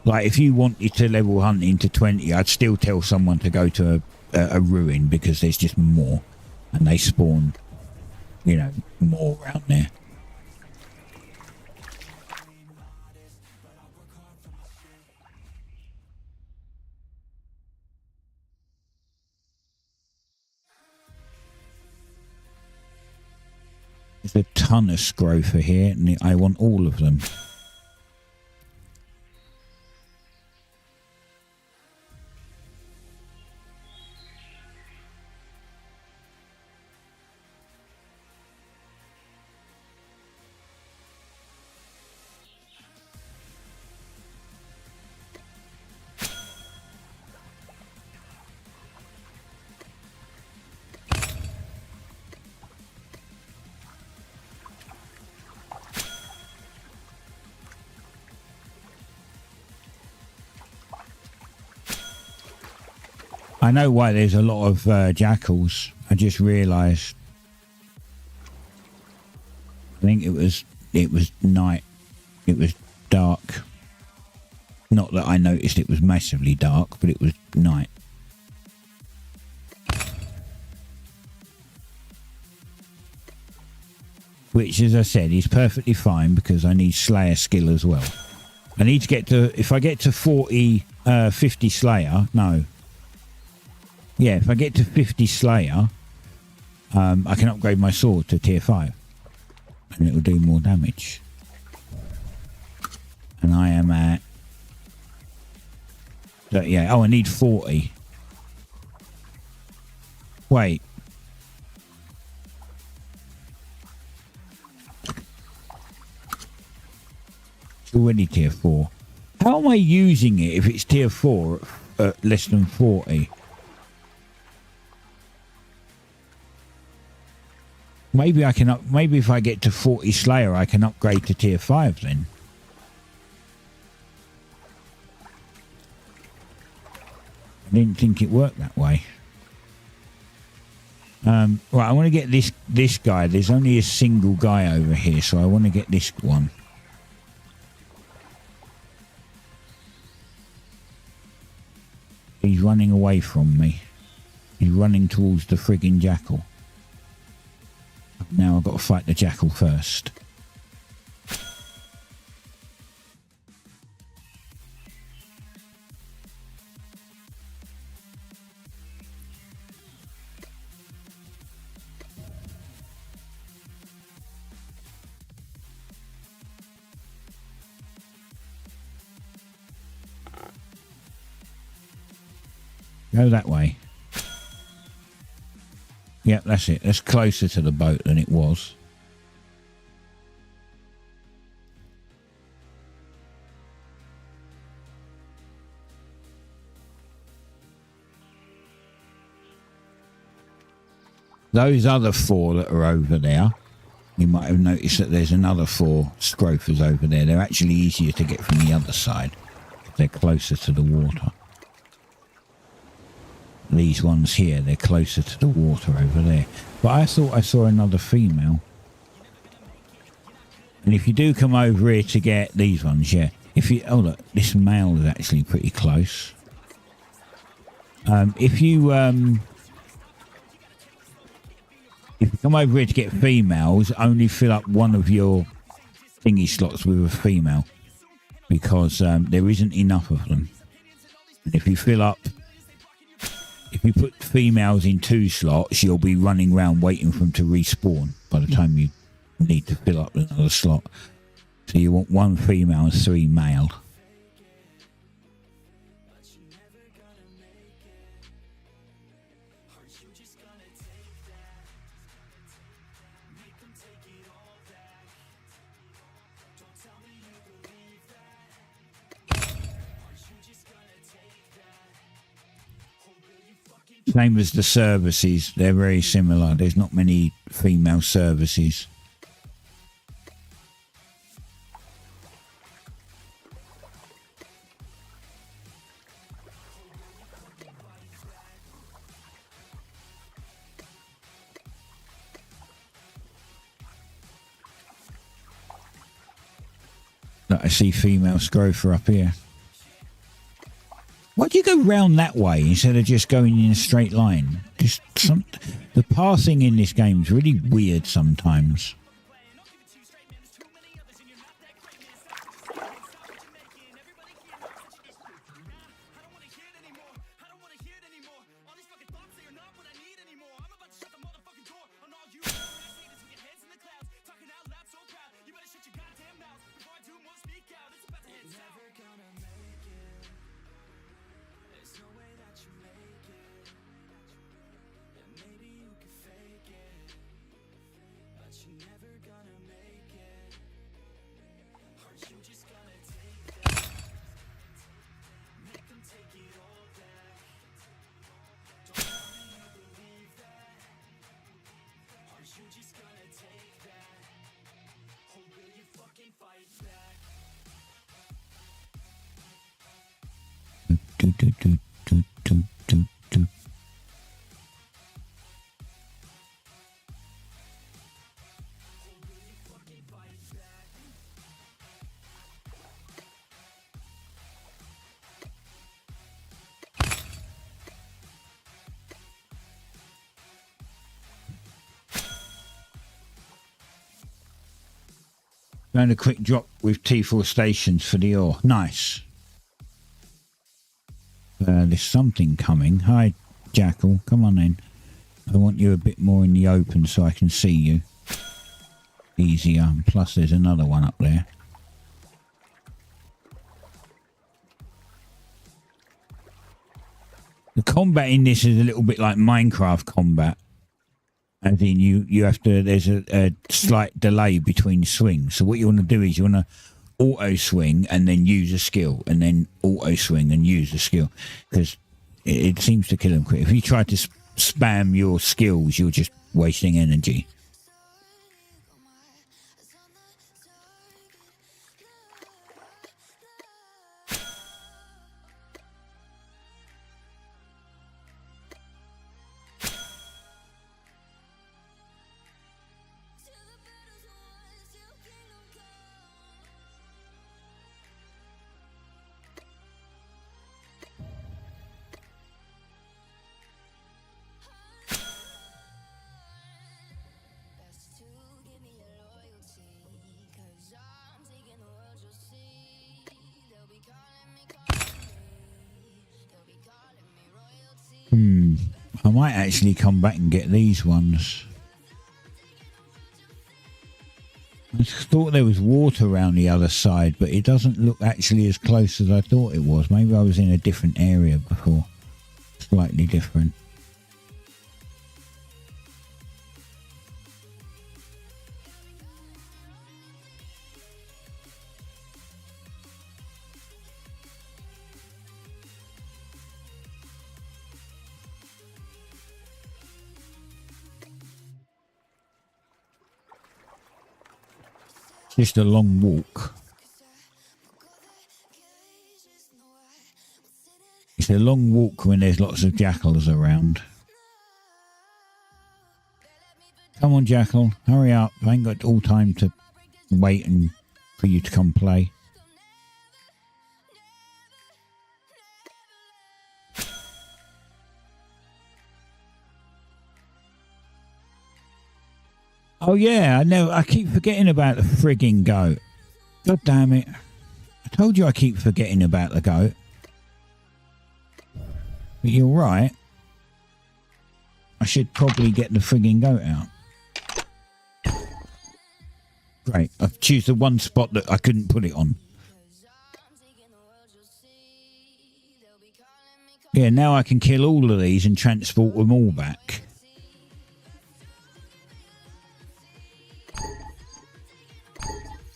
Like if you wanted to level hunting to 20, I'd still tell someone to go to a ruin, because there's just more. And they spawn, you know, more around there. There's a ton of Scrofer here, and I want all of them. I know why there's a lot of jackals. I just realised. I think it was night. It was dark. Not that I noticed it was massively dark, but it was night. Which, as I said, is perfectly fine because I need Slayer skill as well. I need to get to, if I get to 50 Slayer, no. Yeah, if I get to 50 Slayer, I can upgrade my sword to tier 5. And it will do more damage. And I am at... yeah, oh, I need 40. Wait. It's already tier 4. How am I using it if it's tier 4 at less than 40? Maybe I can maybe if I get to 40 Slayer I can upgrade to tier 5 then. I didn't think it worked that way. Right, I want to get this guy. There's only a single guy over here, so I want to get this one. He's running away from me. He's running towards the frigging jackal. Now I've got to fight the jackal first. Go that way. Yep, that's it. That's closer to the boat than it was. Those other 4 that are over there, you might have noticed that there's another 4 scrophers over there. They're actually easier to get from the other side. They're closer to the water. These ones here, they're closer to the water over there. But I thought I saw another female. And if you do come over here to get these ones, yeah. If you, oh look, this male is actually pretty close. If you come over here to get females, only fill up one of your thingy slots with a female. Because there isn't enough of them. And if you fill up... If you put females in 2 slots, you'll be running around waiting for them to respawn by the time you need to fill up another slot. So you want 1 female and 3 male. Same as the services, they're very similar. There's not many female services. Look, I see female scrofer up here. Why do you go round that way instead of just going in a straight line? The pathing in this game is really weird sometimes. Found a quick drop with T4 stations for the ore. Nice. There's something coming. Hi, Jackal. Come on in. I want you a bit more in the open so I can see you. Easier. Plus there's another one up there. The combat in this is a little bit like Minecraft combat. As in you have to, there's a slight delay between swings. So what you want to do is you want to auto swing and then use a skill, and then auto swing and use a skill, because it seems to kill them quick. If you try to spam your skills, you're just wasting energy. I might actually come back and get these ones. I thought there was water around the other side, but it doesn't look actually as close as I thought it was. Maybe I was in a different area before. Slightly different. Just a long walk. It's a long walk when there's lots of jackals around. Come on, Jackal, hurry up. I ain't got all time to wait and for you to come play. Oh yeah, I know. I keep forgetting about the frigging goat. God damn it. I told you I keep forgetting about the goat. But you're right. I should probably get the frigging goat out. Great. I've choose the one spot that I couldn't put it on. Yeah, now I can kill all of these and transport them all back.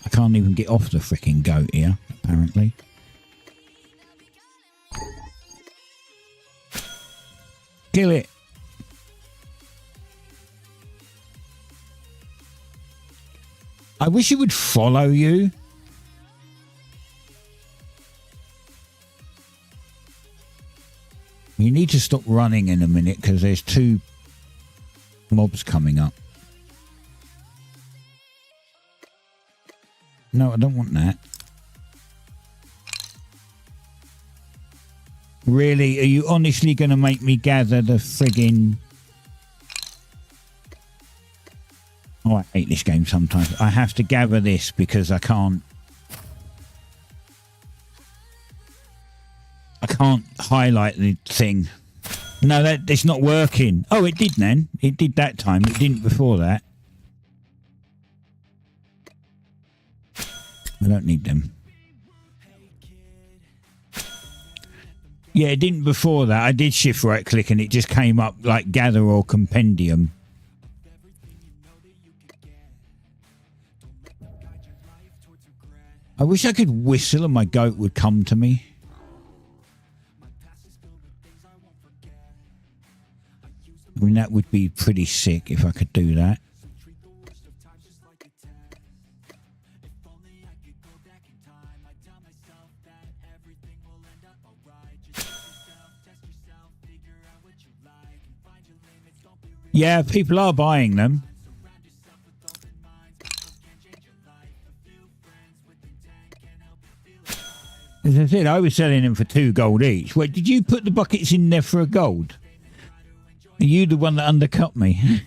I can't even get off the freaking goat here, apparently. Kill it. I wish it would follow you. You need to stop running in a minute because there's 2 mobs coming up. No, I don't want that. Really? Are you honestly going to make me gather the friggin... Oh, I hate this game sometimes. I have to gather this because I can't highlight the thing. No, it's not working. Oh, it did then. It did that time. It didn't before that. I don't need them. Yeah, it didn't before that. I did shift right click and it just came up like gather or compendium. I wish I could whistle and my goat would come to me. I mean, that would be pretty sick if I could do that. Yeah, people are buying them. As I said, I was selling them for 2 gold each. Wait, did you put the buckets in there for a gold? Are you the one that undercut me?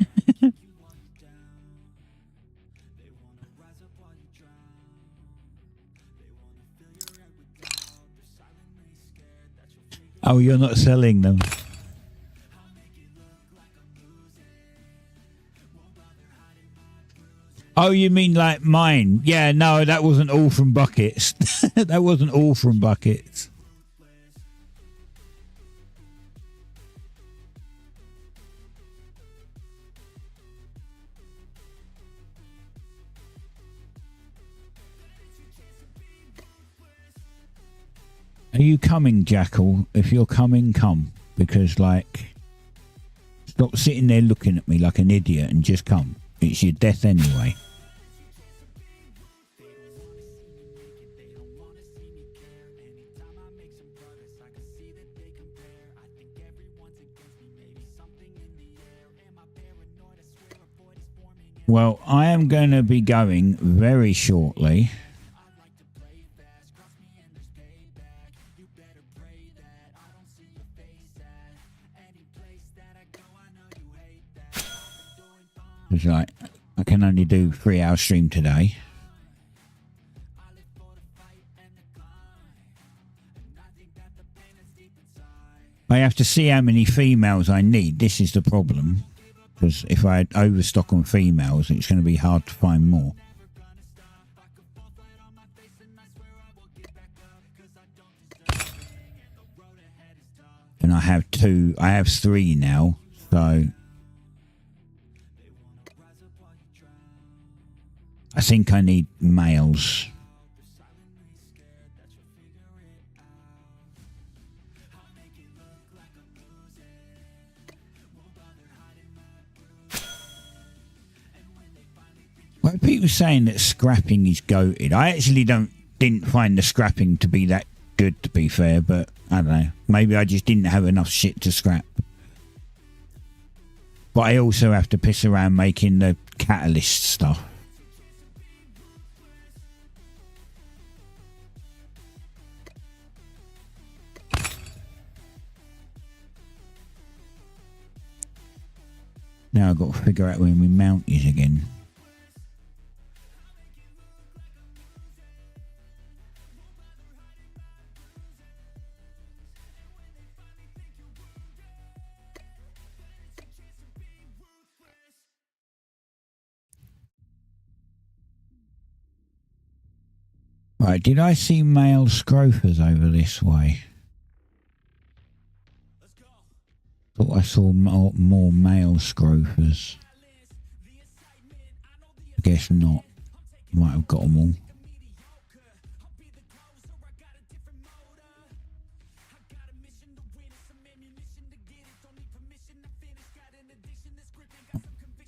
Oh, you're not selling them. Oh, you mean like mine? Yeah, no, that wasn't all from buckets. That wasn't all from buckets. Are you coming, Jackal? If you're coming, come. Because, like, stop sitting there looking at me like an idiot and just come. It's your death anyway. Well, I am going to be going very shortly. It's like, I can only do 3-hour stream today. I have to see how many females I need. This is the problem. Because if I overstock on females, it's going to be hard to find more. And I have 3 now, so I think I need males. Well, people saying that scrapping is goated. I actually didn't find the scrapping to be that good, to be fair, but I don't know. Maybe I just didn't have enough shit to scrap. But I also have to piss around making the catalyst stuff. Now I've got to figure out where my mount is again. Right, did I see male scrophers over this way? Thought I saw more male scrophers. I guess not. Might have got them all.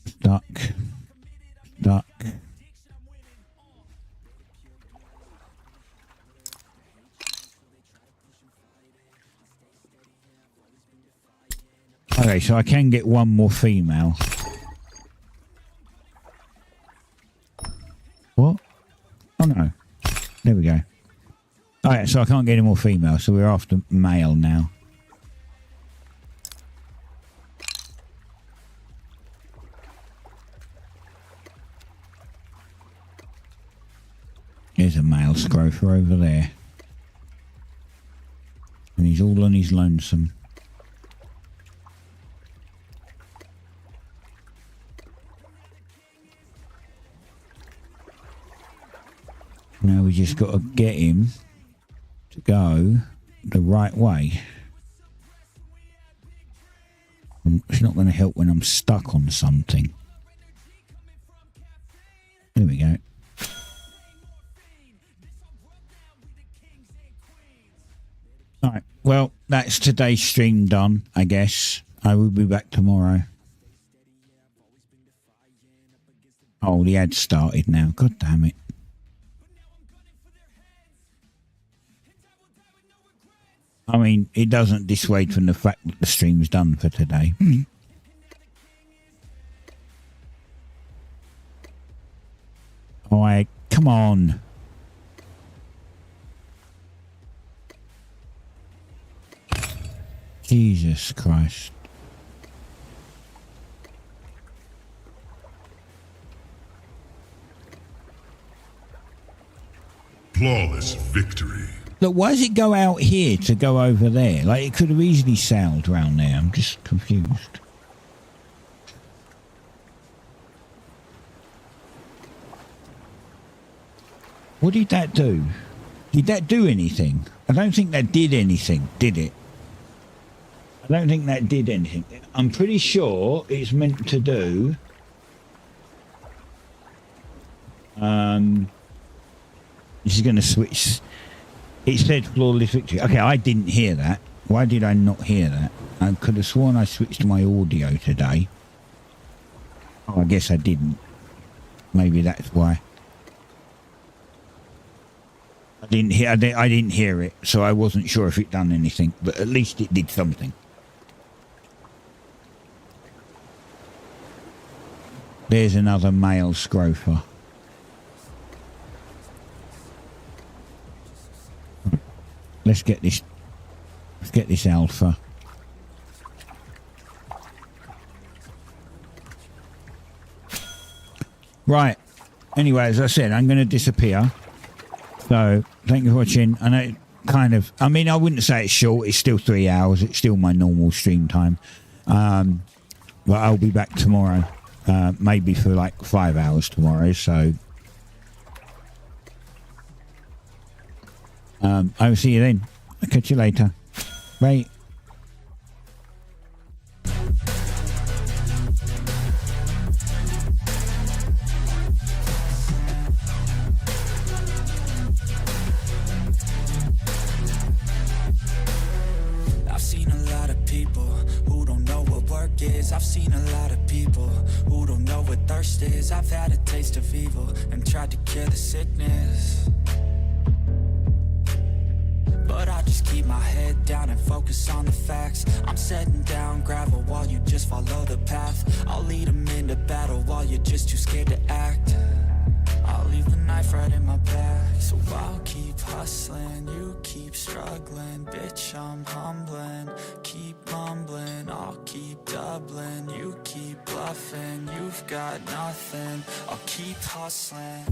Stuck. Okay, so I can get one more female. What? Oh no. There we go. Alright, so I can't get any more female, so we're after male now. There's a male scrofer over there. And he's all on his lonesome. Now we just got to get him to go the right way. And it's not going to help when I'm stuck on something. There we go. Alright, well, that's today's stream done, I guess. I will be back tomorrow. Oh, the ad started now. God damn it. I mean, it doesn't dissuade from the fact that the stream's done for today. Alright, come on. Jesus Christ. Flawless victory. Look, why does it go out here to go over there? Like, it could have easily sailed round there. I'm just confused. What did that do? Did that do anything? I don't think that did anything, did it? I don't think that did anything. I'm pretty sure it's meant to do... this is going to switch... It said flawless victory. Okay, I didn't hear that. Why did I not hear that? I could have sworn I switched my audio today. Oh, I guess I didn't. Maybe that's why. I didn't hear it, so I wasn't sure if it done anything, but at least it did something. There's another male scrofer. Let's get this alpha. Right. Anyway, as I said, I'm going to disappear. So, thank you for watching. I know kind of... I mean, I wouldn't say it's short. It's still 3 hours. It's still my normal stream time. But I'll be back tomorrow. Maybe for like 5 hours tomorrow. So... I will see you then. I'll catch you later. Bye. I've seen a lot of people who don't know what work is. I've seen a lot of people who don't know what thirst is. I've had a taste of evil and tried to cure the sickness, but I just keep my head down and focus on the facts. I'm setting down gravel while you just follow the path. I'll lead them into battle while you're just too scared to act. I'll leave the knife right in my back. So I'll keep hustling, you keep struggling. Bitch, I'm humbling, keep mumbling. I'll keep doubling, you keep bluffing. You've got nothing, I'll keep hustling.